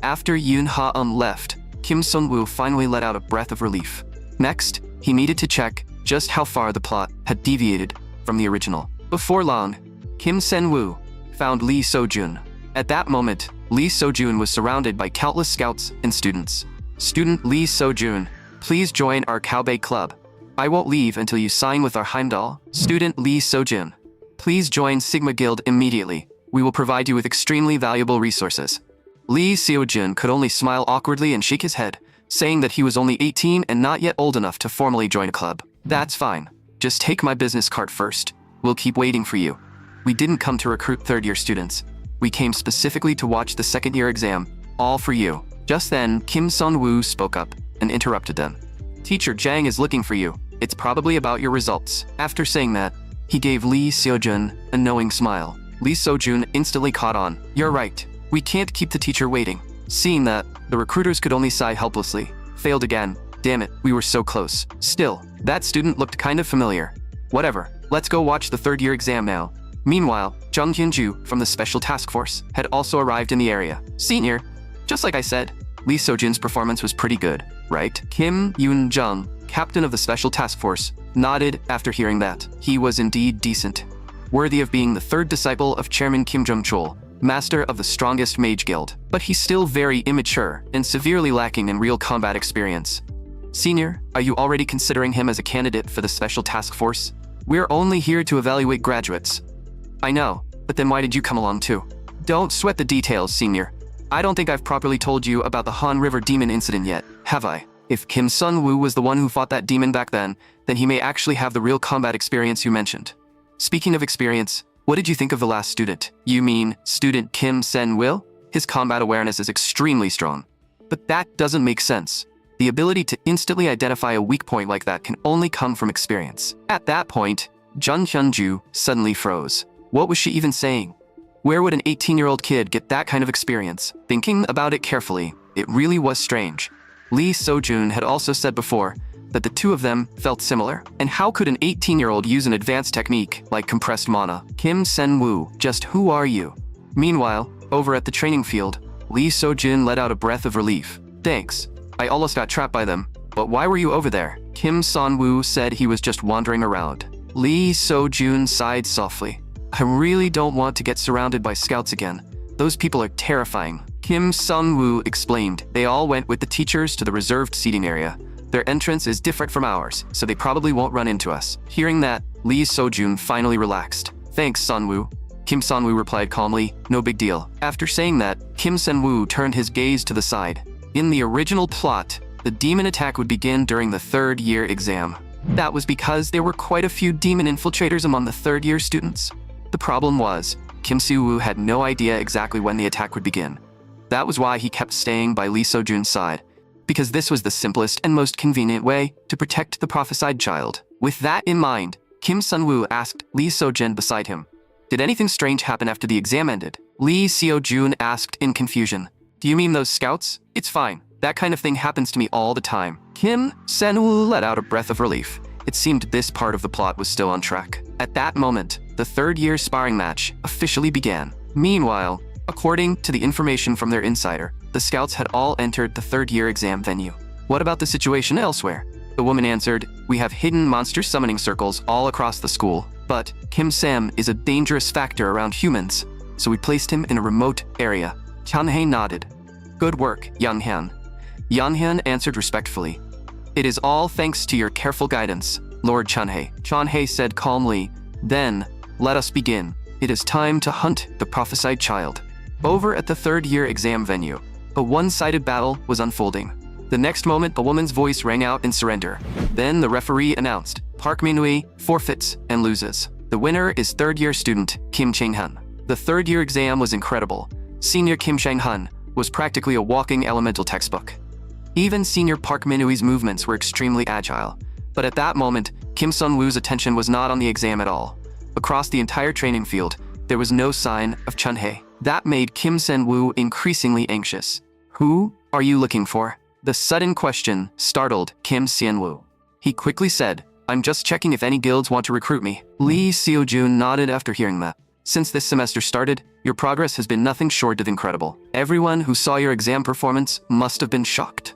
After Yoon Ha-eun left, Kim Sun-woo finally let out a breath of relief. Next, he needed to check just how far the plot had deviated from the original. Before long, Kim Sen-woo found Lee So-jun. At that moment, Lee So-jun was surrounded by countless scouts and students. "Student Lee So-jun, please join our Cowbay Club. I won't leave until you sign with our Heimdall." "Student Lee So-jun, please join Sigma Guild immediately. We will provide you with extremely valuable resources." Lee So-jun could only smile awkwardly and shake his head, saying that he was only 18 and not yet old enough to formally join a club. "That's fine. Just take my business card first. We'll keep waiting for you. We didn't come to recruit third-year students. We came specifically to watch the second-year exam, all for you." Just then, Kim Sun-woo spoke up and interrupted them. "Teacher Jang is looking for you. It's probably about your results." After saying that, he gave Lee So-jun a knowing smile. Lee So-jun instantly caught on. "You're right. We can't keep the teacher waiting." Seeing that, the recruiters could only sigh helplessly. "Failed again. Damn it, we were so close." Still, that student looked kind of familiar. "Whatever, let's go watch the third-year exam now." Meanwhile, Jung Hyun-ju from the Special Task Force had also arrived in the area. "Senior, just like I said, Lee So-jun's performance was pretty good, right?" Kim Yoon-jung, captain of the Special Task Force, nodded after hearing that. He was indeed decent, worthy of being the third disciple of Chairman Kim Jung-chul, master of the strongest mage guild. But he's still very immature and severely lacking in real combat experience. "Senior, are you already considering him as a candidate for the Special Task Force? We're only here to evaluate graduates." "I know, but then why did you come along too?" "Don't sweat the details, Senior. I don't think I've properly told you about the Han River demon incident yet, have I? If Kim Sun-woo was the one who fought that demon back then he may actually have the real combat experience you mentioned." "Speaking of experience, what did you think of the last student?" "You mean student Kim Sen-will? His combat awareness is extremely strong." "But that doesn't make sense. The ability to instantly identify a weak point like that can only come from experience." At that point, Jung Hyun-ju suddenly froze. What was she even saying? Where would an 18-year-old kid get that kind of experience? Thinking about it carefully, it really was strange. Lee So-jun had also said before that the two of them felt similar. And how could an 18-year-old use an advanced technique like compressed mana? Kim Sen-woo, just who are you? Meanwhile, over at the training field, Lee So-jin let out a breath of relief. Thanks. I almost got trapped by them. But why were you over there? Kim San-woo said he was just wandering around. Lee So-jun sighed softly. I really don't want to get surrounded by scouts again. Those people are terrifying. Kim San-woo explained. They all went with the teachers to the reserved seating area. Their entrance is different from ours, so they probably won't run into us. Hearing that, Lee So-jun finally relaxed. Thanks, San-woo. Kim San-woo replied calmly, no big deal. After saying that, Kim Sen-woo turned his gaze to the side. In the original plot, the demon attack would begin during the third-year exam. That was because there were quite a few demon infiltrators among the third-year students. The problem was, Kim Se-woo had no idea exactly when the attack would begin. That was why he kept staying by Lee So-jun's side, because this was the simplest and most convenient way to protect the prophesied child. With that in mind, Kim Sun-woo asked Lee So-jin beside him, did anything strange happen after the exam ended? Lee Seo-jun asked in confusion. Do you mean those scouts? It's fine. That kind of thing happens to me all the time. Kim Sen-woo let out a breath of relief. It seemed this part of the plot was still on track. At that moment, the third-year sparring match officially began. Meanwhile, according to the information from their insider, the scouts had all entered the third-year exam venue. What about the situation elsewhere? The woman answered, we have hidden monster summoning circles all across the school. But Kim Sam is a dangerous factor around humans, so we placed him in a remote area. Chunhae nodded. Good work, Young-han. Young-han answered respectfully. It is all thanks to your careful guidance, Lord Chunhae. Chunhae said calmly, then, let us begin. It is time to hunt the prophesied child. Over at the third-year exam venue, a one-sided battle was unfolding. The next moment, the woman's voice rang out in surrender. Then the referee announced, Park Min-hui forfeits and loses. The winner is third-year student Kim Chang-hun. The third-year exam was incredible. Senior Kim Chang-hun was practically a walking elemental textbook. Even senior Park Min-hui's movements were extremely agile. But at that moment, Kim Sun-woo's attention was not on the exam at all. Across the entire training field, there was no sign of Chunhae. That made Kim Sen-woo increasingly anxious. Who are you looking for? The sudden question startled Kim Sen-woo. He quickly said, I'm just checking if any guilds want to recruit me. Lee Seo-jun nodded after hearing that. Since this semester started, your progress has been nothing short of incredible. Everyone who saw your exam performance must have been shocked.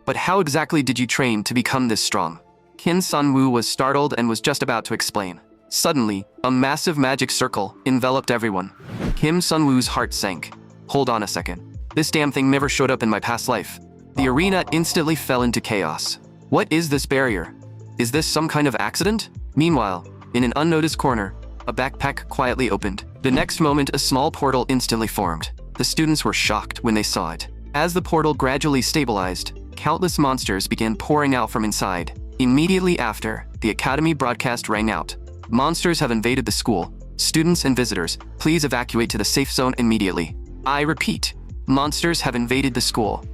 But how exactly did you train to become this strong? Kim Sun-woo was startled and was just about to explain. Suddenly, a massive magic circle enveloped everyone. Kim Sun-woo's heart sank. Hold on a second. This damn thing never showed up in my past life. The arena instantly fell into chaos. What is this barrier? Is this some kind of accident? Meanwhile, in an unnoticed corner, a backpack quietly opened. The next moment, a small portal instantly formed. The students were shocked when they saw it. As the portal gradually stabilized, countless monsters began pouring out from inside. Immediately after, the academy broadcast rang out. Monsters have invaded the school. Students and visitors, please evacuate to the safe zone immediately. I repeat, monsters have invaded the school.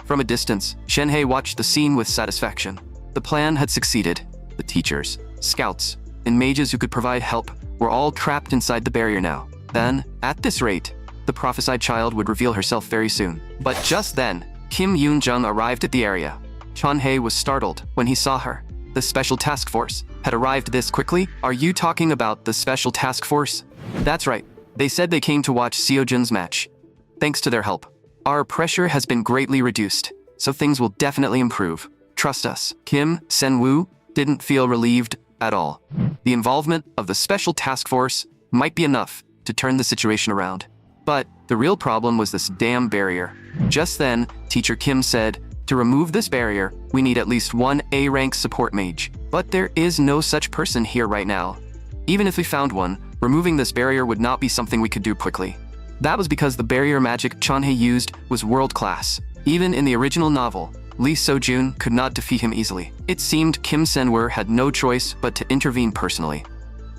From a distance, Shenhei watched the scene with satisfaction. The plan had succeeded. The teachers, scouts, and mages who could provide help were all trapped inside the barrier now. Then, at this rate, the prophesied child would reveal herself very soon. But just then, Kim Yoon-jung arrived at the area. Chunhae was startled when he saw her. The special task force had arrived this quickly? Are you talking about the special task force? That's right. They said they came to watch Seo-jun's match. Thanks to their help, our pressure has been greatly reduced, so things will definitely improve. Trust us. Kim Sen-woo didn't feel relieved at all. The involvement of the special task force might be enough to turn the situation around. But the real problem was this damn barrier. Just then, Teacher Kim said, to remove this barrier, we need at least one A-rank support mage. But there is no such person here right now. Even if we found one, removing this barrier would not be something we could do quickly. That was because the barrier magic Chunhae used was world-class. Even in the original novel, Lee So-jun could not defeat him easily. It seemed Kim Sen-woo had no choice but to intervene personally.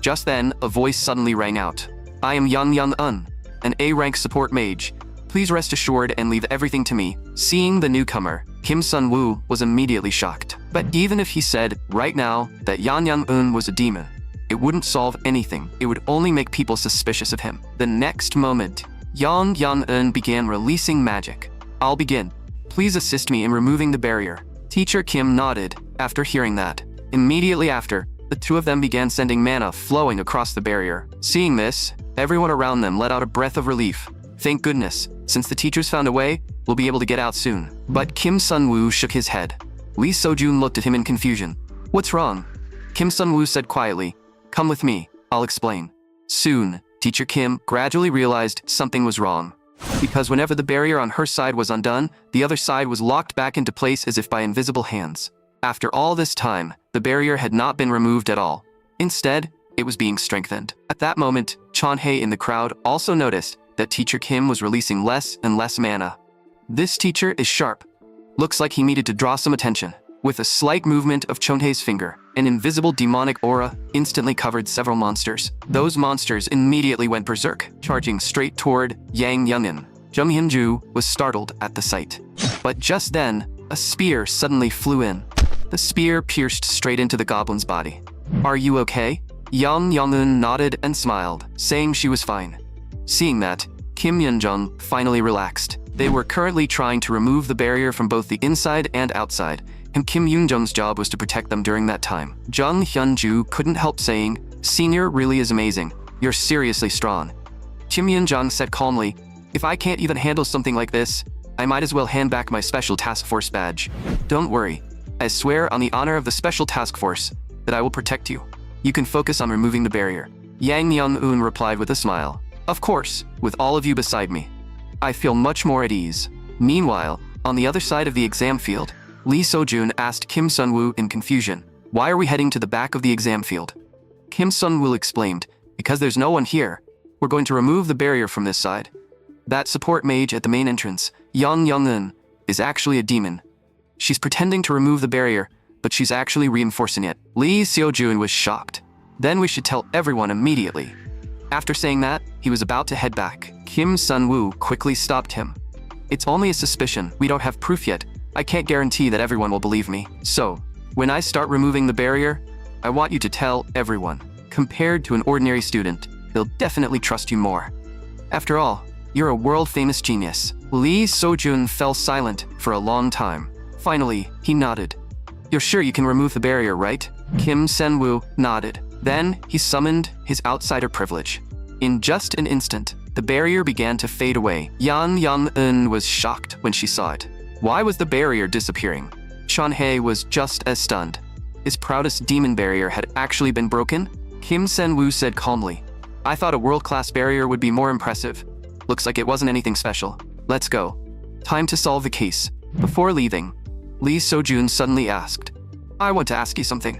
Just then, a voice suddenly rang out. I am Young-eun, an A-rank support mage. Please rest assured and leave everything to me. Seeing the newcomer, Kim Sun-woo was immediately shocked. But even if he said, right now, that Young-eun was a demon, it wouldn't solve anything. It would only make people suspicious of him. The next moment, Young-eun began releasing magic. I'll begin. Please assist me in removing the barrier. Teacher Kim nodded. After hearing that, immediately after, the two of them began sending mana flowing across the barrier. Seeing this, everyone around them let out a breath of relief. Thank goodness, since the teachers found a way, we'll be able to get out soon. But Kim Sun-woo shook his head. Lee So-jun looked at him in confusion. What's wrong? Kim Sun-woo said quietly, come with me, I'll explain. Soon, Teacher Kim gradually realized something was wrong. Because whenever the barrier on her side was undone, the other side was locked back into place as if by invisible hands. After all this time, the barrier had not been removed at all. Instead, it was being strengthened. At that moment, Chon-hae in the crowd also noticed that Teacher Kim was releasing less and less mana. This teacher is sharp. Looks like he needed to draw some attention. With a slight movement of Chon-hae's finger, an invisible demonic aura instantly covered several monsters. Those monsters immediately went berserk, charging straight toward Yang Youngin. Jung Hyun-ju was startled at the sight. But just then, a spear suddenly flew in. The spear pierced straight into the goblin's body. Are you okay? Yang Youngin nodded and smiled, saying she was fine. Seeing that, Kim Yeon-jung finally relaxed. They were currently trying to remove the barrier from both the inside and outside, and Kim Yoon-jung's job was to protect them during that time. Jung Hyun-ju couldn't help saying, Senior really is amazing. You're seriously strong. Kim Yeon-jung said calmly, if I can't even handle something like this, I might as well hand back my Special Task Force badge. Don't worry. I swear on the honor of the Special Task Force that I will protect you. You can focus on removing the barrier. Yang Myung-eun replied with a smile. Of course, with all of you beside me. I feel much more at ease. Meanwhile, on the other side of the exam field, Lee So-jun asked Kim Sun-woo in confusion, why are we heading to the back of the exam field? Kim Sun-woo explained, because there's no one here, we're going to remove the barrier from this side. That support mage at the main entrance, Yang Young-eun, is actually a demon. She's pretending to remove the barrier, but she's actually reinforcing it. Lee So-jun was shocked. Then we should tell everyone immediately. After saying that, he was about to head back. Kim Sun-woo quickly stopped him. It's only a suspicion, we don't have proof yet. I can't guarantee that everyone will believe me. So, when I start removing the barrier, I want you to tell everyone. Compared to an ordinary student, they'll definitely trust you more. After all, you're a world-famous genius. Lee So-jun fell silent for a long time. Finally, he nodded. You're sure you can remove the barrier, right? Kim Sun-woo nodded. Then, he summoned his outsider privilege. In just an instant, the barrier began to fade away. Yang Young-eun was shocked when she saw it. Why was the barrier disappearing? Chon-hae was just as stunned. His proudest demon barrier had actually been broken? Kim Sun-woo said calmly. I thought a world-class barrier would be more impressive. Looks like it wasn't anything special. Let's go. Time to solve the case. Before leaving, Lee So-jun suddenly asked, I want to ask you something.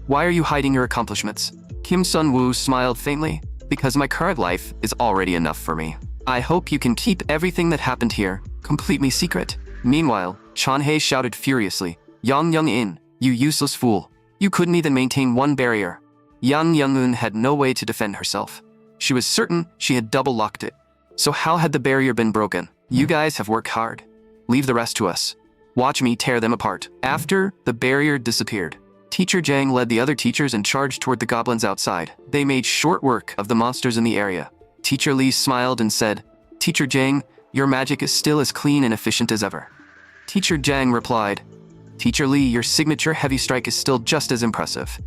Why are you hiding your accomplishments? Kim Sun-woo smiled faintly. Because my current life is already enough for me. I hope you can keep everything that happened here completely secret. Meanwhile, Chon-hae shouted furiously, Yang Young-in, you useless fool. You couldn't even maintain one barrier. Yang Young-eun had no way to defend herself. She was certain she had double-locked it. So how had the barrier been broken? You guys have worked hard. Leave the rest to us. Watch me tear them apart. After the barrier disappeared, Teacher Jang led the other teachers and charged toward the goblins outside. They made short work of the monsters in the area. Teacher Lee smiled and said, Teacher Jang, your magic is still as clean and efficient as ever. Teacher Jang replied, Teacher Lee, your signature heavy strike is still just as impressive.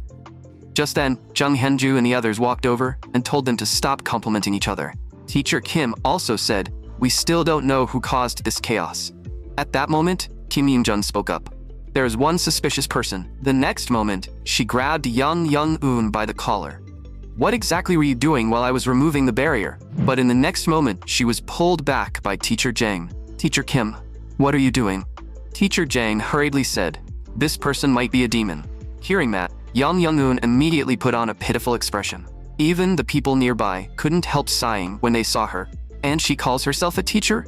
Just then, Jung Hyun-ju and the others walked over and told them to stop complimenting each other. Teacher Kim also said, we still don't know who caused this chaos. At that moment, Kim Yoon-jun spoke up. There is one suspicious person. The next moment, she grabbed Yang Young-eun by the collar. What exactly were you doing while I was removing the barrier? But in the next moment, she was pulled back by Teacher Jang. Teacher Kim, what are you doing? Teacher Jang hurriedly said, this person might be a demon. Hearing that, Yang Young-eun immediately put on a pitiful expression. Even the people nearby couldn't help sighing when they saw her. And she calls herself a teacher?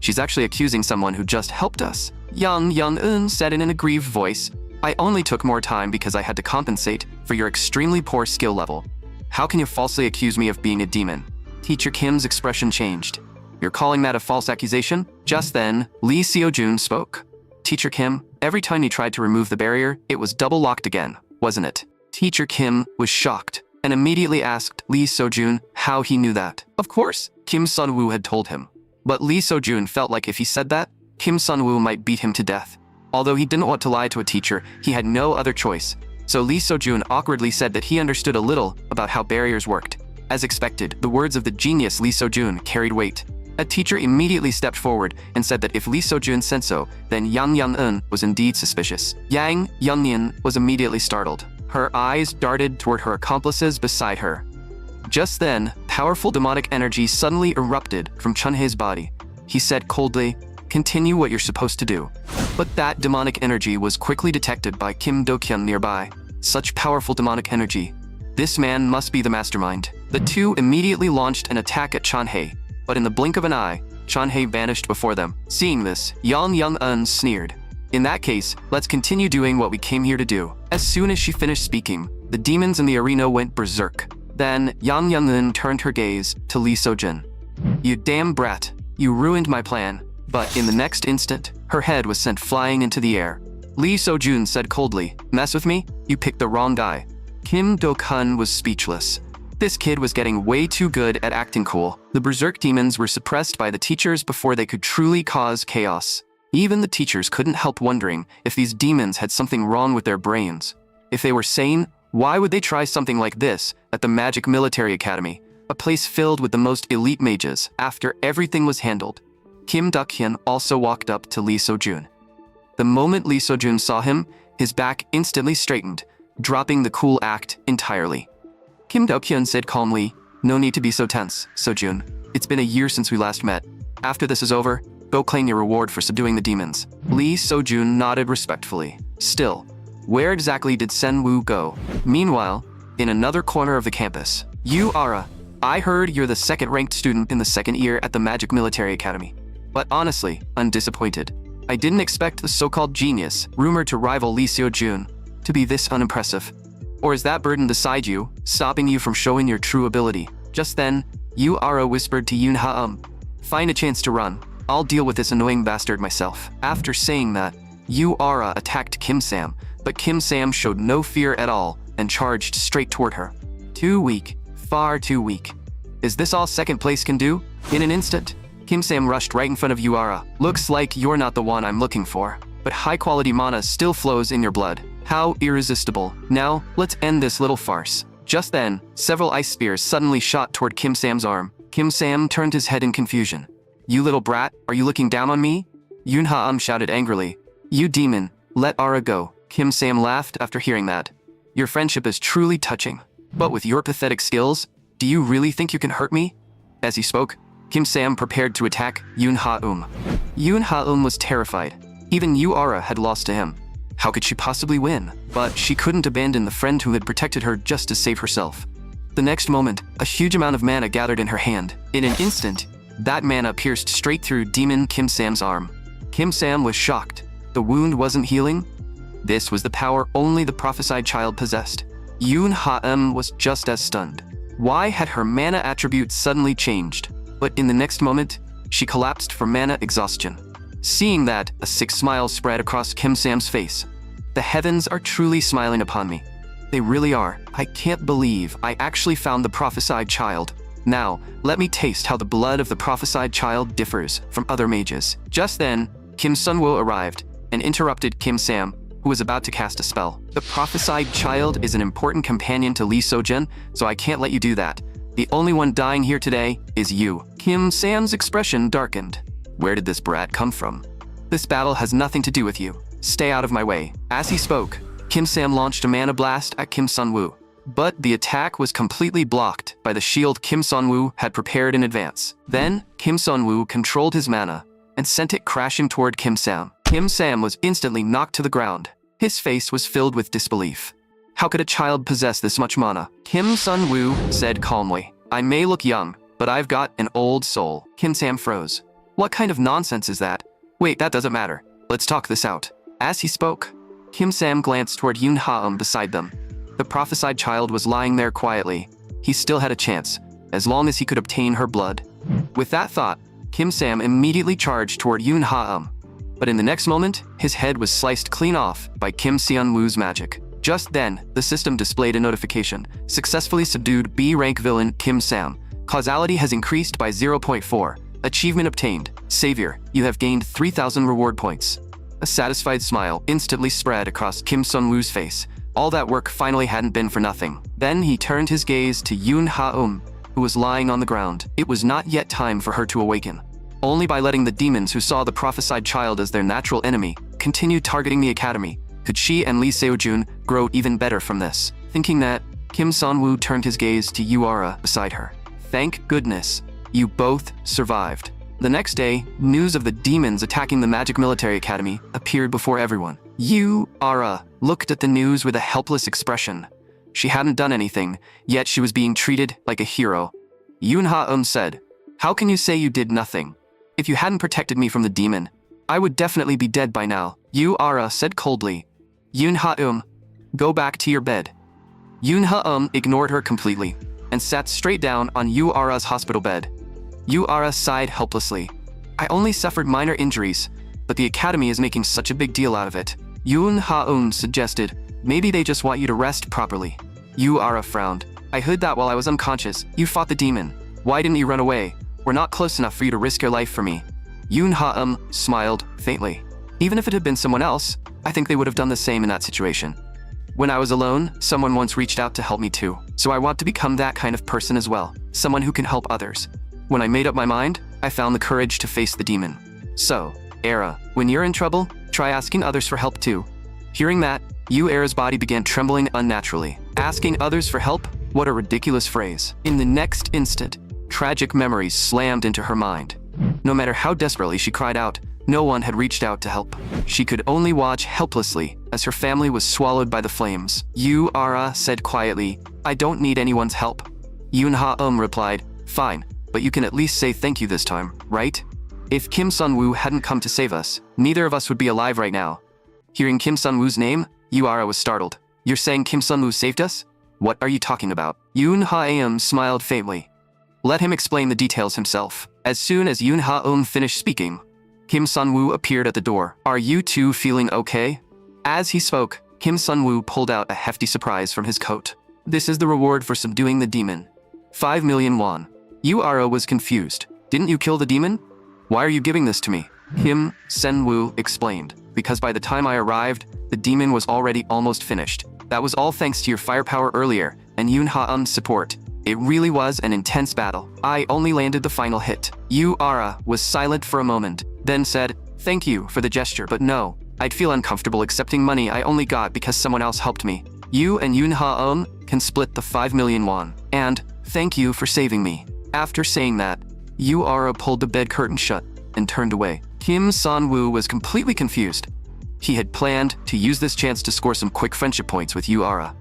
She's actually accusing someone who just helped us. Yang Young-eun said in an aggrieved voice, I only took more time because I had to compensate for your extremely poor skill level. How can you falsely accuse me of being a demon? Teacher Kim's expression changed. You're calling that a false accusation? Just then, Lee So-jun spoke. Teacher Kim, every time you tried to remove the barrier, it was double locked again, wasn't it? Teacher Kim was shocked and immediately asked Lee So-jun how he knew that. Of course, Kim Sun-woo had told him. But Lee So-jun felt like if he said that, Kim Sun-woo might beat him to death. Although he didn't want to lie to a teacher, he had no other choice. So Lee Sojun awkwardly said that he understood a little about how barriers worked. As expected, the words of the genius Lee Sojun carried weight. A teacher immediately stepped forward and said that if Lee Sojun said so, then Yang Yang-eun was indeed suspicious. Yang Yang-eun was immediately startled. Her eyes darted toward her accomplices beside her. Just then, powerful demonic energy suddenly erupted from Chunhae's body. He said coldly, "Continue what you're supposed to do." But that demonic energy was quickly detected by Kim Do-kyun nearby. Such powerful demonic energy. This man must be the mastermind. The two immediately launched an attack at Chunhae, but in the blink of an eye, Chunhae vanished before them. Seeing this, Yang Yang-eun sneered. "In that case, let's continue doing what we came here to do." As soon as she finished speaking, the demons in the arena went berserk. Then, Yang Yang-eun turned her gaze to Lee Sojun. "You damn brat, you ruined my plan." But in the next instant, her head was sent flying into the air. Lee Sojun said coldly, "Mess with me? You picked the wrong guy." Kim Do-kyun was speechless. This kid was getting way too good at acting cool. The berserk demons were suppressed by the teachers before they could truly cause chaos. Even the teachers couldn't help wondering if these demons had something wrong with their brains. If they were sane, why would they try something like this at the Magic Military Academy, a place filled with the most elite mages, after everything was handled? Kim Do-kyun also walked up to Lee Sojun. The moment Lee Sojun saw him, his back instantly straightened, dropping the cool act entirely. Kim Do-kyun said calmly, "No need to be so tense, Sojun. It's been a year since we last met. After this is over, go claim your reward for subduing the demons." Lee Sojun nodded respectfully. Still, where exactly did Sen-woo go? Meanwhile, in another corner of the campus, Ara, I heard you're the second-ranked student in the second year at the Magic Military Academy. But honestly, I'm disappointed. I didn't expect the so-called genius, rumored to rival Lee Seo-jun, to be this unimpressive. Or is that burden beside you, stopping you from showing your true ability? Just then, Ara whispered to Yoon Ha-um, "Find a chance to run. I'll deal with this annoying bastard myself." After saying that, Ara attacked Kim Sam, but Kim Sam showed no fear at all and charged straight toward her. Too weak, far too weak. Is this all second place can do? In an instant, Kim Sam rushed right in front of Ara. "Looks like you're not the one I'm looking for, but high-quality mana still flows in your blood. How irresistible. Now, let's end this little farce." Just then, several ice spears suddenly shot toward Kim Sam's arm. Kim Sam turned his head in confusion. "You little brat, are you looking down on me?" Yoon Ha-um shouted angrily. "You demon, let Ara go." Kim Sam laughed after hearing that. "Your friendship is truly touching. But with your pathetic skills, do you really think you can hurt me?" As he spoke, Kim Sam prepared to attack Yoon Ha-um. Yoon Ha-um was terrified. Even Ara had lost to him. How could she possibly win? But she couldn't abandon the friend who had protected her just to save herself. The next moment, a huge amount of mana gathered in her hand. In an instant, that mana pierced straight through demon Kim Sam's arm. Kim Sam was shocked. The wound wasn't healing? This was the power only the prophesied child possessed. Yoon Ha-um was just as stunned. Why had her mana attribute suddenly changed? But in the next moment, she collapsed from mana exhaustion. Seeing that, a sick smile spread across Kim Sam's face. "The heavens are truly smiling upon me. They really are. I can't believe I actually found the prophesied child. Now, let me taste how the blood of the prophesied child differs from other mages." Just then, Kim Sun-woo arrived and interrupted Kim Sam, who was about to cast a spell. "The prophesied child is an important companion to Lee Sojun, so I can't let you do that. The only one dying here today is you." Kim Sam's expression darkened. "Where did this brat come from? This battle has nothing to do with you. Stay out of my way." As he spoke, Kim Sam launched a mana blast at Kim Sun-woo. But the attack was completely blocked by the shield Kim Sun-woo had prepared in advance. Then, Kim Sun-woo controlled his mana and sent it crashing toward Kim Sam. Kim Sam was instantly knocked to the ground. His face was filled with disbelief. How could a child possess this much mana? Kim Sun-woo said calmly, "I may look young, but I've got an old soul." Kim Sam froze. "What kind of nonsense is that? Wait, that doesn't matter. Let's talk this out." As he spoke, Kim Sam glanced toward Yoon Ha-um beside them. The prophesied child was lying there quietly. He still had a chance, as long as he could obtain her blood. With that thought, Kim Sam immediately charged toward Yoon Ha-um. But in the next moment, his head was sliced clean off by Kim Seon-woo's magic. Just then, the system displayed a notification. Successfully subdued B-rank villain Kim Sam. Causality has increased by 0.4. Achievement obtained. Savior, you have gained 3,000 reward points. A satisfied smile instantly spread across Kim Sun-woo's face. All that work finally hadn't been for nothing. Then he turned his gaze to Yoon Ha-um, who was lying on the ground. It was not yet time for her to awaken. Only by letting the demons who saw the prophesied child as their natural enemy continue targeting the academy could she and Lee Seo-jun grow even better from this. Thinking that, Kim Sun-woo turned his gaze to Yu-ara beside her. Thank goodness, you both survived. The next day, news of the demons attacking the Magic Military Academy appeared before everyone. Yu-ara looked at the news with a helpless expression. She hadn't done anything, yet she was being treated like a hero. Yoon Ha-um said, "How can you say you did nothing? If you hadn't protected me from the demon, I would definitely be dead by now." Yu-ara said coldly. "Yoon Ha-um, go back to your bed." Yoon Ha-um ignored her completely and sat straight down on Yu-ara's hospital bed. Yu-ara sighed helplessly. "I only suffered minor injuries, but the academy is making such a big deal out of it." Yoon Ha-um suggested, "Maybe they just want you to rest properly." Yu-ara frowned. "I heard that while I was unconscious. You fought the demon. Why didn't you run away? We're not close enough for you to risk your life for me." Yoon Ha-um smiled faintly. "Even if it had been someone else, I think they would have done the same in that situation. When I was alone, someone once reached out to help me too. So I want to become that kind of person as well. Someone who can help others. When I made up my mind, I found the courage to face the demon. So, Era, when you're in trouble, try asking others for help too." Hearing that, Yu-ara's body began trembling unnaturally. Asking others for help? What a ridiculous phrase. In the next instant, tragic memories slammed into her mind. No matter how desperately she cried out, no one had reached out to help. She could only watch helplessly as her family was swallowed by the flames. Yu-ara said quietly, "I don't need anyone's help." Yoon Ha-um replied, "Fine, but you can at least say thank you this time, right? If Kim Sun-woo hadn't come to save us, neither of us would be alive right now." Hearing Kim Sun-woo's name, Yu-ara was startled. "You're saying Kim Sun-woo saved us? What are you talking about?" Yoon Ha-um smiled faintly. "Let him explain the details himself." As soon as Yoon Ha-um finished speaking, Kim Sun-woo appeared at the door. "Are you two feeling okay?" As he spoke, Kim Sun-woo pulled out a hefty surprise from his coat. "This is the reward for subduing the demon. 5 million won. Yu-ara was confused. "Didn't you kill the demon? Why are you giving this to me?" Kim Sun-woo explained. "Because by the time I arrived, the demon was already almost finished. That was all thanks to your firepower earlier and Yoon Ha-um's support. It really was an intense battle. I only landed the final hit." Yu-ara was silent for a moment, then said, "Thank you for the gesture, but no. I'd feel uncomfortable accepting money I only got because someone else helped me. You and Yoon Ha-um can split the 5 million won. And thank you for saving me." After saying that, Yu-ara pulled the bed curtain shut and turned away. Kim Sun-woo was completely confused. He had planned to use this chance to score some quick friendship points with Yu-ara.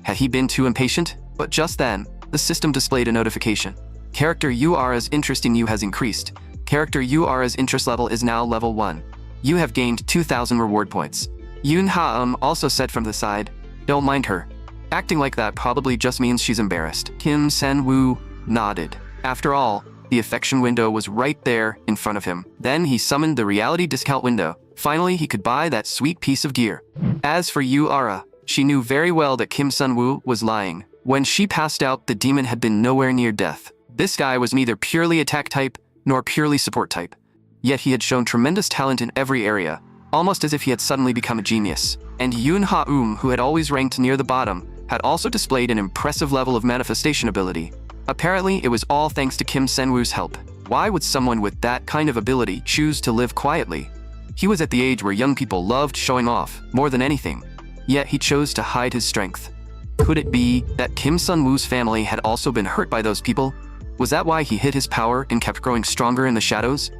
Had he been too impatient? But just then, the system displayed a notification. "Character Yu-ara's interest in you has increased. Character Yu-ara's interest level is now level 1. You have gained 2,000 reward points." Yoon Ha-um also said from the side, "Don't mind her. Acting like that probably just means she's embarrassed." Kim Sun-woo nodded. After all, the affection window was right there in front of him. Then he summoned the reality discount window. Finally, he could buy that sweet piece of gear. As for Yu-ara, she knew very well that Kim Sun-woo was lying. When she passed out, the demon had been nowhere near death. This guy was neither purely attack type nor purely support type. Yet he had shown tremendous talent in every area, almost as if he had suddenly become a genius. And Yoon Ha-um, who had always ranked near the bottom, had also displayed an impressive level of manifestation ability. Apparently, it was all thanks to Kim Sun-woo's help. Why would someone with that kind of ability choose to live quietly? He was at the age where young people loved showing off more than anything, yet he chose to hide his strength. Could it be that Kim Sun-woo's family had also been hurt by those people? Was that why he hid his power and kept growing stronger in the shadows?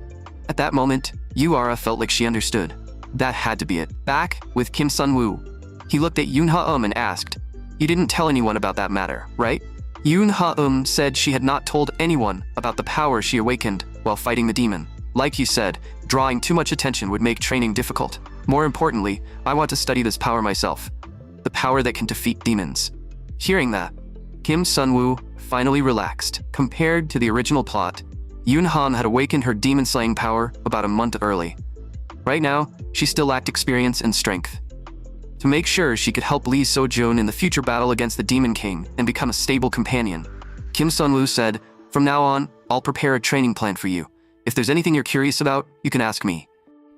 At that moment, Yu-ara felt like she understood. That had to be it. Back with Kim Sun-woo, he looked at Yoon Ha-um and asked, "You didn't tell anyone about that matter, right?" Yoon Ha-um said she had not told anyone about the power she awakened while fighting the demon. "Like you said, drawing too much attention would make training difficult. More importantly, I want to study this power myself. The power that can defeat demons." Hearing that, Kim Sun-woo finally relaxed. Compared to the original plot, Yoon Ha-um had awakened her demon-slaying power about a month early. Right now, she still lacked experience and strength. To make sure she could help Lee Seo-jun in the future battle against the Demon King and become a stable companion, Kim Sun-woo said, "From now on, I'll prepare a training plan for you. If there's anything you're curious about, you can ask me."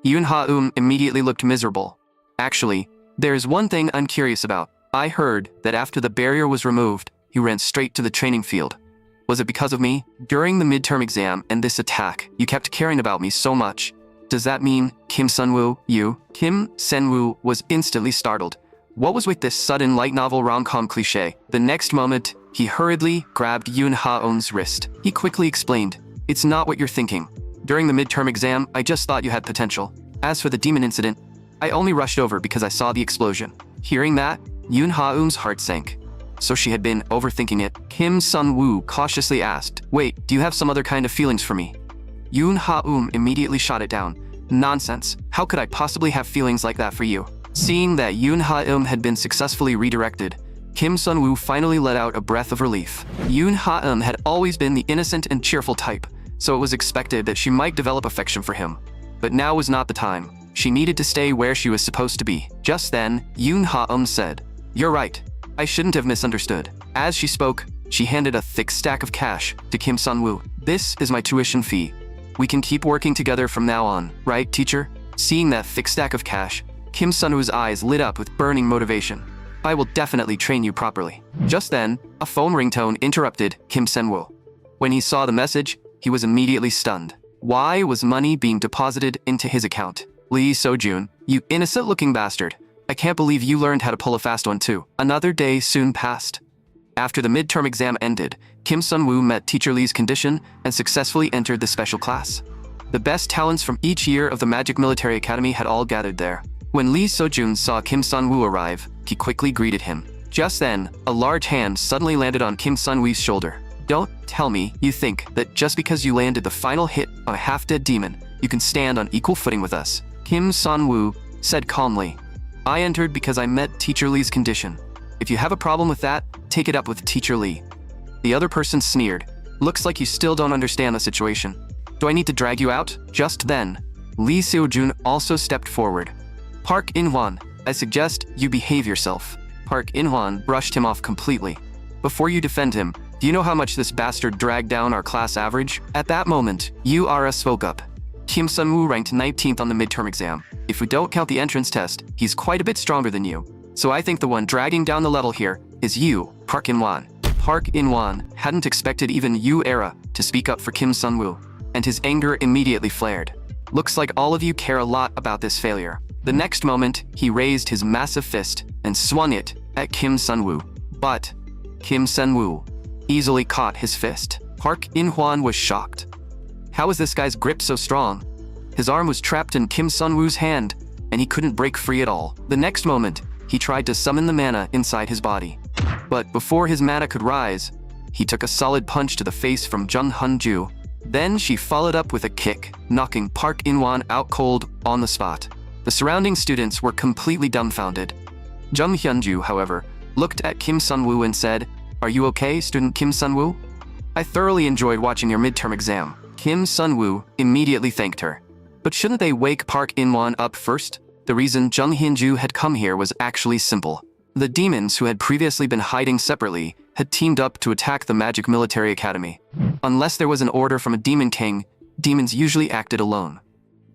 Yoon Ha-eum immediately looked miserable. Actually, there's one thing I'm curious about. I heard that after the barrier was removed, you ran straight to the training field. Was it because of me? During the midterm exam and this attack, you kept caring about me so much. Does that mean Kim Sun-woo, you? Kim Sun-woo was instantly startled. What was with this sudden light novel rom-com cliché? The next moment, he hurriedly grabbed Yoon Ha-eum's wrist. He quickly explained, "It's not what you're thinking. During the midterm exam, I just thought you had potential. As for the demon incident, I only rushed over because I saw the explosion." Hearing that, Yoon Ha-eum's heart sank. So she had been overthinking it. Kim Sun-woo cautiously asked, "Wait, do you have some other kind of feelings for me?" Yoon Ha-eum immediately shot it down. "Nonsense. How could I possibly have feelings like that for you?" Seeing that Yoon Ha-eum had been successfully redirected, Kim Sun-woo finally let out a breath of relief. Yoon Ha-eum had always been the innocent and cheerful type, so it was expected that she might develop affection for him. But now was not the time. She needed to stay where she was supposed to be. Just then, Yoon Ha-eum said, "You're right. I shouldn't have misunderstood." As she spoke, she handed a thick stack of cash to Kim Sun-woo. "This is my tuition fee. We can keep working together from now on, right, teacher?" Seeing that thick stack of cash, Kim Sun-woo's eyes lit up with burning motivation. "I will definitely train you properly." Just then, a phone ringtone interrupted Kim Sun-woo. When he saw the message, he was immediately stunned. Why was money being deposited into his account? "Lee So-jun, you innocent-looking bastard. I can't believe you learned how to pull a fast one too." Another day soon passed. After the midterm exam ended, Kim Sun-woo met Teacher Lee's condition and successfully entered the special class. The best talents from each year of the Magic Military Academy had all gathered there. When Lee So-jun saw Kim Sun-woo arrive, he quickly greeted him. Just then, a large hand suddenly landed on Kim Sun-woo's shoulder. "Don't tell me you think that just because you landed the final hit on a half-dead demon, you can stand on equal footing with us," Kim Sun-woo said calmly. "I entered because I met Teacher Lee's condition. If you have a problem with that, take it up with Teacher Lee." The other person sneered. "Looks like you still don't understand the situation. Do I need to drag you out?" Just then, Lee Seo-jun also stepped forward. "Park In-hwan, I suggest you behave yourself." Park In-hwan brushed him off completely. "Before you defend him, do you know how much this bastard dragged down our class average?" At that moment, URS spoke up. "Kim Sun-woo ranked 19th on the midterm exam. If we don't count the entrance test, he's quite a bit stronger than you. So I think the one dragging down the level here is you, Park In-hwan." Park In-hwan hadn't expected even Yu-era to speak up for Kim Sun-woo, and his anger immediately flared. "Looks like all of you care a lot about this failure." The next moment, he raised his massive fist and swung it at Kim Sun-woo. But Kim Sun-woo easily caught his fist. Park In-hwan was shocked. How was this guy's grip so strong? His arm was trapped in Kim Sun-woo's hand, and he couldn't break free at all. The next moment, he tried to summon the mana inside his body. But before his mana could rise, he took a solid punch to the face from Jung Hyun-ju. Then she followed up with a kick, knocking Park In-hwan out cold on the spot. The surrounding students were completely dumbfounded. Jung Hyun-ju, however, looked at Kim Sun-woo and said, "Are you okay, student Kim Sun-woo? I thoroughly enjoyed watching your midterm exam." Kim Sun-woo immediately thanked her. But shouldn't they wake Park In-hwan up first? The reason Jung Hyun-ju had come here was actually simple. The demons who had previously been hiding separately had teamed up to attack the Magic Military Academy. Unless there was an order from a demon king, demons usually acted alone.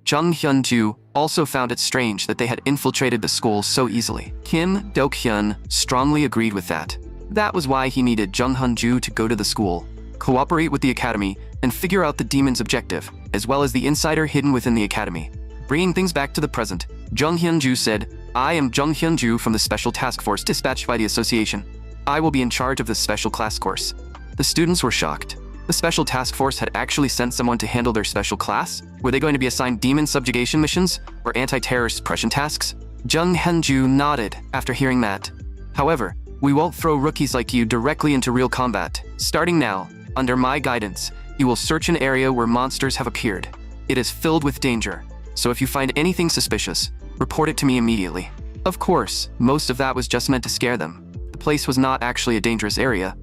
Jung Hyun-ju also found it strange that they had infiltrated the school so easily. Kim Do-hyun strongly agreed with that. That was why he needed Jung Hyun-ju to go to the school, cooperate with the academy, and figure out the demon's objective, as well as the insider hidden within the academy. Bringing things back to the present, Jung Hyun-ju said, "I am Jung Hyun-ju from the Special Task Force dispatched by the association. I will be in charge of the special class course." The students were shocked. The Special Task Force had actually sent someone to handle their special class? Were they going to be assigned demon subjugation missions or anti-terror suppression tasks? Jung Hyun-ju nodded after hearing that. "However, we won't throw rookies like you directly into real combat. Starting now, under my guidance, you will search an area where monsters have appeared. It is filled with danger, so if you find anything suspicious, report it to me immediately." Of course, most of that was just meant to scare them. The place was not actually a dangerous area,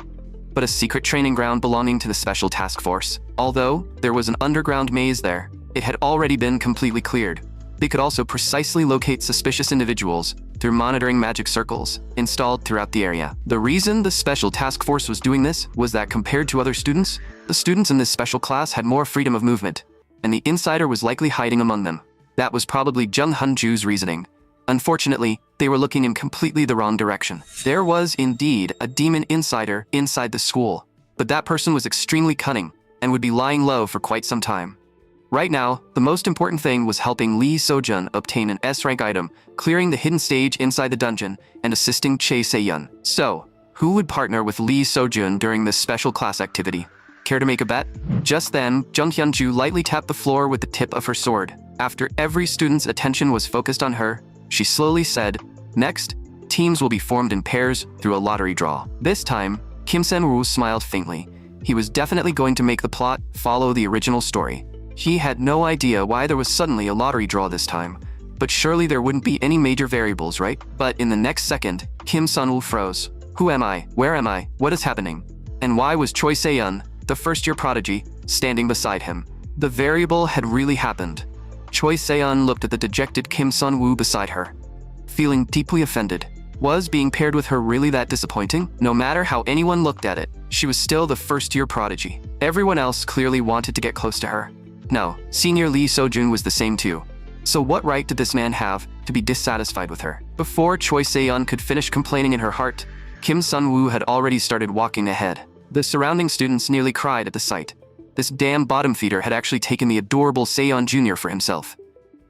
but a secret training ground belonging to the Special Task Force. Although there was an underground maze there, it had already been completely cleared. They could also precisely locate suspicious individuals through monitoring magic circles installed throughout the area. The reason the Special Task Force was doing this was that compared to other students, the students in this special class had more freedom of movement, and the insider was likely hiding among them. That was probably Jung Hunju's reasoning. Unfortunately, they were looking in completely the wrong direction. There was indeed a demon insider inside the school, but that person was extremely cunning and would be lying low for quite some time. Right now, the most important thing was helping Lee Sojun obtain an S-rank item, clearing the hidden stage inside the dungeon, and assisting Chae Se-yeon. So, who would partner with Lee Sojun during this special class activity? Care to make a bet? Just then, Jung Hyunju lightly tapped the floor with the tip of her sword. After every student's attention was focused on her, she slowly said, "Next, teams will be formed in pairs through a lottery draw." This time, Kim Sen-woo smiled faintly. He was definitely going to make the plot follow the original story. He had no idea why there was suddenly a lottery draw this time, but surely there wouldn't be any major variables, right? But in the next second, Kim Sun-woo froze. Who am I? Where am I? What is happening? And why was Choi Se-yeon, the first-year prodigy, standing beside him? The variable had really happened. Choi Se-yeon looked at the dejected Kim Sun-woo beside her, feeling deeply offended. Was being paired with her really that disappointing? No matter how anyone looked at it, she was still the first-year prodigy. Everyone else clearly wanted to get close to her. No, senior Lee Sojun was the same too. So what right did this man have to be dissatisfied with her? Before Choi Se-yeon could finish complaining in her heart, Kim Sun-woo had already started walking ahead. The surrounding students nearly cried at the sight. This damn bottom feeder had actually taken the adorable Se-yeon Jr. for himself.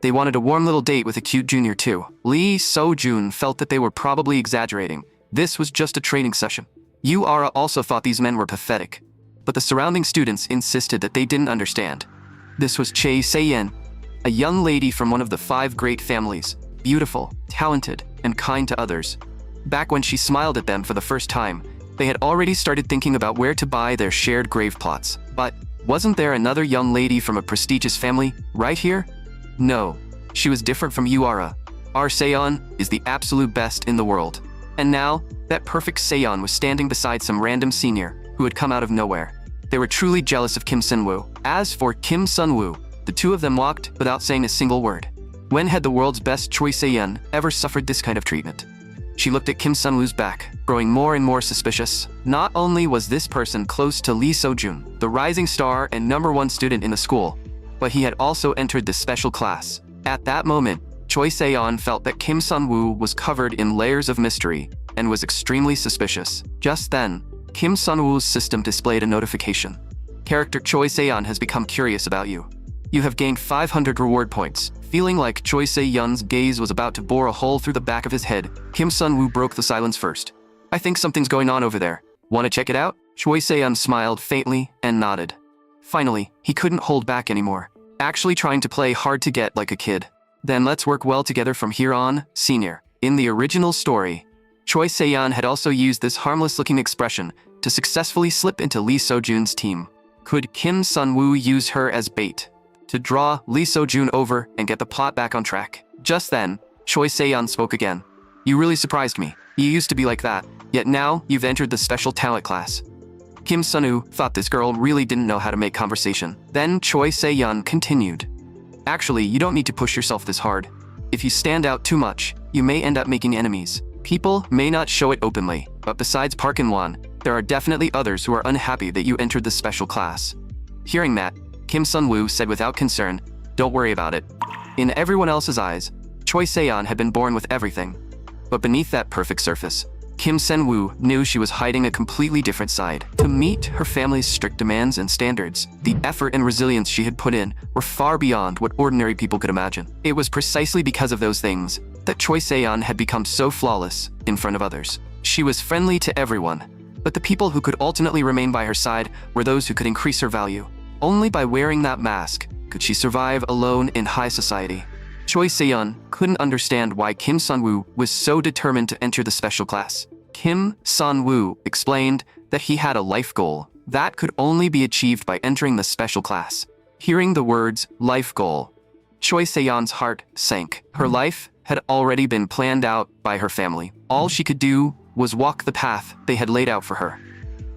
They wanted a warm little date with a cute junior too. Lee Sojun felt that they were probably exaggerating. This was just a training session. Yu-ara also thought these men were pathetic, but the surrounding students insisted that they didn't understand. This was Chae Se-yeon, a young lady from one of the 5 great families, beautiful, talented, and kind to others. Back when she smiled at them for the first time, they had already started thinking about where to buy their shared grave plots. But wasn't there another young lady from a prestigious family right here? No, she was different from Yu-ara. Our Se-yeon is the absolute best in the world. And now, that perfect Se-yeon was standing beside some random senior who had come out of nowhere. They were truly jealous of Kim Sun-woo. As for Kim Sun-woo, the two of them walked without saying a single word. When had the world's best Choi Se-yeon ever suffered this kind of treatment? She looked at Kim Sun-woo's back, growing more and more suspicious. Not only was this person close to Lee Sojun, the rising star and #1 student in the school, but he had also entered the special class. At that moment, Choi Se-yeon felt that Kim Sun-woo was covered in layers of mystery and was extremely suspicious. Just then, Kim Sun-woo's system displayed a notification. Character Choi Se-yeon has become curious about you. You have gained 500 reward points. Feeling like Choi Se-yeon's gaze was about to bore a hole through the back of his head, Kim Sun-woo broke the silence first. "I think something's going on over there. Want to check it out?" Choi Se-yeon smiled faintly and nodded. Finally, he couldn't hold back anymore. Actually trying to play hard to get like a kid. "Then let's work well together from here on, senior." In the original story, Choi Se-yeon had also used this harmless-looking expression to successfully slip into Lee Sojun's team. Could Kim Sun-woo use her as bait to draw Lee Sojun over and get the plot back on track? Just then, Choi Se-yeon spoke again. "You really surprised me. You used to be like that, yet now you've entered the special talent class." Kim Sun-woo thought this girl really didn't know how to make conversation. Then Choi Se-yeon continued. "Actually, you don't need to push yourself this hard. If you stand out too much, you may end up making enemies. People may not show it openly, but besides Park and-won, there are definitely others who are unhappy that you entered the special class." Hearing that, Kim Sun-woo said without concern, "Don't worry about it." In everyone else's eyes, Choi Se-yeon had been born with everything. But beneath that perfect surface, Kim Sun-woo knew she was hiding a completely different side. To meet her family's strict demands and standards, the effort and resilience she had put in were far beyond what ordinary people could imagine. It was precisely because of those things that Choi Se-yeon had become so flawless in front of others. She was friendly to everyone, but the people who could ultimately remain by her side were those who could increase her value. Only by wearing that mask could she survive alone in high society. Choi Se-yeon couldn't understand why Kim Sun-woo was so determined to enter the special class. Kim Sun-woo explained that he had a life goal that could only be achieved by entering the special class. Hearing the words life goal, Choi Se-yeon's heart sank. Her life had already been planned out by her family. All she could do was walk the path they had laid out for her.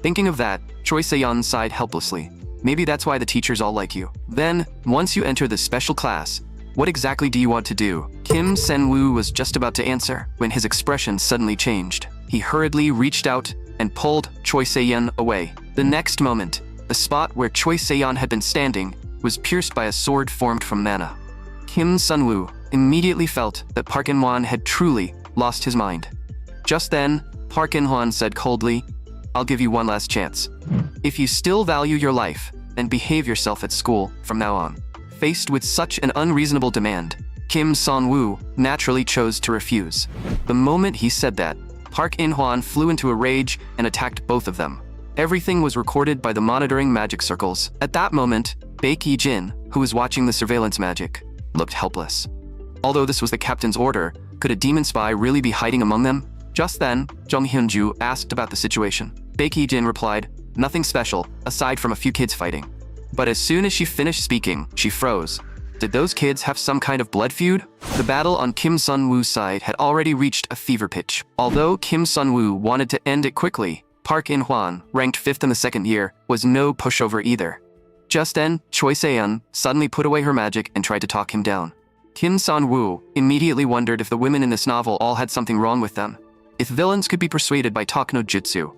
Thinking of that, Choi Se-yeon sighed helplessly. Maybe that's why the teachers all like you. Then, once you enter the special class, what exactly do you want to do? Kim Sun-woo was just about to answer when his expression suddenly changed. He hurriedly reached out and pulled Choi Se-yeon away. The next moment, the spot where Choi Se-yeon had been standing was pierced by a sword formed from mana. Kim Sun-woo immediately felt that Park In-hwan had truly lost his mind. Just then, Park In-hwan said coldly, "I'll give you one last chance. If you still value your life, then behave yourself at school from now on." Faced with such an unreasonable demand, Kim Sun-woo naturally chose to refuse. The moment he said that, Park In-hwan flew into a rage and attacked both of them. Everything was recorded by the monitoring magic circles. At that moment, Baek Hee-jin, who was watching the surveillance magic, looked helpless. Although this was the captain's order, could a demon spy really be hiding among them? Just then, Jung Hyun-ju asked about the situation. Baek Hee-jin replied, "Nothing special, aside from a few kids fighting." But as soon as she finished speaking, she froze. Did those kids have some kind of blood feud? The battle on Kim Sun-woo's side had already reached a fever pitch. Although Kim Sun-woo wanted to end it quickly, Park In-hwan, ranked 5th in the second year, was no pushover either. Just then, Choi Se-yeon suddenly put away her magic and tried to talk him down. Kim Sun-woo immediately wondered if the women in this novel all had something wrong with them. If villains could be persuaded by talk no jutsu,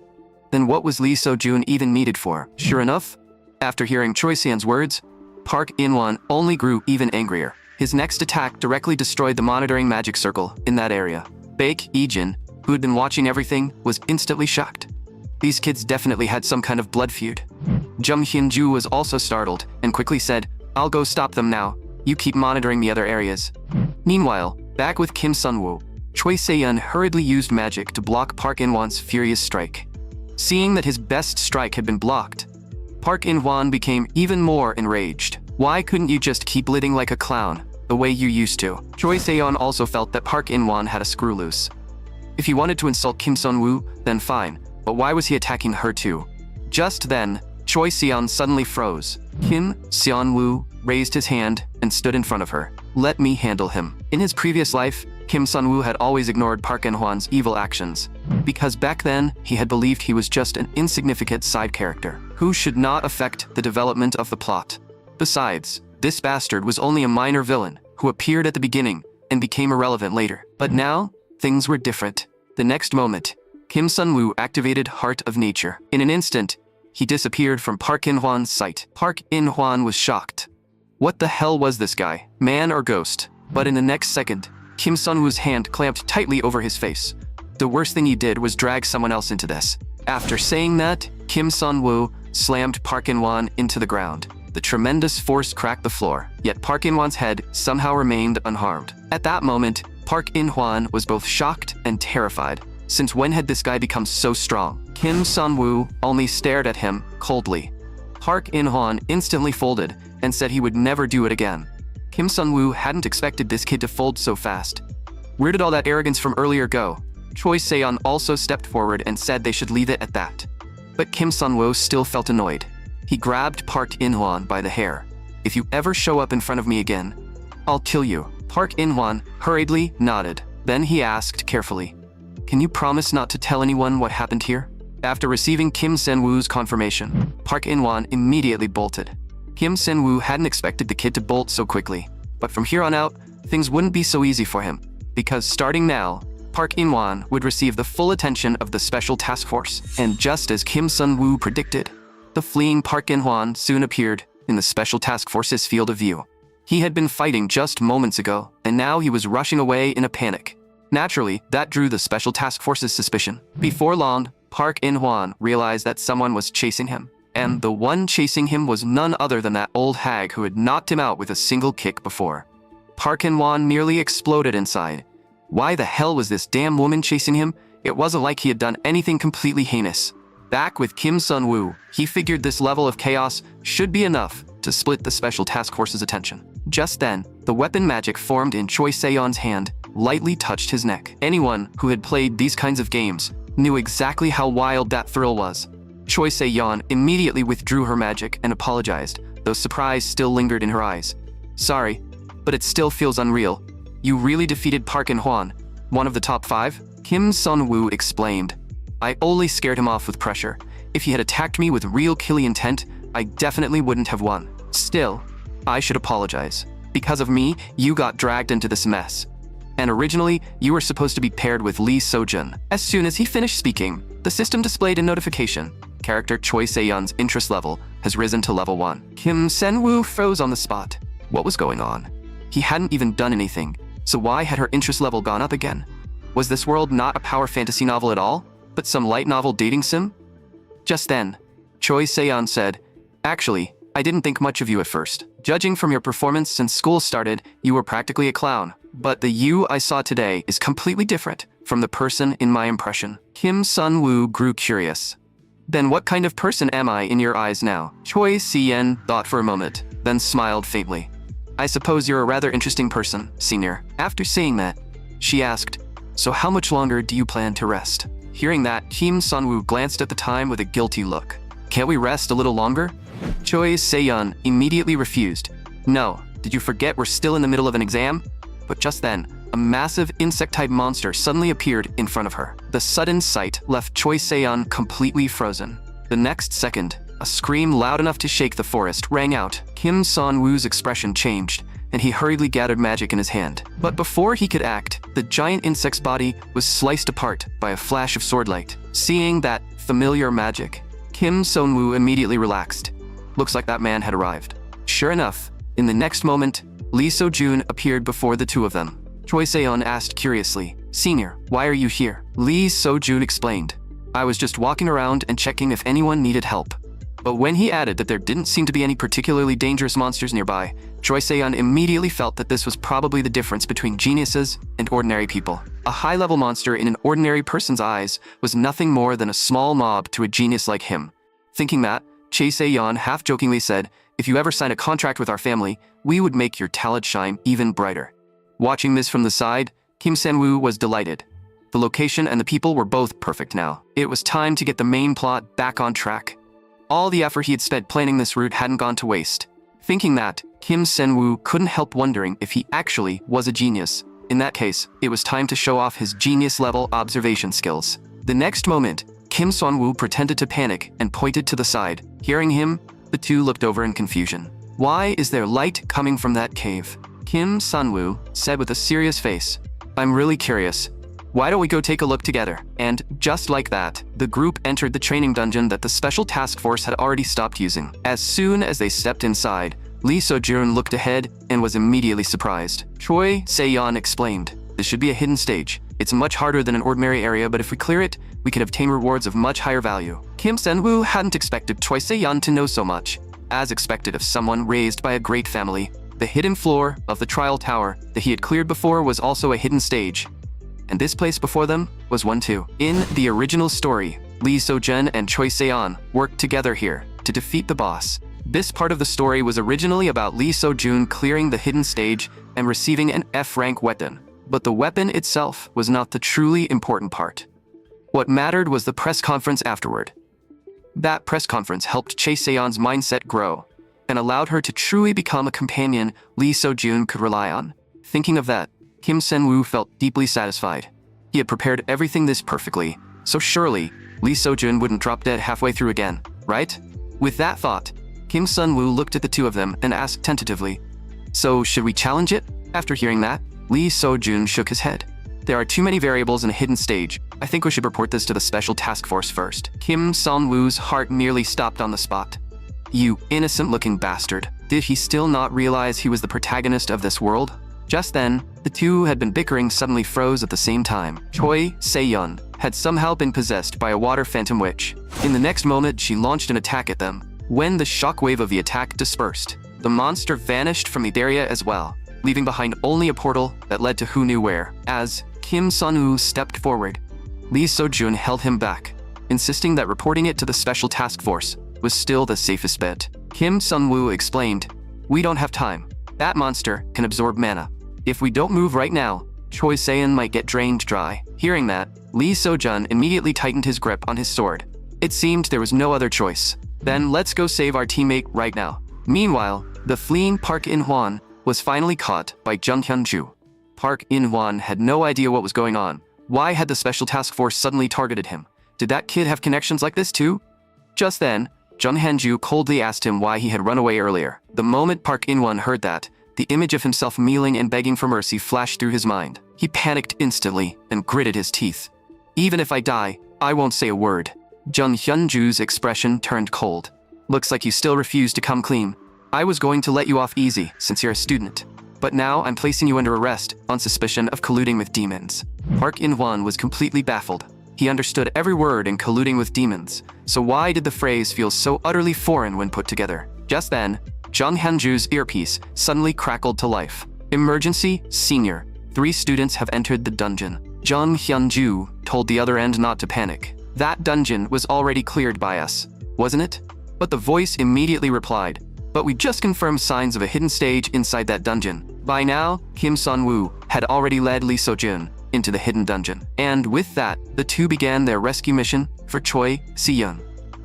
then what was Lee So-jun even needed for? Sure enough, after hearing Choi Se-yeon's words, Park In-hwan only grew even angrier. His next attack directly destroyed the monitoring magic circle in that area. Baek Hee-jin, who had been watching everything, was instantly shocked. These kids definitely had some kind of blood feud. Jung Hyun-ju was also startled and quickly said, "I'll go stop them now. You keep monitoring the other areas." Meanwhile, back with Kim Sun-woo, Choi Se-yeon hurriedly used magic to block Park In-hwan's furious strike. Seeing that his best strike had been blocked, Park In-hwan became even more enraged. "Why couldn't you just keep living like a clown, the way you used to?" Choi Se-yeon also felt that Park In-hwan had a screw loose. If he wanted to insult Kim Sun-woo, then fine, but why was he attacking her too? Just then, Choi Se-yeon suddenly froze. Kim Sun-woo raised his hand and stood in front of her. "Let me handle him." In his previous life, Kim Sun-woo had always ignored Park In-hwan's evil actions, because back then, he had believed he was just an insignificant side character who should not affect the development of the plot. Besides, this bastard was only a minor villain who appeared at the beginning and became irrelevant later. But now, things were different. The next moment, Kim Sun-woo activated Heart of Nature. In an instant, he disappeared from Park In-hwan's sight. Park In-hwan was shocked. What the hell was this guy? Man or ghost? But in the next second, Kim Sun-woo's hand clamped tightly over his face. The worst thing he did was drag someone else into this. After saying that, Kim Sun-woo slammed Park In-hwan into the ground. The tremendous force cracked the floor, yet Park In-hwan's head somehow remained unharmed. At that moment, Park In-hwan was both shocked and terrified. Since when had this guy become so strong? Kim Sun-woo only stared at him coldly. Park In-hwan instantly folded and said he would never do it again. Kim Sun-woo hadn't expected this kid to fold so fast. Where did all that arrogance from earlier go? Choi Se-yeon also stepped forward and said they should leave it at that. But Kim Sun-woo still felt annoyed. He grabbed Park In-hwan by the hair. "If you ever show up in front of me again, I'll kill you." Park In-hwan hurriedly nodded. Then he asked carefully, "Can you promise not to tell anyone what happened here?" After receiving Kim Sun-woo's confirmation, Park In-hwan immediately bolted. Kim Sun-woo hadn't expected the kid to bolt so quickly, but from here on out, things wouldn't be so easy for him, because starting now, Park In-hwan would receive the full attention of the special task force. And just as Kim Sun-woo predicted, the fleeing Park In-hwan soon appeared in the special task force's field of view. He had been fighting just moments ago, and now he was rushing away in a panic. Naturally, that drew the special task force's suspicion. Before long, Park In-hwan realized that someone was chasing him. And the one chasing him was none other than that old hag who had knocked him out with a single kick before. Park In-hwan nearly exploded inside. Why the hell was this damn woman chasing him? It wasn't like he had done anything completely heinous. Back with Kim Sun-woo, he figured this level of chaos should be enough to split the special task force's attention. Just then, the weapon magic formed in Choi Se-yeon's hand lightly touched his neck. Anyone who had played these kinds of games knew exactly how wild that thrill was. Choi Se-yeon immediately withdrew her magic and apologized, though surprise still lingered in her eyes. "Sorry, but it still feels unreal. You really defeated Park In-hwan, one of the top 5? Kim Sun-woo explained. "I only scared him off with pressure. If he had attacked me with real killing intent, I definitely wouldn't have won. Still, I should apologize. Because of me, you got dragged into this mess. And originally, you were supposed to be paired with Lee So-jun." As soon as he finished speaking, the system displayed a notification. Character Choi Se-yeon's interest level has risen to level 1. Kim Sun-woo froze on the spot. What was going on? He hadn't even done anything, so why had her interest level gone up again? Was this world not a power fantasy novel at all, but some light novel dating sim? Just then, Choi Se-yeon said, "Actually, I didn't think much of you at first. Judging from your performance since school started, you were practically a clown. But the you I saw today is completely different from the person in my impression." Kim Sun-woo grew curious. "Then what kind of person am I in your eyes now?" Choi Se-yeon thought for a moment, then smiled faintly. "I suppose you're a rather interesting person, senior." After saying that, she asked, "So how much longer do you plan to rest?" Hearing that, Kim Sun-woo glanced at the time with a guilty look. "Can't we rest a little longer?" Choi Se-yeon immediately refused. "No, did you forget we're still in the middle of an exam?" But just then, a massive insect-type monster suddenly appeared in front of her. The sudden sight left Choi Se-yeon completely frozen. The next second, a scream loud enough to shake the forest rang out. Kim Sun-woo's expression changed, and he hurriedly gathered magic in his hand. But before he could act, the giant insect's body was sliced apart by a flash of swordlight. Seeing that familiar magic, Kim Sun-woo immediately relaxed. Looks like that man had arrived. Sure enough, in the next moment, Lee So-jun appeared before the two of them. Choi Se-yeon asked curiously, "Senior, why are you here?" Lee So-jun explained, "I was just walking around and checking if anyone needed help." But when he added that there didn't seem to be any particularly dangerous monsters nearby, Choi Se-yeon immediately felt that this was probably the difference between geniuses and ordinary people. A high-level monster in an ordinary person's eyes was nothing more than a small mob to a genius like him. Thinking that, Choi Se-yeon half-jokingly said, "If you ever sign a contract with our family, we would make your talent shine even brighter." Watching this from the side, Kim Sun-woo was delighted. The location and the people were both perfect now. It was time to get the main plot back on track. All the effort he had spent planning this route hadn't gone to waste. Thinking that, Kim Sun-woo couldn't help wondering if he actually was a genius. In that case, it was time to show off his genius-level observation skills. The next moment, Kim Sun-woo pretended to panic and pointed to the side. Hearing him, the two looked over in confusion. "Why is there light coming from that cave?" Kim Sun-woo said with a serious face, "I'm really curious. Why don't we go take a look together?" And just like that, the group entered the training dungeon that the special task force had already stopped using. As soon as they stepped inside, Lee So-jun looked ahead and was immediately surprised. Choi Se-yeon explained, "This should be a hidden stage. It's much harder than an ordinary area, but if we clear it, we can obtain rewards of much higher value." Kim Sun-woo hadn't expected Choi Se-yeon to know so much. As expected of someone raised by a great family, the hidden floor of the trial tower that he had cleared before was also a hidden stage. And this place before them was one too. In the original story, Lee So-jun and Choi Se-yeon worked together here to defeat the boss. This part of the story was originally about Lee So-jun clearing the hidden stage and receiving an F-rank weapon. But the weapon itself was not the truly important part. What mattered was the press conference afterward. That press conference helped Choi Se-yeon's mindset grow and allowed her to truly become a companion Lee So-jun could rely on. Thinking of that, Kim Sun-woo felt deeply satisfied. He had prepared everything this perfectly, so surely Lee So-jun wouldn't drop dead halfway through again, right? With that thought, Kim Sun-woo looked at the two of them and asked tentatively, "So should we challenge it?" After hearing that, Lee So-jun shook his head. "There are too many variables in a hidden stage. I think we should report this to the special task force first." Kim Sun-woo's heart nearly stopped on the spot. You innocent-looking bastard. Did he still not realize he was the protagonist of this world? Just then, the two who had been bickering suddenly froze at the same time. Choi Se-yeon had somehow been possessed by a water phantom witch. In the next moment, she launched an attack at them. When the shockwave of the attack dispersed, the monster vanished from the area as well, leaving behind only a portal that led to who knew where. As Kim Sun-woo stepped forward, Lee So-jun held him back, insisting that reporting it to the special task force was still the safest bet. Kim Sun-woo explained, "We don't have time. That monster can absorb mana. If we don't move right now, Choi Se-yeon might get drained dry." Hearing that, Lee So-jun immediately tightened his grip on his sword. It seemed there was no other choice. "Then let's go save our teammate right now." Meanwhile, the fleeing Park In-hwan was finally caught by Jung Hyun-ju. Park In-hwan had no idea what was going on. Why had the special task force suddenly targeted him? Did that kid have connections like this too? Just then, Jung Hyun-ju coldly asked him why he had run away earlier. The moment Park In-hwan heard that, the image of himself kneeling and begging for mercy flashed through his mind. He panicked instantly and gritted his teeth. "Even if I die, I won't say a word." Jung Hyun-ju's expression turned cold. "Looks like you still refuse to come clean. I was going to let you off easy since you're a student. but now I'm placing you under arrest on suspicion of colluding with demons." Park In-hwan was completely baffled. He understood every word in colluding with demons, so why did the phrase feel so utterly foreign when put together? Just then, Jung Hyun-ju's earpiece suddenly crackled to life. "Emergency, senior. 3 students have entered the dungeon." Jung Hyun-ju told the other end not to panic. "That dungeon was already cleared by us, wasn't it?" But the voice immediately replied, "But we just confirmed signs of a hidden stage inside that dungeon." By now, Kim Sun-woo had already led Lee So-jun into the hidden dungeon. And with that, the two began their rescue mission for Choi Si-yeon.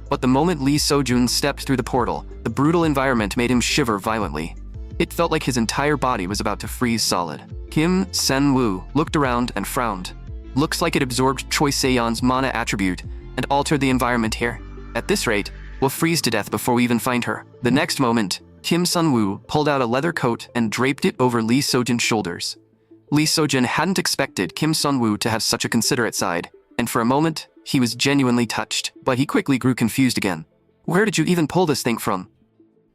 But the moment Lee So-jun stepped through the portal, the brutal environment made him shiver violently. It felt like his entire body was about to freeze solid. Kim Sen-woo looked around and frowned. "Looks like it absorbed Choi Se-yeon's mana attribute and altered the environment here. At this rate, we'll freeze to death before we even find her." The next moment, Kim Sun-woo pulled out a leather coat and draped it over Lee So-jun's shoulders. Lee So-jun hadn't expected Kim Sun-woo to have such a considerate side, and for a moment, he was genuinely touched, but he quickly grew confused again. "Where did you even pull this thing from?"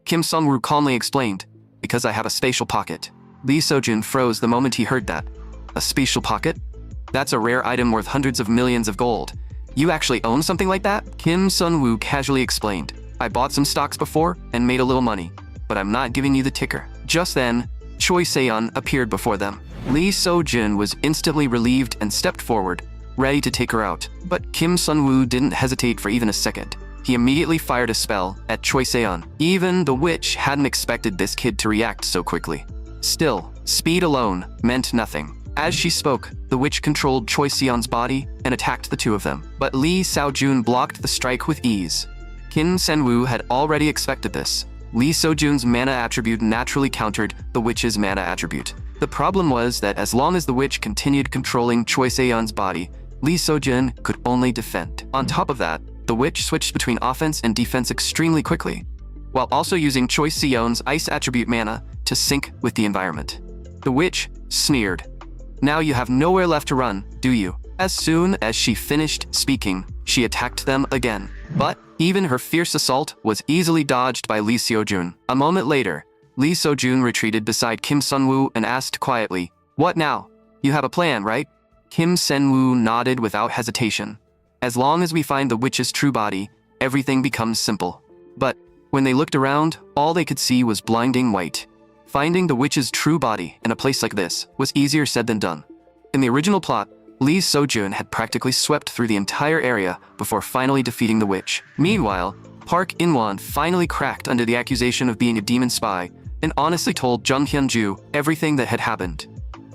Kim Sun-woo calmly explained, "Because I have a spatial pocket." Lee So-jun froze the moment he heard that. "A spatial pocket? That's a rare item worth hundreds of millions of gold. You actually own something like that?" Kim Sun-woo casually explained, "I bought some stocks before and made a little money, but I'm not giving you the ticker." Just then, Choi Se-yeon appeared before them. Lee So-jun was instantly relieved and stepped forward, ready to take her out. But Kim Sun-woo didn't hesitate for even a second. He immediately fired a spell at Choi Se-yeon. Even the witch hadn't expected this kid to react so quickly. Still, speed alone meant nothing. As she spoke, the witch controlled Choi Se-yeon's body and attacked the two of them. But Lee So-jun blocked the strike with ease. Kim Sen-woo had already expected this. Lee So-jun's mana attribute naturally countered the witch's mana attribute. The problem was that as long as the witch continued controlling Choi Se-yeon's body, Lee So-jun could only defend. On top of that, the witch switched between offense and defense extremely quickly, while also using Choi Se-yeon's ice attribute mana to sync with the environment. The witch sneered. "Now you have nowhere left to run, do you?" As soon as she finished speaking, she attacked them again. But even her fierce assault was easily dodged by Lee So-jun. A moment later, Lee So-jun retreated beside Kim Sun-woo and asked quietly, "What now? You have a plan, right?" Kim Sen-woo nodded without hesitation. "As long as we find the witch's true body, everything becomes simple." But when they looked around, all they could see was blinding white. Finding the witch's true body in a place like this was easier said than done. In the original plot, Lee So-jun had practically swept through the entire area before finally defeating the witch. Meanwhile, Park In-hwan finally cracked under the accusation of being a demon spy and honestly told Jung Hyun-ju everything that had happened.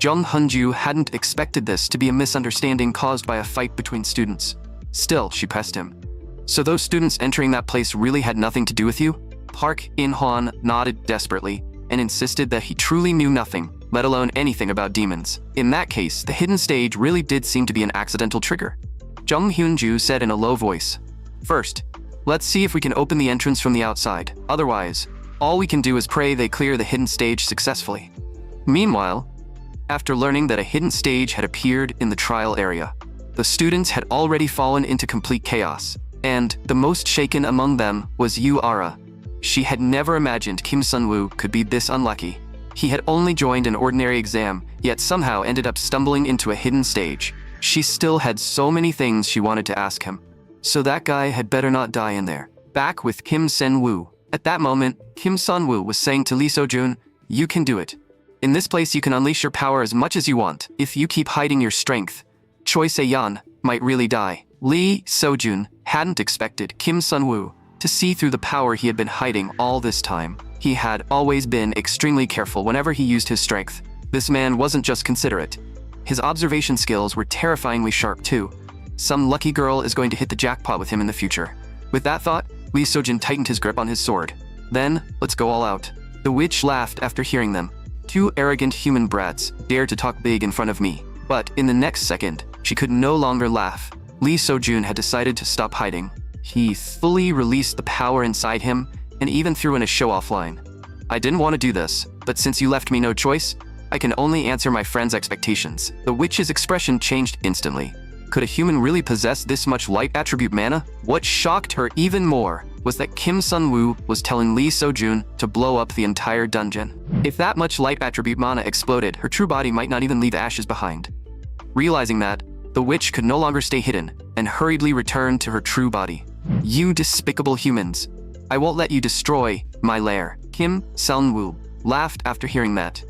Jung Hyun-ju hadn't expected this to be a misunderstanding caused by a fight between students. Still, she pressed him. "So those students entering that place really had nothing to do with you?" Park In-hwan nodded desperately and insisted that he truly knew nothing, let alone anything about demons. In that case, the hidden stage really did seem to be an accidental trigger. Jung Hyun-ju said in a low voice, "First, let's see if we can open the entrance from the outside. Otherwise, all we can do is pray they clear the hidden stage successfully." Meanwhile, after learning that a hidden stage had appeared in the trial area, the students had already fallen into complete chaos, and the most shaken among them was Yu Ara. She had never imagined Kim Sun-woo could be this unlucky. He had only joined an ordinary exam, yet somehow ended up stumbling into a hidden stage. She still had so many things she wanted to ask him. So that guy had better not die in there. Back with Kim Sen-woo. At that moment, Kim Sun-woo was saying to Lee So-jun, "You can do it. In this place you can unleash your power as much as you want. If you keep hiding your strength, Choi Se-yeon might really die." Lee So-jun hadn't expected Kim Sun-woo to see through the power he had been hiding all this time. He had always been extremely careful whenever he used his strength. This man wasn't just considerate. His observation skills were terrifyingly sharp too. Some lucky girl is going to hit the jackpot with him in the future. With that thought, Lee So-jun tightened his grip on his sword. "Then, let's go all out." The witch laughed after hearing them. "Two arrogant human brats dared to talk big in front of me." But in the next second, she could no longer laugh. Lee So-jun had decided to stop hiding. He fully released the power inside him and even threw in a show-off line. "I didn't want to do this, but since you left me no choice, I can only answer my friend's expectations." The witch's expression changed instantly. Could a human really possess this much light attribute mana? What shocked her even more was that Kim Sun-woo was telling Lee So-jun to blow up the entire dungeon. If that much light attribute mana exploded, her true body might not even leave ashes behind. Realizing that, the witch could no longer stay hidden and hurriedly returned to her true body. "You despicable humans. I won't let you destroy my lair." Kim Sun-woo laughed after hearing that.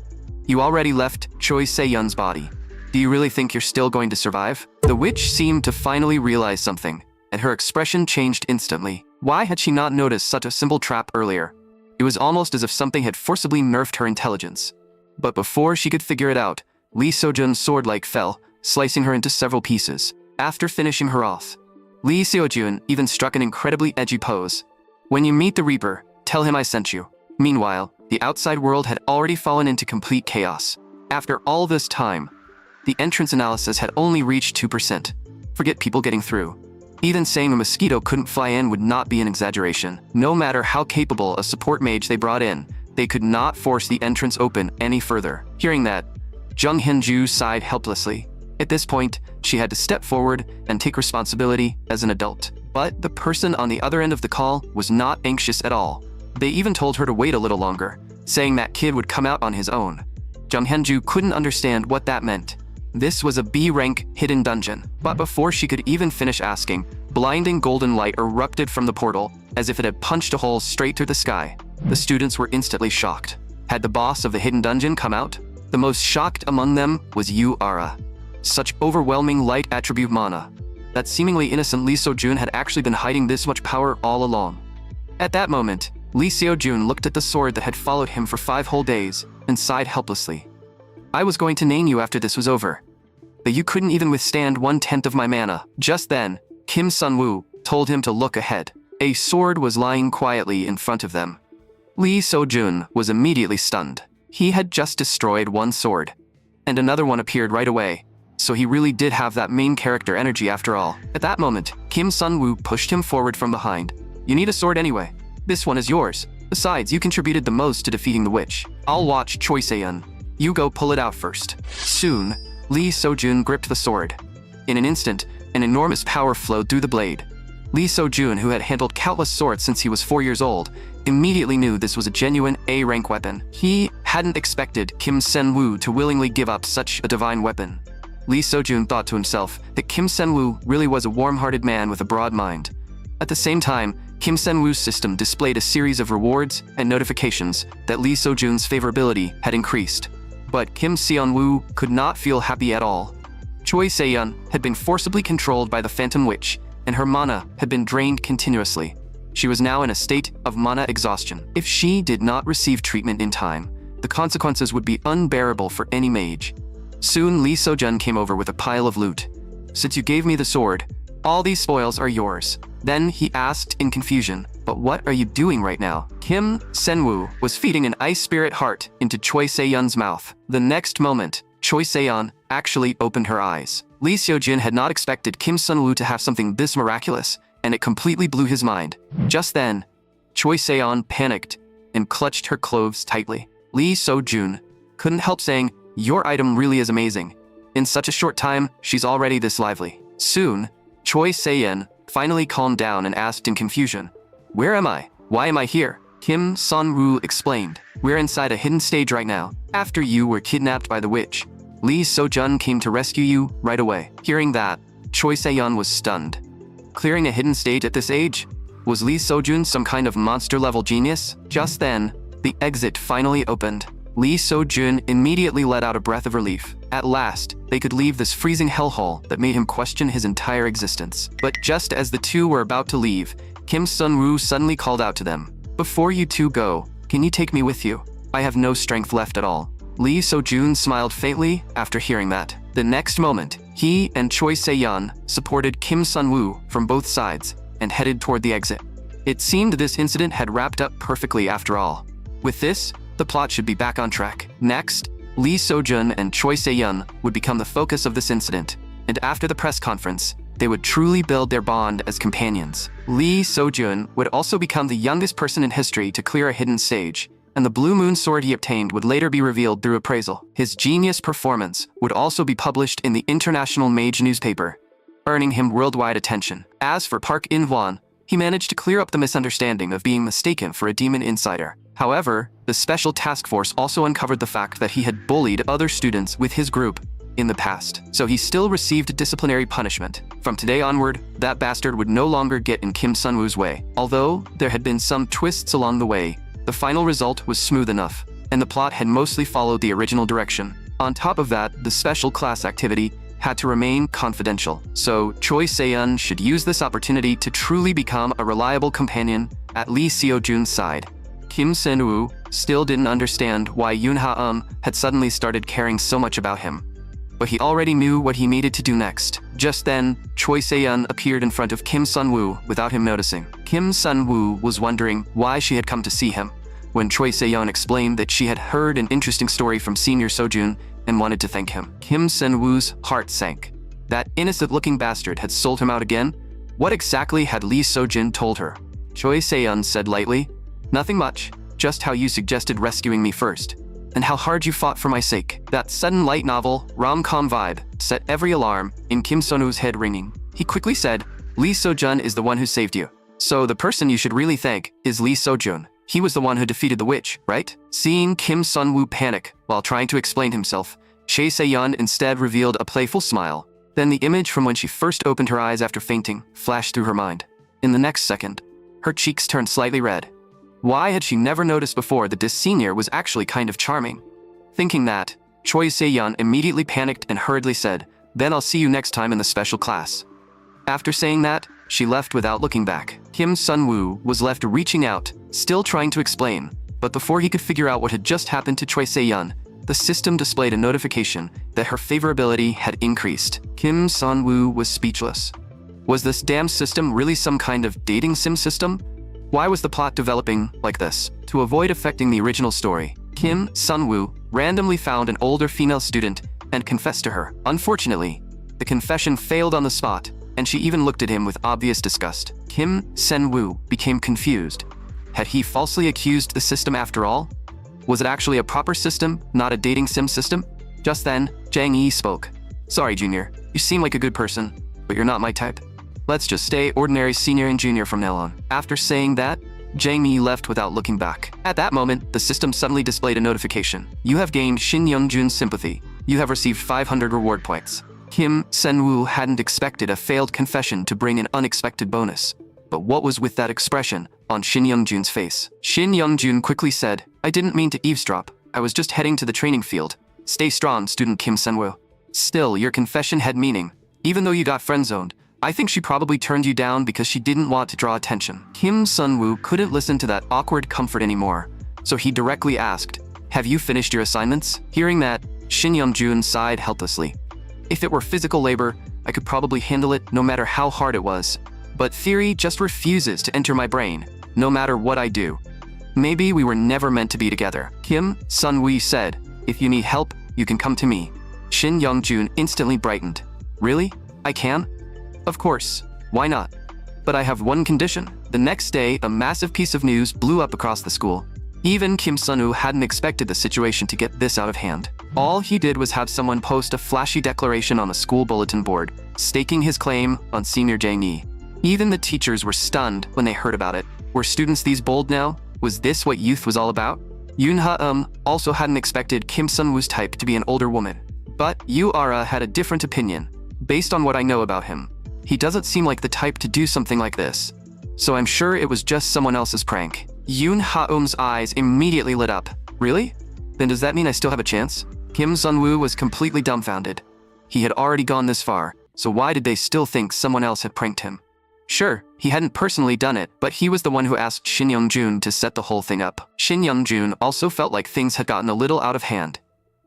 "You already left Choi Se-yeon's body. Do you really think you're still going to survive?" The witch seemed to finally realize something, and her expression changed instantly. Why had she not noticed such a simple trap earlier? It was almost as if something had forcibly nerfed her intelligence. But before she could figure it out, Lee So-jun's sword fell, slicing her into several pieces. After finishing her off, Lee So-jun even struck an incredibly edgy pose. "When you meet the Reaper, tell him I sent you." Meanwhile, the outside world had already fallen into complete chaos. After all this time, the entrance analysis had only reached 2%. Forget people getting through. Even saying a mosquito couldn't fly in would not be an exaggeration. No matter how capable a support mage they brought in, they could not force the entrance open any further. Hearing that, Jung Hyun-ju sighed helplessly. At this point, she had to step forward and take responsibility as an adult. But the person on the other end of the call was not anxious at all. They even told her to wait a little longer, saying that kid would come out on his own. Jung Hyun-ju couldn't understand what that meant. This was a B-rank hidden dungeon. But before she could even finish asking, blinding golden light erupted from the portal, as if it had punched a hole straight through the sky. The students were instantly shocked. Had the boss of the hidden dungeon come out? The most shocked among them was Yu Ara. Such overwhelming light attribute mana. That seemingly innocent Lee So-jun had actually been hiding this much power all along. At that moment, Lee So-jun looked at the sword that had followed him for 5 whole days and sighed helplessly. "I was going to name you after this was over, but you couldn't even withstand 1/10 of my mana." Just then, Kim Sun-woo told him to look ahead. A sword was lying quietly in front of them. Lee So-jun was immediately stunned. He had just destroyed one sword, and another one appeared right away, so he really did have that main character energy after all. At that moment, Kim Sun-woo pushed him forward from behind. "You need a sword anyway. This one is yours. Besides, you contributed the most to defeating the witch. I'll watch Choi Se-yeon. You go pull it out first." Soon, Lee So-jun gripped the sword. In an instant, an enormous power flowed through the blade. Lee So-jun, who had handled countless swords since he was 4 years old, immediately knew this was a genuine A-rank weapon. He hadn't expected Kim Sun-woo to willingly give up such a divine weapon. Lee So-jun thought to himself that Kim Sun-woo really was a warm-hearted man with a broad mind. At the same time, Kim Sun-woo's system displayed a series of rewards and notifications that Lee So-jun's favorability had increased. But Kim Seon-woo could not feel happy at all. Choi Se-yeon had been forcibly controlled by the Phantom Witch, and her mana had been drained continuously. She was now in a state of mana exhaustion. If she did not receive treatment in time, the consequences would be unbearable for any mage. Soon Lee So-jun came over with a pile of loot. "Since you gave me the sword, all these spoils are yours." Then he asked in confusion, "But what are you doing right now?" Kim Sun-woo was feeding an ice spirit heart into Choi Se-yeon's mouth. The next moment, Choi Se-yeon actually opened her eyes. Lee So-jun had not expected Kim Sun-woo to have something this miraculous, and it completely blew his mind. Just then, Choi Se-yeon panicked and clutched her clothes tightly. Lee So-jun couldn't help saying, "Your item really is amazing. In such a short time, she's already this lively." Soon, Choi Se-yeon finally calmed down and asked in confusion, "Where am I? Why am I here?" Kim Sun-woo explained, "We're inside a hidden stage right now. After you were kidnapped by the witch, Lee So-jun came to rescue you right away." Hearing that, Choi Se-yeon was stunned. Clearing a hidden stage at this age? Was Lee So-jun some kind of monster-level genius? Just then, the exit finally opened. Lee So-jun immediately let out a breath of relief. At last, they could leave this freezing hellhole that made him question his entire existence. But just as the two were about to leave, Kim Sun-woo suddenly called out to them, "Before you two go, can you take me with you? I have no strength left at all." Lee So-jun smiled faintly after hearing that. The next moment, he and Choi Se-yeon supported Kim Sun-woo from both sides and headed toward the exit. It seemed this incident had wrapped up perfectly after all. With this, the plot should be back on track. Next, Lee So-jun and Choi Se-yeon would become the focus of this incident, and after the press conference, they would truly build their bond as companions. Lee So-jun would also become the youngest person in history to clear a hidden stage, and the Blue Moon sword he obtained would later be revealed through appraisal. His genius performance would also be published in the International Mage newspaper, earning him worldwide attention. As for Park In-hwan, he managed to clear up the misunderstanding of being mistaken for a demon insider. However, the special task force also uncovered the fact that he had bullied other students with his group in the past, so he still received disciplinary punishment. From today onward, that bastard would no longer get in Kim Sun-woo's way. Although there had been some twists along the way, the final result was smooth enough, and the plot had mostly followed the original direction. On top of that, the special class activity had to remain confidential, so Choi Se-yeon should use this opportunity to truly become a reliable companion at Lee Seo-jun's side. Kim Sun-woo still didn't understand why Yoon Ha-um had suddenly started caring so much about him, but he already knew what he needed to do next. Just then, Choi Se-yeon appeared in front of Kim Sun-woo without him noticing. Kim Sun-woo was wondering why she had come to see him, when Choi Se-yeon explained that she had heard an interesting story from Senior Seo-jun and wanted to thank him. Kim Sun-woo's heart sank. That innocent-looking bastard had sold him out again? What exactly had Lee Seo-jun told her? Choi Se-yeon said lightly, "Nothing much, just how you suggested rescuing me first, and how hard you fought for my sake." That sudden light novel, rom-com vibe set every alarm in Kim Sun-woo's head ringing. He quickly said, "Lee Seo-jun is the one who saved you. So the person you should really thank is Lee Seo-jun. He was the one who defeated the witch, right?" Seeing Kim Sun-woo panic while trying to explain himself, Choi Se-yeon instead revealed a playful smile. Then the image from when she first opened her eyes after fainting flashed through her mind. In the next second, her cheeks turned slightly red. Why had she never noticed before that this senior was actually kind of charming? Thinking that, Choi Se-yeon immediately panicked and hurriedly said, "Then I'll see you next time in the special class." After saying that, she left without looking back. Kim Sun-woo was left reaching out, still trying to explain, but before he could figure out what had just happened to Choi Se-yeon, the system displayed a notification that her favorability had increased. Kim Sun-woo was speechless. Was this damn system really some kind of dating sim system? Why was the plot developing like this? To avoid affecting the original story, Kim Sun-woo randomly found an older female student and confessed to her. Unfortunately, the confession failed on the spot, and she even looked at him with obvious disgust. Kim Sun-woo became confused. Had he falsely accused the system after all? Was it actually a proper system, not a dating sim system? Just then, Jang Yi spoke. "Sorry, Junior. You seem like a good person, but you're not my type. Let's just stay ordinary senior and junior from now on." After saying that, Jang Yi left without looking back. At that moment, the system suddenly displayed a notification. "You have gained Shin Young-jun's sympathy. You have received 500 reward points." Kim Sun-woo hadn't expected a failed confession to bring an unexpected bonus. But what was with that expression on Shin Young-jun's face? Shin Young-jun quickly said, "I didn't mean to eavesdrop. I was just heading to the training field. Stay strong, student Kim Sun-woo." Still, your confession had meaning. Even though you got friend-zoned, I think she probably turned you down because she didn't want to draw attention. Kim Sun-woo couldn't listen to that awkward comfort anymore, so he directly asked, "Have you finished your assignments?" Hearing that, Shin Young-jun sighed helplessly. "If it were physical labor, I could probably handle it no matter how hard it was. But theory just refuses to enter my brain, no matter what I do. Maybe we were never meant to be together." Kim Sun-woo said, "If you need help, you can come to me." Shin Young-jun instantly brightened. "Really? I can? Of course. Why not? But I have one condition." The next day, a massive piece of news blew up across the school. Even Kim Sun-woo hadn't expected the situation to get this out of hand. All he did was have someone post a flashy declaration on the school bulletin board, staking his claim on senior Jang Yi. Even the teachers were stunned when they heard about it. Were students these bold now? Was this what youth was all about? Yoon Ha-um also hadn't expected Kim Sun-woo's type to be an older woman. But Yu-ara had a different opinion. Based on what I know about him, he doesn't seem like the type to do something like this. So I'm sure it was just someone else's prank. Yoon Ha-um's eyes immediately lit up. "Really? Then does that mean I still have a chance?" Kim Sun-woo was completely dumbfounded. He had already gone this far, so why did they still think someone else had pranked him? Sure, he hadn't personally done it, but he was the one who asked Shin Young-jun to set the whole thing up. Shin Young-jun also felt like things had gotten a little out of hand.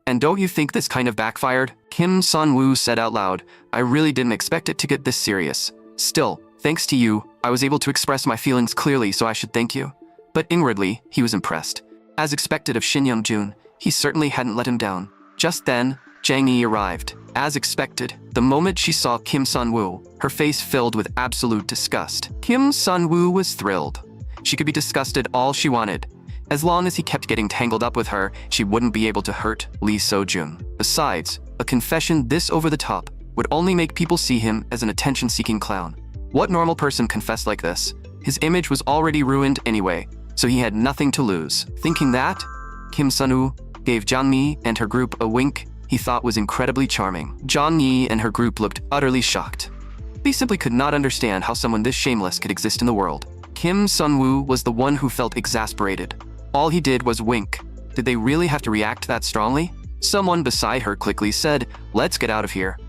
"And don't you think this kind of backfired?" Kim Sun-woo said out loud, "I really didn't expect it to get this serious. Still, thanks to you, I was able to express my feelings clearly, so I should thank you." But inwardly, he was impressed. As expected of Shin Young-jun, he certainly hadn't let him down. Just then, Jang Yi arrived. As expected, the moment she saw Kim Sun-woo, her face filled with absolute disgust. Kim Sun-woo was thrilled. She could be disgusted all she wanted. As long as he kept getting tangled up with her, she wouldn't be able to hurt Lee Seo-jun. Besides, a confession this over the top would only make people see him as an attention-seeking clown. What normal person confessed like this? His image was already ruined anyway, so he had nothing to lose. Thinking that, Kim Sun-woo gave Jang-mi and her group a wink he thought was incredibly charming. Jang-mi and her group looked utterly shocked. They simply could not understand how someone this shameless could exist in the world. Kim Sun-woo was the one who felt exasperated. All he did was wink. Did they really have to react that strongly? Someone beside her quickly said, "Let's get out of here."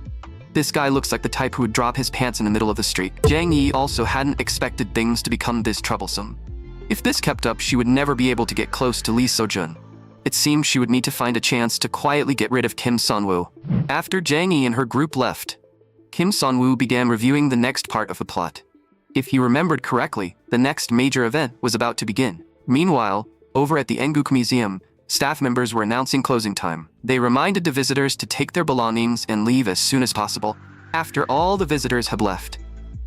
This guy looks like the type who would drop his pants in the middle of the street. Jang Yi also hadn't expected things to become this troublesome. If this kept up, she would never be able to get close to Lee Seo-jun. It seemed she would need to find a chance to quietly get rid of Kim Sun-woo. After Jang Yi and her group left, Kim Sun-woo began reviewing the next part of the plot. If he remembered correctly, the next major event was about to begin. Meanwhile, over at the Enguk Museum, staff members were announcing closing time. They reminded the visitors to take their belongings and leave as soon as possible. After all the visitors had left,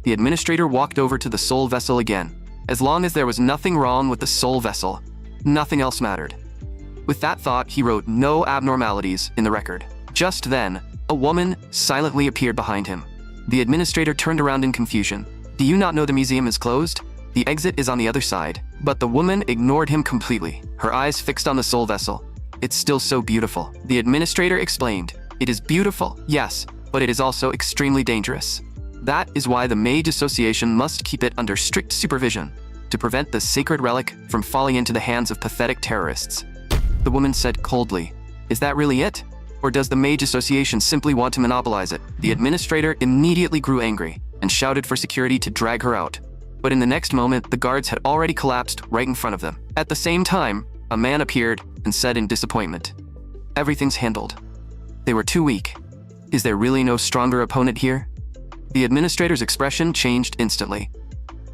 the administrator walked over to the soul vessel again. As long as there was nothing wrong with the soul vessel, nothing else mattered. With that thought, he wrote "no abnormalities" in the record. Just then, a woman silently appeared behind him. The administrator turned around in confusion. "Do you not know the museum is closed? The exit is on the other side." But the woman ignored him completely, her eyes fixed on the soul vessel. "It's still so beautiful." The administrator explained, "It is beautiful, yes, but it is also extremely dangerous. That is why the Mage Association must keep it under strict supervision, to prevent the sacred relic from falling into the hands of pathetic terrorists." The woman said coldly, "Is that really it? Or does the Mage Association simply want to monopolize it?" The administrator immediately grew angry and shouted for security to drag her out. But in the next moment, the guards had already collapsed right in front of them. At the same time, a man appeared and said in disappointment, "Everything's handled. They were too weak. Is there really no stronger opponent here?" The administrator's expression changed instantly.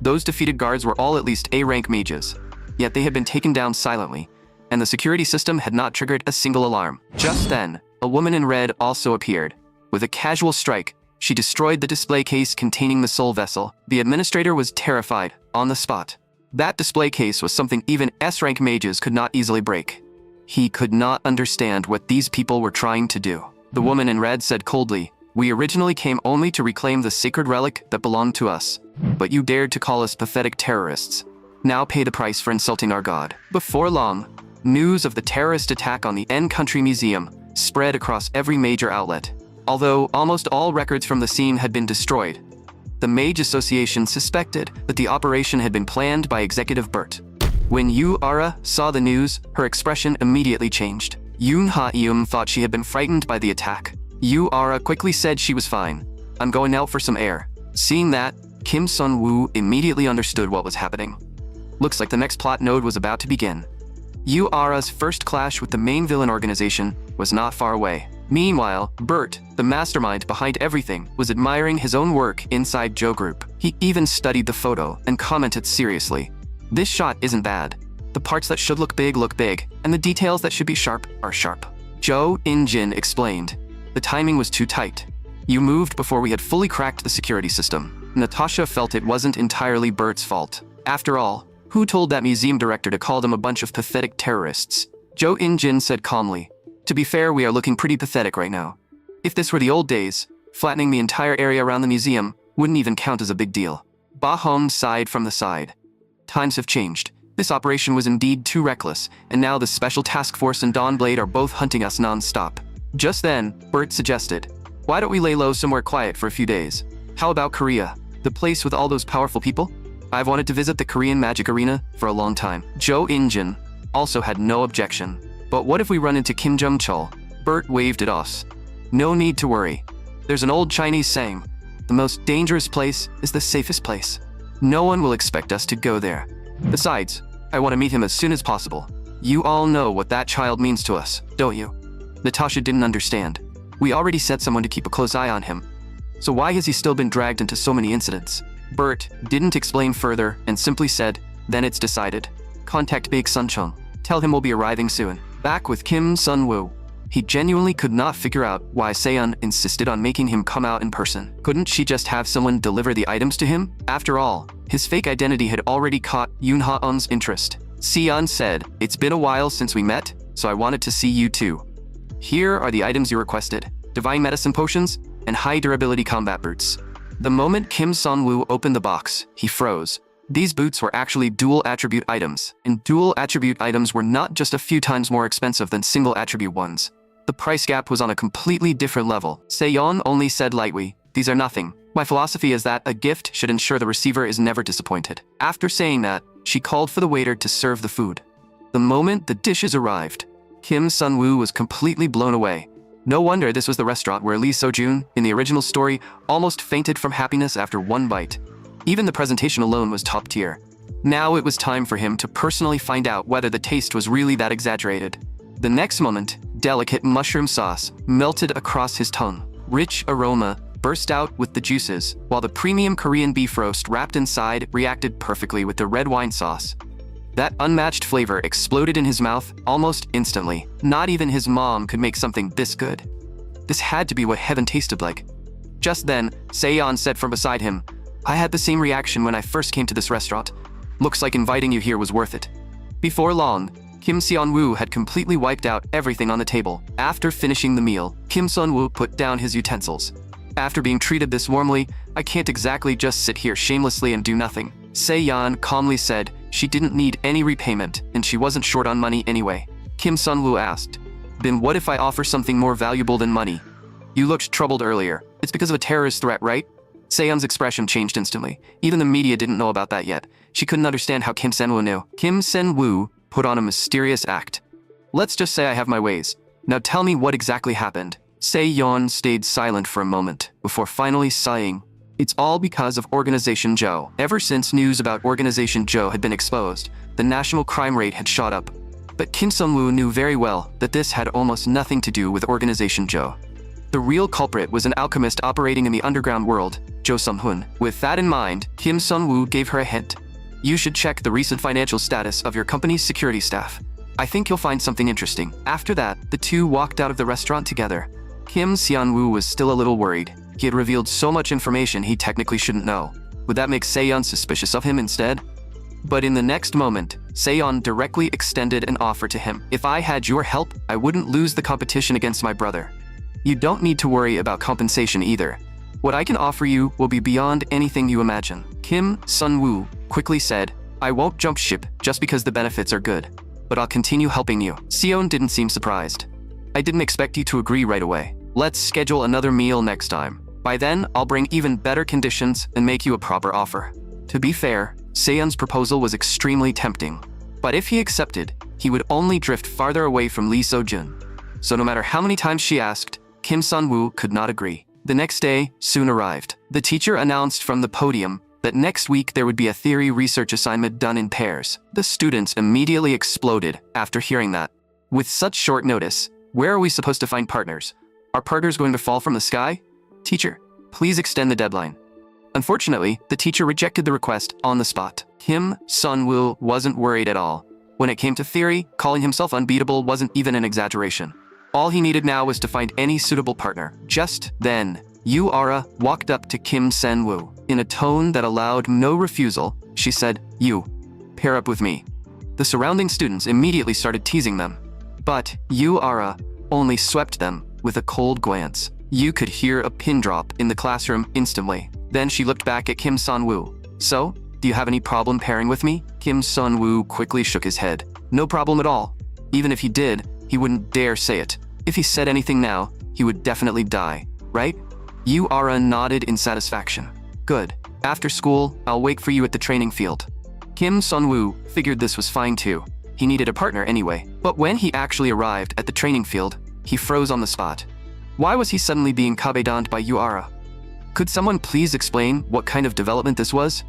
Those defeated guards were all at least A-rank mages, yet they had been taken down silently, and the security system had not triggered a single alarm. Just then, a woman in red also appeared. With a casual strike, she destroyed the display case containing the soul vessel. The administrator was terrified, on the spot. That display case was something even S-rank mages could not easily break. He could not understand what these people were trying to do. The woman in red said coldly, "We originally came only to reclaim the sacred relic that belonged to us, but you dared to call us pathetic terrorists. Now pay the price for insulting our god." Before long, news of the terrorist attack on the N Country Museum spread across every major outlet. Although almost all records from the scene had been destroyed, the Mage Association suspected that the operation had been planned by Executive Burt. When Yu Ara saw the news, her expression immediately changed. Yoon Ha-eum thought she had been frightened by the attack. Yu Ara quickly said she was fine. "I'm going out for some air." Seeing that, Kim Sun-woo immediately understood what was happening. Looks like the next plot node was about to begin. Yu Ara's first clash with the main villain organization was not far away. Meanwhile, Bert, the mastermind behind everything, was admiring his own work inside Joe Group. He even studied the photo and commented seriously, "This shot isn't bad. The parts that should look big, and the details that should be sharp are sharp." Joe In-jin explained, "The timing was too tight. You moved before we had fully cracked the security system." Natasha felt it wasn't entirely Bert's fault. After all, who told that museum director to call them a bunch of pathetic terrorists? Joe In-jin said calmly, "To be fair, we are looking pretty pathetic right now. If this were the old days, flattening the entire area around the museum wouldn't even count as a big deal." Ba-hong sighed from the side. Times have changed. This operation was indeed too reckless, and now the Special Task Force and Dawnblade are both hunting us non-stop. Just then, Bert suggested, "Why don't we lay low somewhere quiet for a few days? How about Korea? The place with all those powerful people? I've wanted to visit the Korean Magic Arena for a long time." Joe In-jin also had no objection. "But what if we run into Kim Jung-chul?" Bert waved at us. "No need to worry. There's an old Chinese saying, the most dangerous place is the safest place. No one will expect us to go there. Besides, I want to meet him as soon as possible. You all know what that child means to us, don't you?" Natasha didn't understand. "We already sent someone to keep a close eye on him. So why has he still been dragged into so many incidents?" Bert didn't explain further and simply said, "Then it's decided. Contact Big Sun-chung. Tell him we'll be arriving soon." Back with Kim Sun-woo, he genuinely could not figure out why Seon insisted on making him come out in person. Couldn't she just have someone deliver the items to him? After all, his fake identity had already caught Yoon Ha-eun's interest. Seon said, "It's been a while since we met, so I wanted to see you too. Here are the items you requested: divine medicine potions and high durability combat boots." The moment Kim Sun-woo opened the box, he froze. These boots were actually dual attribute items, and dual attribute items were not just a few times more expensive than single attribute ones. The price gap was on a completely different level. Seon only said lightly, "These are nothing. My philosophy is that a gift should ensure the receiver is never disappointed." After saying that, she called for the waiter to serve the food. The moment the dishes arrived, Kim Sun-woo was completely blown away. No wonder this was the restaurant where Lee So-jun, in the original story, almost fainted from happiness after one bite. Even the presentation alone was top tier. Now it was time for him to personally find out whether the taste was really that exaggerated. The next moment, delicate mushroom sauce melted across his tongue. Rich aroma burst out with the juices, while the premium Korean beef roast wrapped inside reacted perfectly with the red wine sauce. That unmatched flavor exploded in his mouth almost instantly. Not even his mom could make something this good. This had to be what heaven tasted like. Just then, Seon said from beside him, "I had the same reaction when I first came to this restaurant. Looks like inviting you here was worth it." Before long, Kim Seon-woo had completely wiped out everything on the table. After finishing the meal, Kim Seon-woo put down his utensils. "After being treated this warmly, I can't exactly just sit here shamelessly and do nothing." Seon calmly said she didn't need any repayment and she wasn't short on money anyway. Kim Sun-woo asked, "Then what if I offer something more valuable than money? You looked troubled earlier. It's because of a terrorist threat, right?" Seon's expression changed instantly. Even the media didn't know about that yet. She couldn't understand how Kim Sen-woo knew. Kim Sen-woo put on a mysterious act. "Let's just say I have my ways. Now tell me what exactly happened." Seon stayed silent for a moment before finally sighing. "It's all because of Organization Joe." Ever since news about Organization Joe had been exposed, the national crime rate had shot up. But Kim Sun-woo knew very well that this had almost nothing to do with Organization Joe. The real culprit was an alchemist operating in the underground world, Jo Sum-hoon. With that in mind, Kim Sun-woo gave her a hint. "You should check the recent financial status of your company's security staff. I think you'll find something interesting." After that, the two walked out of the restaurant together. Kim Seon-woo was still a little worried. He had revealed so much information he technically shouldn't know. Would that make Seon suspicious of him instead? But in the next moment, Seon directly extended an offer to him. "If I had your help, I wouldn't lose the competition against my brother. You don't need to worry about compensation either. What I can offer you will be beyond anything you imagine." Kim Sun-woo quickly said, "I won't jump ship just because the benefits are good, but I'll continue helping you." Seon didn't seem surprised. "I didn't expect you to agree right away. Let's schedule another meal next time. By then, I'll bring even better conditions and make you a proper offer." To be fair, Seon's proposal was extremely tempting. But if he accepted, he would only drift farther away from Lee So-jun. So no matter how many times she asked, Kim Sun-woo could not agree. The next day soon arrived. The teacher announced from the podium that next week there would be a theory research assignment done in pairs. The students immediately exploded after hearing that. With such short notice, where are we supposed to find partners? Are partners going to fall from the sky? "Teacher, please extend the deadline." Unfortunately, the teacher rejected the request on the spot. Kim Sun-woo wasn't worried at all. When it came to theory, calling himself unbeatable wasn't even an exaggeration. All he needed now was to find any suitable partner. Just then, Yu-ara walked up to Kim Sun-woo. In a tone that allowed no refusal, she said, "You, pair up with me." The surrounding students immediately started teasing them. But Yu-ara only swept them with a cold glance. You could hear a pin drop in the classroom instantly. Then she looked back at Kim Sun-woo. "So, do you have any problem pairing with me?" Kim Sun-woo quickly shook his head. "No problem at all. Even if he did, he wouldn't dare say it. If he said anything now, he would definitely die, right?" Yu-ara nodded in satisfaction. "Good. After school, I'll wait for you at the training field." Kim Sun-woo figured this was fine too. He needed a partner anyway. But when he actually arrived at the training field, he froze on the spot. Why was he suddenly being kabedoned by Yu-ara? Could someone please explain what kind of development this was?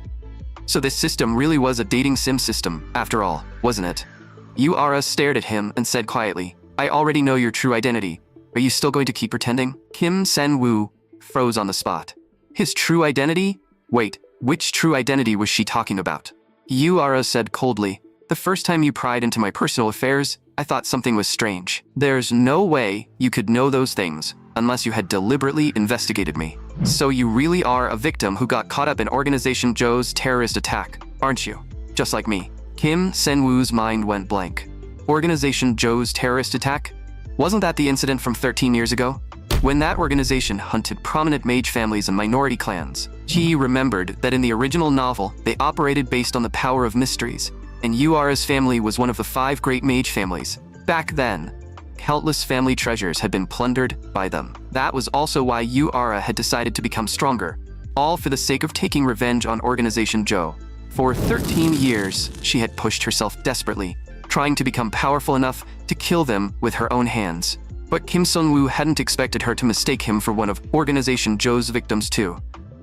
So this system really was a dating sim system, after all, wasn't it? Yu-ara stared at him and said quietly, "I already know your true identity. Are you still going to keep pretending?" Kim Sun-woo froze on the spot. His true identity? Wait, which true identity was she talking about? Yu-ara said coldly, "The first time you pried into my personal affairs, I thought something was strange. There's no way you could know those things unless you had deliberately investigated me. So you really are a victim who got caught up in Organization Joe's terrorist attack, aren't you? Just like me." Kim Sun-woo's mind went blank. Organization Joe's terrorist attack? Wasn't that the incident from 13 years ago? When that organization hunted prominent mage families and minority clans, he remembered that in the original novel, they operated based on the power of mysteries, and Urara's family was one of the 5 great mage families. Back then, countless family treasures had been plundered by them. That was also why Urara had decided to become stronger, all for the sake of taking revenge on Organization Joe. For 13 years, she had pushed herself desperately, trying to become powerful enough to kill them with her own hands. But Kim Sun-woo hadn't expected her to mistake him for one of Organization Joe's victims too.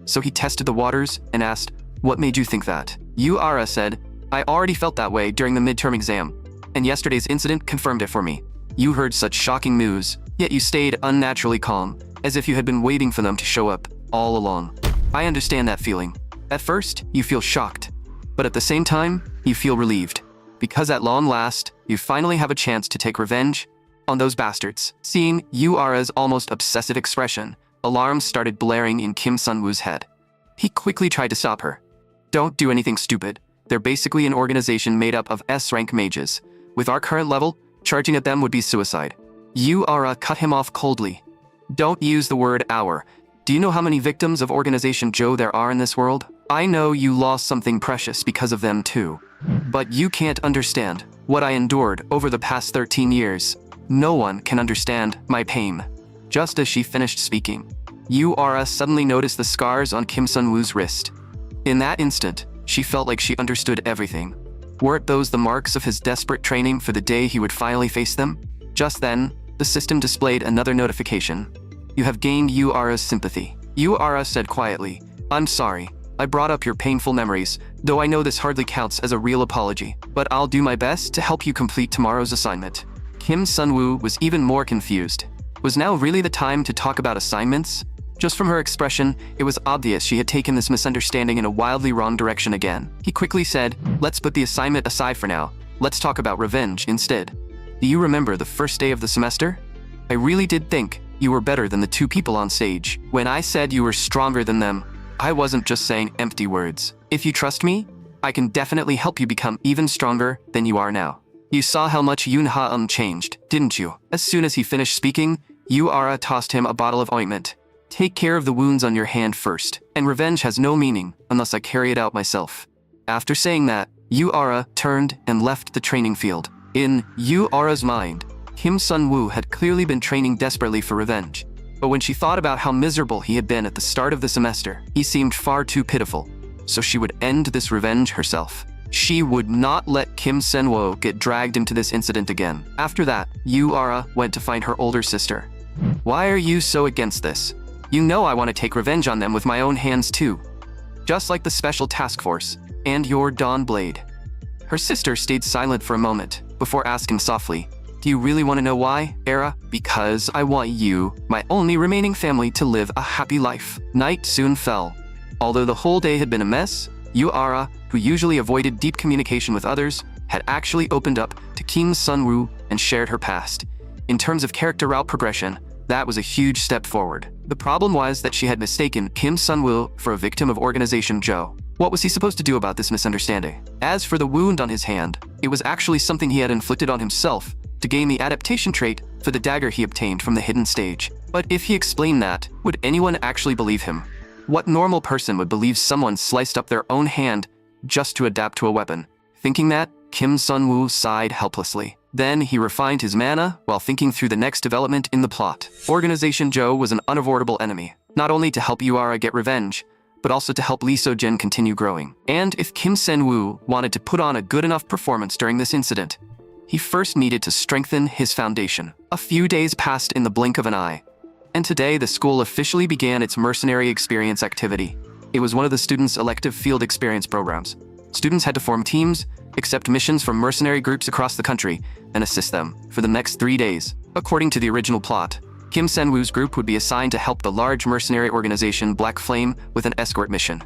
So he tested the waters and asked, "What made you think that?" Urara said, "I already felt that way during the midterm exam, and yesterday's incident confirmed it for me. You heard such shocking news, yet you stayed unnaturally calm, as if you had been waiting for them to show up all along. I understand that feeling. At first, you feel shocked, but at the same time, you feel relieved, because at long last, you finally have a chance to take revenge on those bastards." Seeing Urara's almost obsessive expression, alarms started blaring in Kim Sun-woo's head. He quickly tried to stop her. "Don't do anything stupid. They're basically an organization made up of S-rank mages. With our current level, charging at them would be suicide." Urara cut him off coldly. "Don't use the word our. Do you know how many victims of Organization Joe there are in this world? I know you lost something precious because of them too. But you can't understand what I endured over the past 13 years. No one can understand my pain." Just as she finished speaking, Urara suddenly noticed the scars on Kim Sun-woo's wrist. In that instant, she felt like she understood everything. Weren't those the marks of his desperate training for the day he would finally face them? Just then, the system displayed another notification. "You have gained Urara's sympathy." Urara said quietly, "I'm sorry. I brought up your painful memories, though I know this hardly counts as a real apology. But I'll do my best to help you complete tomorrow's assignment." Kim Sun-woo was even more confused. Was now really the time to talk about assignments? Just from her expression, it was obvious she had taken this misunderstanding in a wildly wrong direction again. He quickly said, "Let's put the assignment aside for now. Let's talk about revenge instead. Do you remember the first day of the semester? I really did think you were better than the 2 people on stage. When I said you were stronger than them, I wasn't just saying empty words. If you trust me, I can definitely help you become even stronger than you are now." You saw how much Yoon Ha-eun changed, didn't you? As soon as he finished speaking, Urara tossed him a bottle of ointment. "Take care of the wounds on your hand first, and revenge has no meaning unless I carry it out myself." After saying that, Urara turned and left the training field. In Urara's mind, Kim Sun-woo had clearly been training desperately for revenge. But when she thought about how miserable he had been at the start of the semester, he seemed far too pitiful. So she would end this revenge herself. She would not let Kim Sun-woo get dragged into this incident again. After that, Urara went to find her older sister. "Why are you so against this? You know I want to take revenge on them with my own hands too. Just like the Special Task Force and your Dawn Blade." Her sister stayed silent for a moment before asking softly, "Do you really want to know why, Era?" "Because I want you, my only remaining family, to live a happy life." Night soon fell. Although the whole day had been a mess, Urara, who usually avoided deep communication with others, had actually opened up to Kim Sun-woo and shared her past. In terms of character route progression, that was a huge step forward. The problem was that she had mistaken Kim Sun-woo for a victim of Organization Joe. What was he supposed to do about this misunderstanding? As for the wound on his hand, it was actually something he had inflicted on himself to gain the adaptation trait for the dagger he obtained from the hidden stage. But if he explained that, would anyone actually believe him? What normal person would believe someone sliced up their own hand just to adapt to a weapon? Thinking that, Kim Sun-woo sighed helplessly. Then he refined his mana while thinking through the next development in the plot. Organization Joe was an unavoidable enemy, not only to help Urara get revenge, but also to help Lee So-jin continue growing. And if Kim Sun-woo wanted to put on a good enough performance during this incident, he first needed to strengthen his foundation. A few days passed in the blink of an eye, and today the school officially began its mercenary experience activity. It was one of the students' elective field experience programs. Students had to form teams, accept missions from mercenary groups across the country, and assist them for the next 3 days. According to the original plot, Kim Sun-woo's group would be assigned to help the large mercenary organization Black Flame with an escort mission.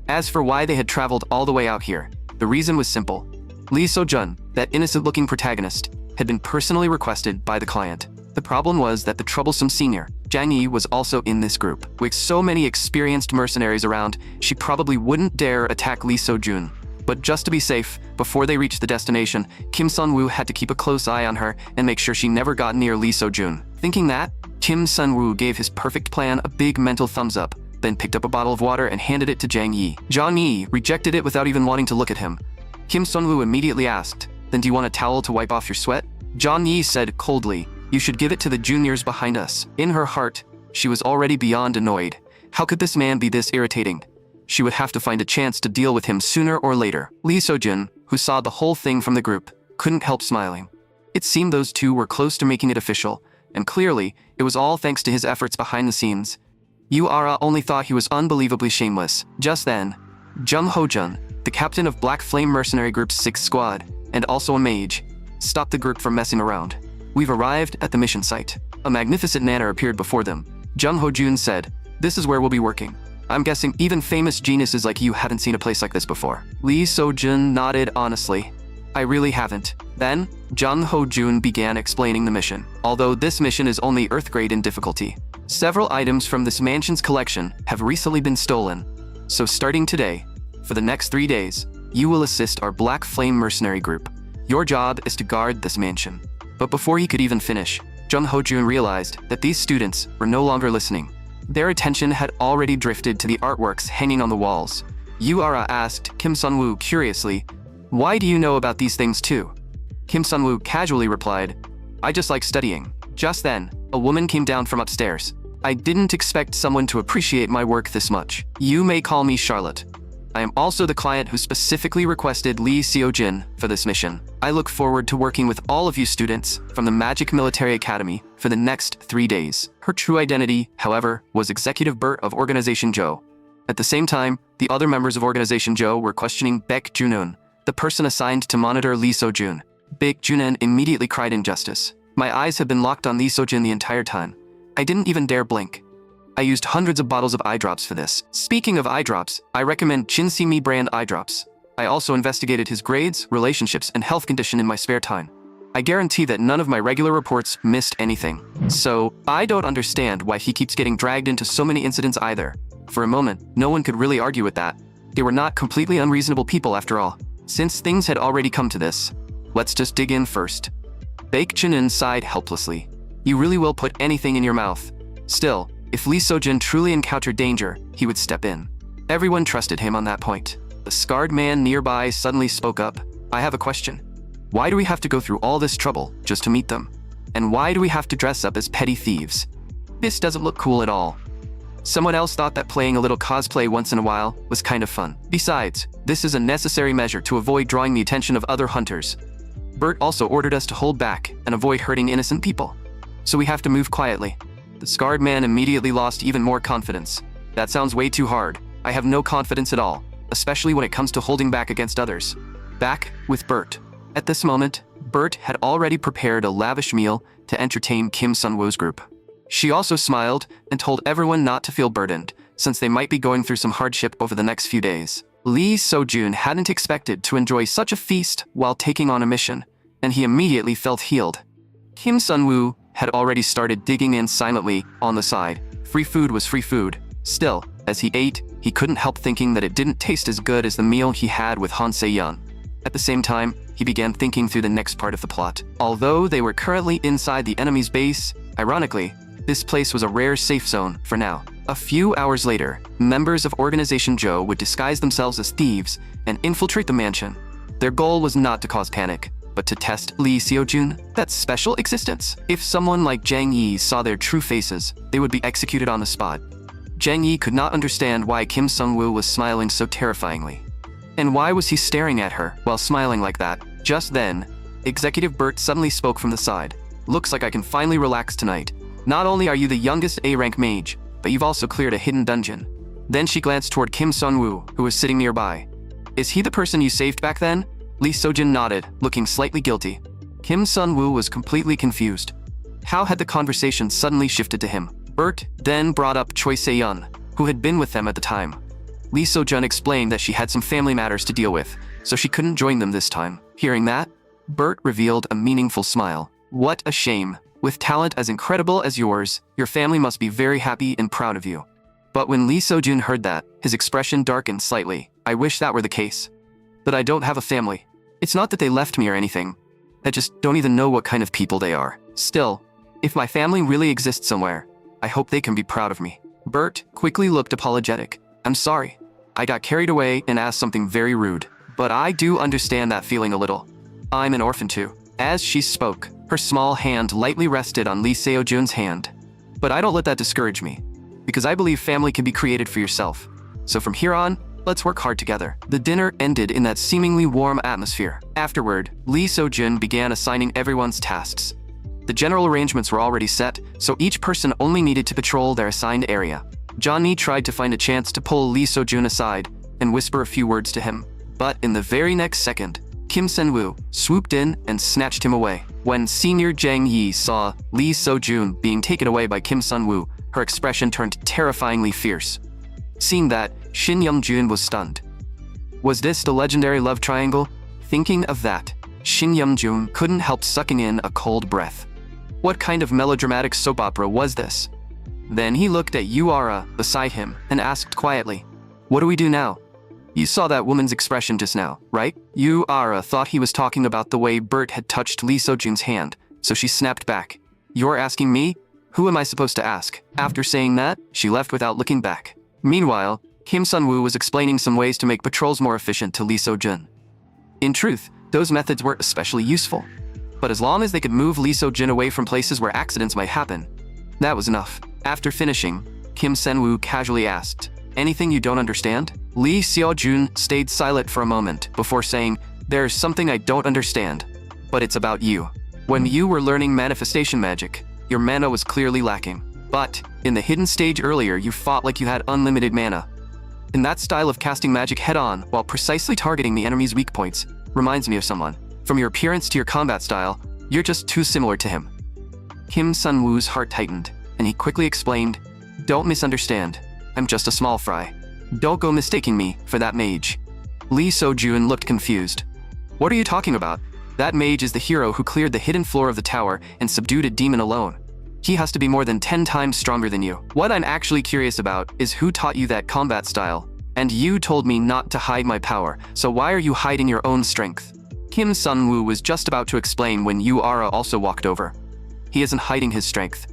As for why they had traveled all the way out here, the reason was simple. Lee So-jun, that innocent-looking protagonist, had been personally requested by the client. The problem was that the troublesome senior, Jang Yi, was also in this group. With so many experienced mercenaries around, she probably wouldn't dare attack Lee So-jun. But just to be safe, before they reached the destination, Kim Sun-woo had to keep a close eye on her and make sure she never got near Lee So-jun. Thinking that, Kim Sun-woo gave his perfect plan a big mental thumbs up, then picked up a bottle of water and handed it to Jang Yi. Jang Yi rejected it without even wanting to look at him. Kim Sun-woo immediately asked, "Then do you want a towel to wipe off your sweat?" Jang Yi said coldly, "You should give it to the juniors behind us." In her heart, she was already beyond annoyed. How could this man be this irritating? She would have to find a chance to deal with him sooner or later. Lee Sojun, who saw the whole thing from the group, couldn't help smiling. It seemed those two were close to making it official, and clearly, it was all thanks to his efforts behind the scenes. Yu-ara only thought he was unbelievably shameless. Just then, Jung Ho-jun, the captain of Black Flame Mercenary Group's 6th squad, and also a mage, stopped the group from messing around. "We've arrived at the mission site." A magnificent manor appeared before them. Jung Ho-jun said, "This is where we'll be working. I'm guessing even famous geniuses like you haven't seen a place like this before." Lee Sojun nodded honestly. "I really haven't." Then, Jung Ho-jun began explaining the mission. Although this mission is only Earth grade in difficulty, several items from this mansion's collection have recently been stolen. So starting today, for the next 3 days, you will assist our Black Flame Mercenary Group. Your job is to guard this mansion. But before he could even finish, Jung Ho-jun realized that these students were no longer listening. Their attention had already drifted to the artworks hanging on the walls. Yu-ara asked Kim Sun-woo curiously, "Why do you know about these things too?" Kim Sun-woo casually replied, "I just like studying." Just then, a woman came down from upstairs. "I didn't expect someone to appreciate my work this much. You may call me Charlotte. I am also the client who specifically requested Lee Seo-jin for this mission. I look forward to working with all of you students from the Magic Military Academy for the next 3 days." Her true identity, however, was Executive Burt of Organization Joe. At the same time, the other members of Organization Joe were questioning Baek Junun, the person assigned to monitor Lee Seo-jun. Baek Junun immediately cried injustice. "My eyes have been locked on Lee Seo-jun the entire time. I didn't even dare blink. I used hundreds of bottles of eye drops for this." Speaking of eye drops, I recommend Chinsimi brand eye drops. I also investigated his grades, relationships, and health condition in my spare time. I guarantee that none of my regular reports missed anything. So, I don't understand why he keeps getting dragged into so many incidents either. For a moment, no one could really argue with that. They were not completely unreasonable people after all. Since things had already come to this, let's just dig in first. Baek Junun sighed helplessly. "You really will put anything in your mouth." Still, if Lee Seo-jin truly encountered danger, he would step in. Everyone trusted him on that point. The scarred man nearby suddenly spoke up. "I have a question. Why do we have to go through all this trouble just to meet them? And why do we have to dress up as petty thieves? This doesn't look cool at all." Someone else thought that playing a little cosplay once in a while was kind of fun. Besides, this is a necessary measure to avoid drawing the attention of other hunters. Bert also ordered us to hold back and avoid hurting innocent people. So we have to move quietly. The scarred man immediately lost even more confidence. "That sounds way too hard. I have no confidence at all, especially when it comes to holding back against others." Back with Bert. At this moment, Bert had already prepared a lavish meal to entertain Kim Sun-woo's group. She also smiled and told everyone not to feel burdened, since they might be going through some hardship over the next few days. Lee Seo-jun hadn't expected to enjoy such a feast while taking on a mission, and he immediately felt healed. Kim Sun-woo had already started digging in silently on the side. Free food was free food. Still, as he ate, he couldn't help thinking that it didn't taste as good as the meal he had with Han Se-yeon. At the same time, he began thinking through the next part of the plot. Although they were currently inside the enemy's base, ironically, this place was a rare safe zone for now. A few hours later, members of Organization Joe would disguise themselves as thieves and infiltrate the mansion. Their goal was not to cause panic, but to test Lee Seo-jun, that special existence. If someone like Jang Yi saw their true faces, they would be executed on the spot. Jang Yi could not understand why Kim Sun-woo was smiling so terrifyingly. And why was he staring at her while smiling like that? Just then, Executive Burt suddenly spoke from the side. "Looks like I can finally relax tonight. Not only are you the youngest A-rank mage, but you've also cleared a hidden dungeon." Then she glanced toward Kim Sun-woo, who was sitting nearby. "Is he the person you saved back then?" Lee Seo-jun nodded, looking slightly guilty. Kim Sun-woo was completely confused. How had the conversation suddenly shifted to him? Burt then brought up Choi Se-yeon, who had been with them at the time. Lee Seo-jun explained that she had some family matters to deal with, so she couldn't join them this time. Hearing that, Burt revealed a meaningful smile. "What a shame. With talent as incredible as yours, your family must be very happy and proud of you." But when Lee Seo-jun heard that, his expression darkened slightly. "I wish that were the case. But I don't have a family. It's not that they left me or anything. I just don't even know what kind of people they are. Still, If my family really exists somewhere, I hope they can be proud of me. Bert quickly looked apologetic. I'm sorry. I got carried away and asked something very rude. But I do understand that feeling a little. I'm an orphan too. As she spoke, her small hand lightly rested on Lee Seo-jun's hand. But I don't let that discourage me, because I believe family can be created for yourself. So from here on, let's work hard together. The dinner ended in that seemingly warm atmosphere. Afterward, Lee Seo-jun began assigning everyone's tasks. The general arrangements were already set, so each person only needed to patrol their assigned area. Johnny tried to find a chance to pull Lee Seo-jun aside and whisper a few words to him. But in the very next second, Kim Sen-woo swooped in and snatched him away. When Senior Jang Yi saw Lee Seo-jun being taken away by Kim Sun-woo, her expression turned terrifyingly fierce. Seeing that, Shin Young-jun was stunned. Was this the legendary love triangle? Thinking of that, Shin Young-jun couldn't help sucking in a cold breath. What kind of melodramatic soap opera was this? Then he looked at Yu-ara beside him and asked quietly, "What do we do now?" You saw that woman's expression just now, right? Yu-ara thought he was talking about the way Bert had touched Lee Seo-jun's hand, so she snapped back. "You're asking me? Who am I supposed to ask?" After saying that, she left without looking back. Meanwhile, Kim Sun-woo was explaining some ways to make patrols more efficient to Lee Seo-jun. In truth, those methods were especially useful. But as long as they could move Lee Seo-jun away from places where accidents might happen, that was enough. After finishing, Kim Sen-woo casually asked, "Anything you don't understand?" Lee Seo-jun stayed silent for a moment before saying, "There's something I don't understand, but it's about you. When you were learning manifestation magic, your mana was clearly lacking. But in the hidden stage earlier, you fought like you had unlimited mana. And that style of casting magic head-on while precisely targeting the enemy's weak points reminds me of someone. From your appearance to your combat style, you're just too similar to him." Kim Sun-woo's heart tightened, and he quickly explained, "Don't misunderstand. I'm just a small fry. Don't go mistaking me for that mage." Lee Seo-jun looked confused. "What are you talking about? That mage is the hero who cleared the hidden floor of the tower and subdued a demon alone. He has to be more than 10 times stronger than you. What I'm actually curious about is who taught you that combat style. And you told me not to hide my power, so why are you hiding your own strength?" Kim Sun-woo was just about to explain when Yu-ara also walked over. He isn't hiding his strength.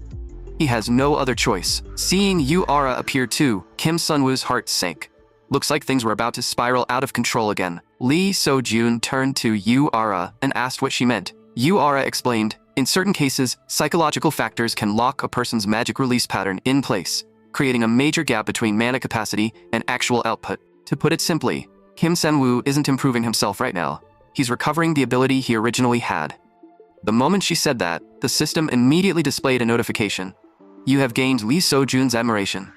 He has no other choice. Seeing Yu-ara appear too, Kim Sun-woo's heart sank. Looks like things were about to spiral out of control again. Lee Seo-jun turned to Yu-ara and asked what she meant. Yu-ara explained, "In certain cases, psychological factors can lock a person's magic release pattern in place, creating a major gap between mana capacity and actual output. To put it simply, Kim Sen-woo isn't improving himself right now. He's recovering the ability he originally had." The moment she said that, the system immediately displayed a notification. "You have gained Lee Seo-jun's admiration."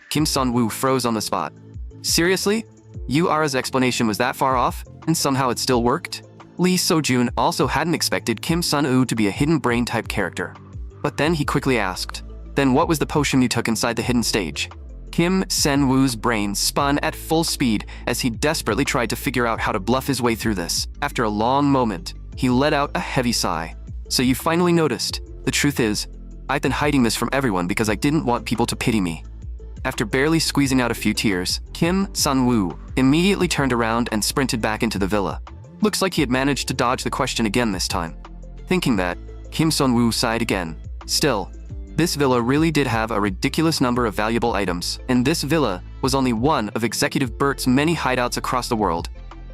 Kim Sun-woo froze on the spot. Seriously? Yu-ara's explanation was that far off, and somehow it still worked? Lee Seo-jun also hadn't expected Kim Sun-woo to be a hidden brain type character. But then he quickly asked, "Then what was the potion you took inside the hidden stage?" Kim Sen-woo's brain spun at full speed as he desperately tried to figure out how to bluff his way through this. After a long moment, he let out a heavy sigh. "So you finally noticed. The truth is, I've been hiding this from everyone because I didn't want people to pity me." After barely squeezing out a few tears, Kim Sun-woo immediately turned around and sprinted back into the villa. Looks like he had managed to dodge the question again this time. Thinking that, Kim Sun-woo sighed again. Still, this villa really did have a ridiculous number of valuable items, and this villa was only one of Executive Bert's many hideouts across the world.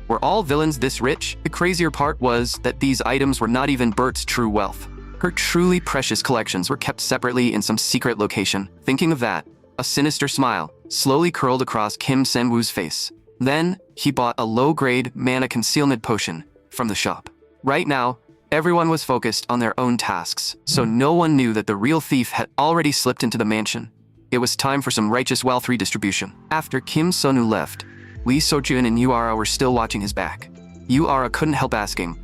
Were all villains this rich? The crazier part was that these items were not even Bert's true wealth. Her truly precious collections were kept separately in some secret location. Thinking of that, a sinister smile slowly curled across Kim Sen-woo's face. Then, he bought a low-grade mana concealment potion from the shop. Right now, everyone was focused on their own tasks, so no one knew that the real thief had already slipped into the mansion. It was time for some righteous wealth redistribution. After Kim Sun-woo left, Lee Seo-jun and Yu-ara were still watching his back. Yu-ara couldn't help asking,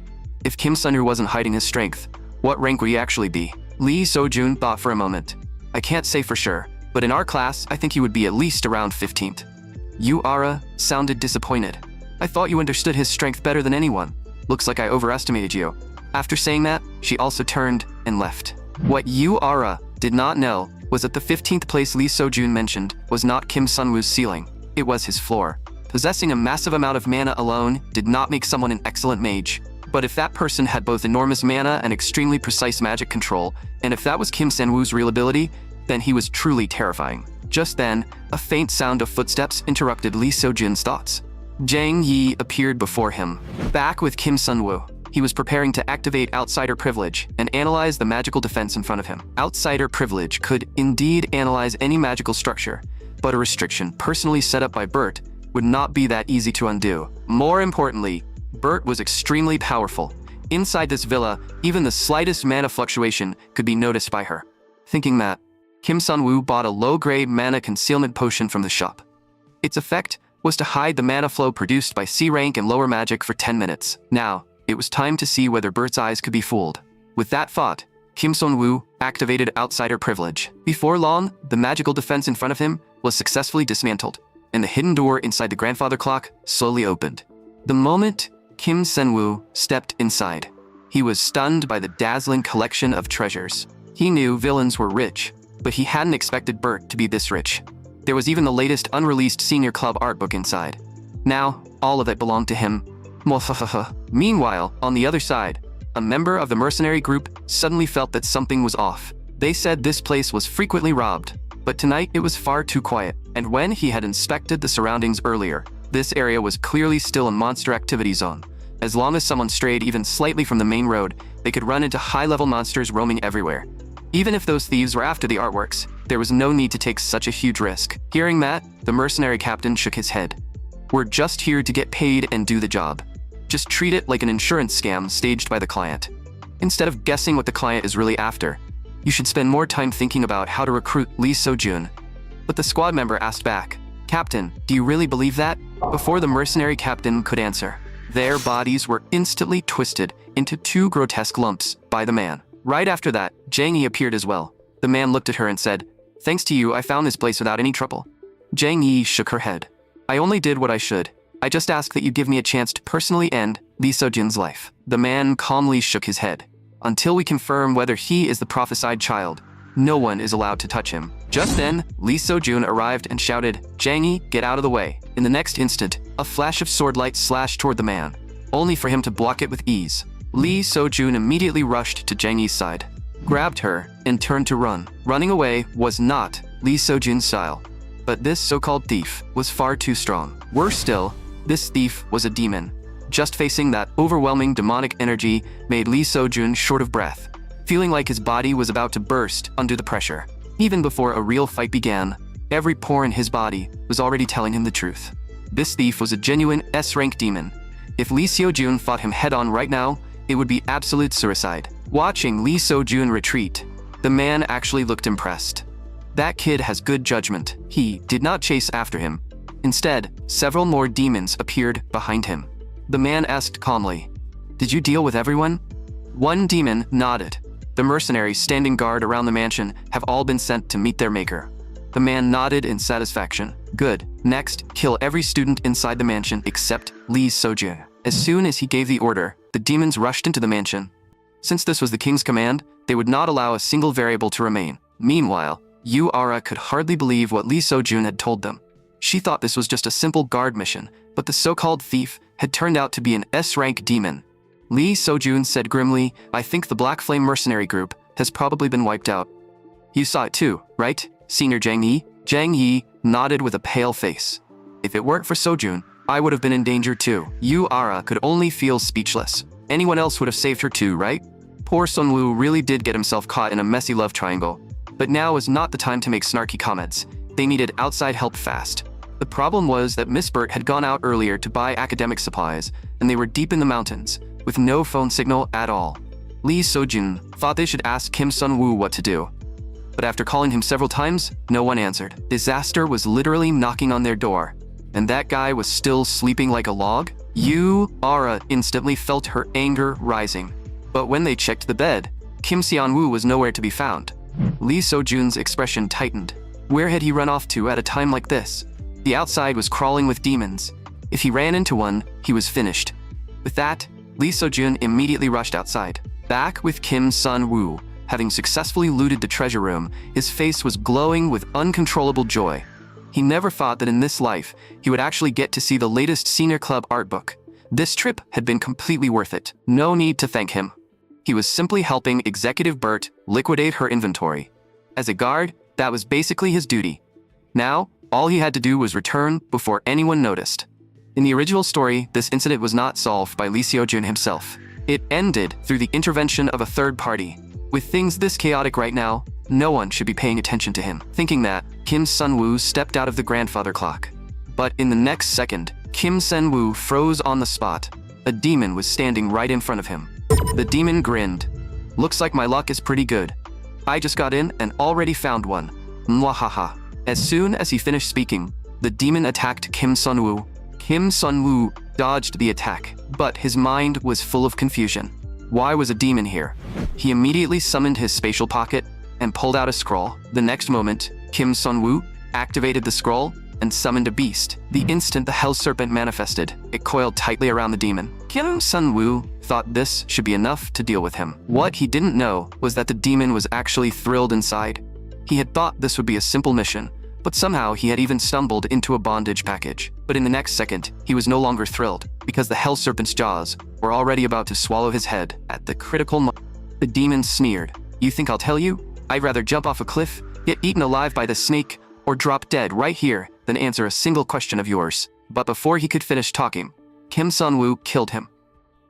if Kim Sun-woo wasn't hiding his strength, what rank would he actually be? Lee Seo-jun thought for a moment. "I can't say for sure, but in our class, I think he would be at least around 15th. Yu-ara sounded disappointed. "I thought you understood his strength better than anyone. Looks like I overestimated you." After saying that, she also turned and left. What Yu-ara did not know was that the 15th place Lee Seo-jun mentioned was not Kim Sun-woo's ceiling, it was his floor. Possessing a massive amount of mana alone did not make someone an excellent mage. But if that person had both enormous mana and extremely precise magic control, and if that was Kim San-woo's real ability, then he was truly terrifying. Just then, a faint sound of footsteps interrupted Lee So-jun's thoughts. Jang Yi appeared before him, back with Kim Sun-woo. He was preparing to activate Outsider Privilege and analyze the magical defense in front of him. Outsider Privilege could indeed analyze any magical structure, but a restriction personally set up by Bert would not be that easy to undo. More importantly, Bert was extremely powerful. Inside this villa, even the slightest mana fluctuation could be noticed by her. Thinking that, Kim Sun-woo bought a low-grade mana concealment potion from the shop. Its effect was to hide the mana flow produced by C-rank and lower magic for 10 minutes. Now, it was time to see whether Bert's eyes could be fooled. With that thought, Kim Sun-woo activated Outsider Privilege. Before long, the magical defense in front of him was successfully dismantled, and the hidden door inside the grandfather clock slowly opened. The moment Kim Sun-woo stepped inside, he was stunned by the dazzling collection of treasures. He knew villains were rich, but he hadn't expected Bert to be this rich. There was even the latest unreleased senior club art book inside. Now, all of it belonged to him. Meanwhile, on the other side, a member of the mercenary group suddenly felt that something was off. They said this place was frequently robbed, but tonight it was far too quiet. And when he had inspected the surroundings earlier, this area was clearly still a monster activity zone. As long as someone strayed even slightly from the main road, they could run into high-level monsters roaming everywhere. Even if those thieves were after the artworks, there was no need to take such a huge risk. Hearing that, the mercenary captain shook his head. We're just here to get paid and do the job. Just treat it like an insurance scam staged by the client. Instead of guessing what the client is really after, you should spend more time thinking about how to recruit Lee So-jun. But the squad member asked back, Captain, do you really believe that? Before the mercenary captain could answer, their bodies were instantly twisted into two grotesque lumps by the man. Right after that, Jang Yi appeared as well. The man looked at her and said, Thanks to you, I found this place without any trouble. Jang Yi shook her head. I only did what I should. I just ask that you give me a chance to personally end Lee So-jun's life. The man calmly shook his head. Until we confirm whether he is the prophesied child, no one is allowed to touch him. Just then, Lee So-jun arrived and shouted, Jang Yi, get out of the way. In the next instant, a flash of sword light slashed toward the man, only for him to block it with ease. Lee So-jun immediately rushed to Jang Yi's side, grabbed her, and turned to run. Running away was not Lee So-jun's style, but this so-called thief was far too strong. Worse still, this thief was a demon. Just facing that overwhelming demonic energy made Lee So-jun short of breath, feeling like his body was about to burst under the pressure. Even before a real fight began, every pore in his body was already telling him the truth. This thief was a genuine S-rank demon. If Lee So-jun fought him head-on right now, it would be absolute suicide. Watching Lee So-jun retreat, the man actually looked impressed. That kid has good judgment. He did not chase after him. Instead, several more demons appeared behind him. The man asked calmly, Did you deal with everyone? One demon nodded. The mercenaries standing guard around the mansion have all been sent to meet their maker. The man nodded in satisfaction. Good. Next, kill every student inside the mansion except Lee So-jun. As soon as he gave the order, the demons rushed into the mansion. Since this was the king's command, they would not allow a single variable to remain. Meanwhile, Yu-ara could hardly believe what Lee So-jun had told them. She thought this was just a simple guard mission, but the so-called thief had turned out to be an S-rank demon. Lee So-jun said grimly, I think the Black Flame mercenary group has probably been wiped out. You saw it too, right, Senior Jang Yi? Jang Yi nodded with a pale face. If it weren't for So-jun, I would have been in danger too. Yu-ara could only feel speechless. Anyone else would have saved her too, right? Poor Sun-woo really did get himself caught in a messy love triangle. But now was not the time to make snarky comments. They needed outside help fast. The problem was that Miss Burt had gone out earlier to buy academic supplies, and they were deep in the mountains, with no phone signal at all. Lee So-jun thought they should ask Kim Sun-woo what to do. But after calling him several times, no one answered. Disaster was literally knocking on their door, and that guy was still sleeping like a log? Yu-ara instantly felt her anger rising. But when they checked the bed, Kim Seon-woo was nowhere to be found. Lee So-jun's expression tightened. Where had he run off to at a time like this? The outside was crawling with demons. If he ran into one, he was finished. With that, Lee So-jun immediately rushed outside. Back with Kim Sun-woo, having successfully looted the treasure room, his face was glowing with uncontrollable joy. He never thought that in this life, he would actually get to see the latest senior club art book. This trip had been completely worth it. No need to thank him. He was simply helping Executive Bert liquidate her inventory. As a guard, that was basically his duty. Now, all he had to do was return before anyone noticed. In the original story, this incident was not solved by Lee Seo-jun himself. It ended through the intervention of a third party. With things this chaotic right now, no one should be paying attention to him. Thinking that, Kim Sun-woo stepped out of the grandfather clock. But in the next second, Kim Sun-woo froze on the spot. A demon was standing right in front of him. The demon grinned. "Looks like my luck is pretty good. I just got in and already found one. Mwahaha." As soon as he finished speaking, the demon attacked Kim Sun-woo. Kim Sun-woo dodged the attack, but his mind was full of confusion. Why was a demon here? He immediately summoned his spatial pocket and pulled out a scroll. The next moment, Kim Sun-woo activated the scroll and summoned a beast. The instant the hell serpent manifested, it coiled tightly around the demon. Kim Sun-woo thought this should be enough to deal with him. What he didn't know was that the demon was actually thrilled inside. He had thought this would be a simple mission, but somehow he had even stumbled into a bondage package. But in the next second, he was no longer thrilled, because the hell serpent's jaws were already about to swallow his head. At the critical moment, the demon sneered. "You think I'll tell you? I'd rather jump off a cliff, get eaten alive by the snake, or drop dead right here than answer a single question of yours." But before he could finish talking, Kim Sun-woo killed him.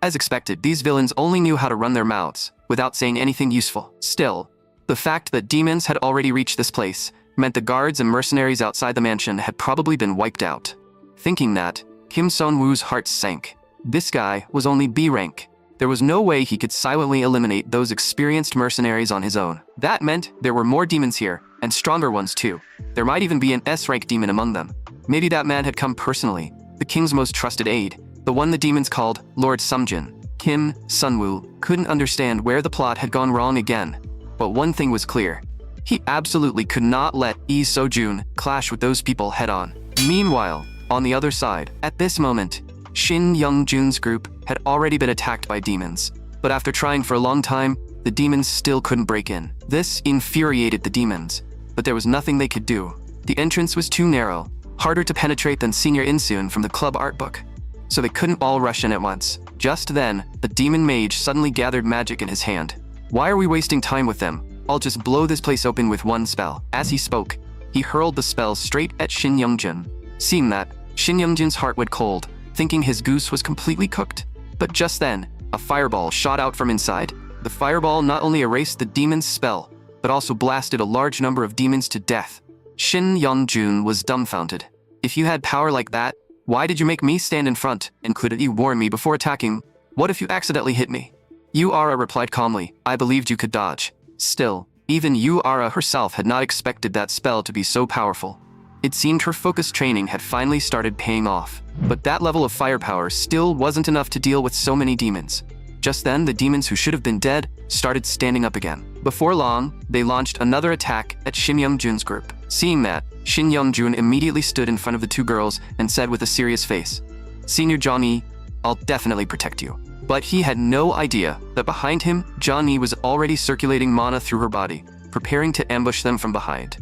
As expected, these villains only knew how to run their mouths, without saying anything useful. Still, the fact that demons had already reached this place meant the guards and mercenaries outside the mansion had probably been wiped out. Thinking that, Kim Sun-woo's heart sank. This guy was only B rank. There was no way he could silently eliminate those experienced mercenaries on his own. That meant there were more demons here, and stronger ones too. There might even be an S-rank demon among them. Maybe that man had come personally, the king's most trusted aide, the one the demons called Lord Sumjin. Kim Sun-woo couldn't understand where the plot had gone wrong again. But one thing was clear. He absolutely could not let Lee Seo-jun clash with those people head-on. Meanwhile, on the other side, at this moment, Shin Young-jun's group had already been attacked by demons. But after trying for a long time, the demons still couldn't break in. This infuriated the demons, but there was nothing they could do. The entrance was too narrow, harder to penetrate than Senior Insoon from the club art book. So they couldn't all rush in at once. Just then, the demon mage suddenly gathered magic in his hand. "Why are we wasting time with them? I'll just blow this place open with one spell." As he spoke, he hurled the spell straight at Shin Young-jun. Seeing that, Shin Young-jun's heart went cold, thinking his goose was completely cooked. But just then, a fireball shot out from inside. The fireball not only erased the demon's spell, but also blasted a large number of demons to death. Shin Young-jun was dumbfounded. "If you had power like that, why did you make me stand in front, and couldn't you warn me before attacking? What if you accidentally hit me?" Yu-ara replied calmly, "I believed you could dodge." Still, even Yu-ara herself had not expected that spell to be so powerful. It seemed her focused training had finally started paying off. But that level of firepower still wasn't enough to deal with so many demons. Just then, the demons who should have been dead started standing up again. Before long, they launched another attack at Shin Young-jun's group. Seeing that, Shin Young-jun immediately stood in front of the two girls and said with a serious face, "Senior Johnny, I'll definitely protect you." But he had no idea that behind him, Johnny was already circulating mana through her body, preparing to ambush them from behind.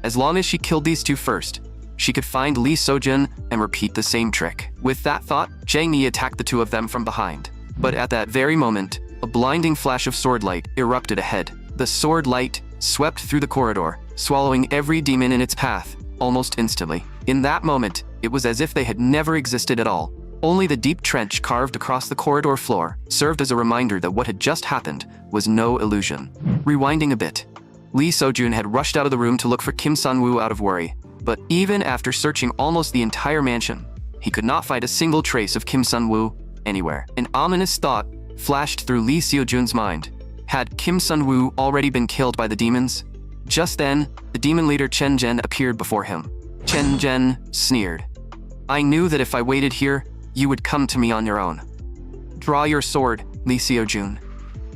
As long as she killed these two first, she could find Lee Seo-jun and repeat the same trick. With that thought, Jang Ni attacked the two of them from behind. But at that very moment, a blinding flash of sword light erupted ahead. The sword light swept through the corridor, swallowing every demon in its path, almost instantly. In that moment, it was as if they had never existed at all. Only the deep trench carved across the corridor floor served as a reminder that what had just happened was no illusion. Rewinding a bit, Lee Seo-jun had rushed out of the room to look for Kim Sun-woo out of worry. But even after searching almost the entire mansion, he could not find a single trace of Kim Sun-woo anywhere. An ominous thought flashed through Lee Seo-jun's mind. Had Kim Sun-woo already been killed by the demons? Just then, the demon leader Chen Zhen appeared before him. Chen Zhen sneered. "I knew that if I waited here, you would come to me on your own. Draw your sword, Lee Seo-jun.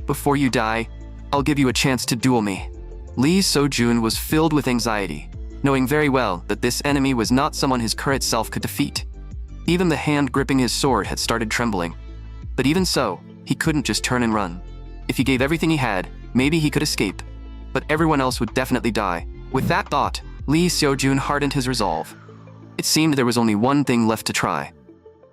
Before you die, I'll give you a chance to duel me." Lee Seo-jun was filled with anxiety, knowing very well that this enemy was not someone his current self could defeat. Even the hand gripping his sword had started trembling. But even so, he couldn't just turn and run. If he gave everything he had, maybe he could escape. But everyone else would definitely die. With that thought, Lee Seo-jun hardened his resolve. It seemed there was only one thing left to try.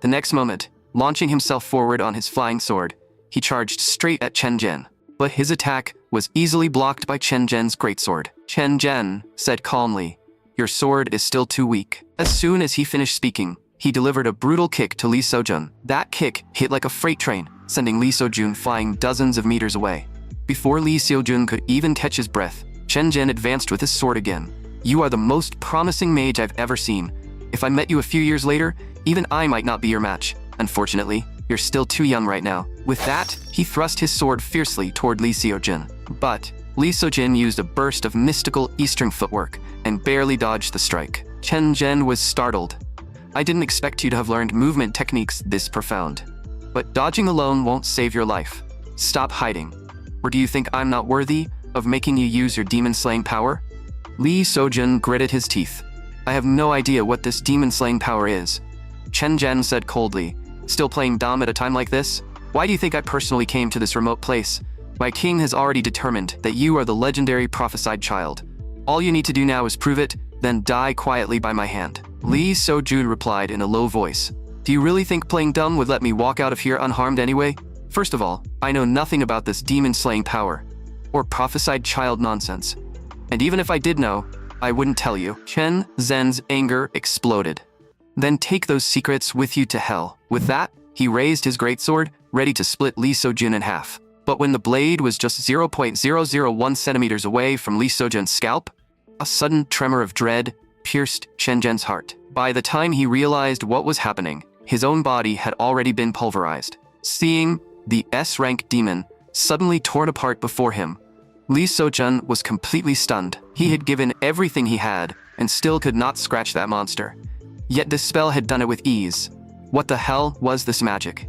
The next moment, Launching himself forward on his flying sword, he charged straight at Chen Zhen. But his attack was easily blocked by Chen Zhen's greatsword. Chen Zhen said calmly, "Your sword is still too weak." As soon as he finished speaking, he delivered a brutal kick to Li Sojun. That kick hit like a freight train, sending Li Sojun flying dozens of meters away. Before Li Sojun could even catch his breath, Chen Zhen advanced with his sword again. "You are the most promising mage I've ever seen. If I met you a few years later, even I might not be your match. Unfortunately, you're still too young right now." With that, he thrust his sword fiercely toward Li Sojun. But Li Sojun used a burst of mystical Eastern footwork and barely dodged the strike. Chen Zhen was startled. "I didn't expect you to have learned movement techniques this profound. But dodging alone won't save your life. Stop hiding. Or do you think I'm not worthy of making you use your demon-slaying power?" Li Sojun gritted his teeth. "I have no idea what this demon-slaying power is," Chen Zhen said coldly. "Still playing dumb at a time like this? Why do you think I personally came to this remote place? My king has already determined that you are the legendary prophesied child. All you need to do now is prove it, then die quietly by my hand." Li Sojun replied in a low voice. "Do you really think playing dumb would let me walk out of here unharmed anyway? First of all, I know nothing about this demon-slaying power, or prophesied child nonsense. And even if I did know, I wouldn't tell you." Chen Zhen's anger exploded. "Then take those secrets with you to hell." With that, he raised his greatsword, ready to split Li Sojun in half. But when the blade was just 0.001 centimeters away from Li Sojun's scalp, a sudden tremor of dread pierced Chen Zhen's heart. By the time he realized what was happening, his own body had already been pulverized. Seeing the S-rank demon suddenly torn apart before him, Li Sojun was completely stunned. He had given everything he had and still could not scratch that monster. Yet this spell had done it with ease. What the hell was this magic?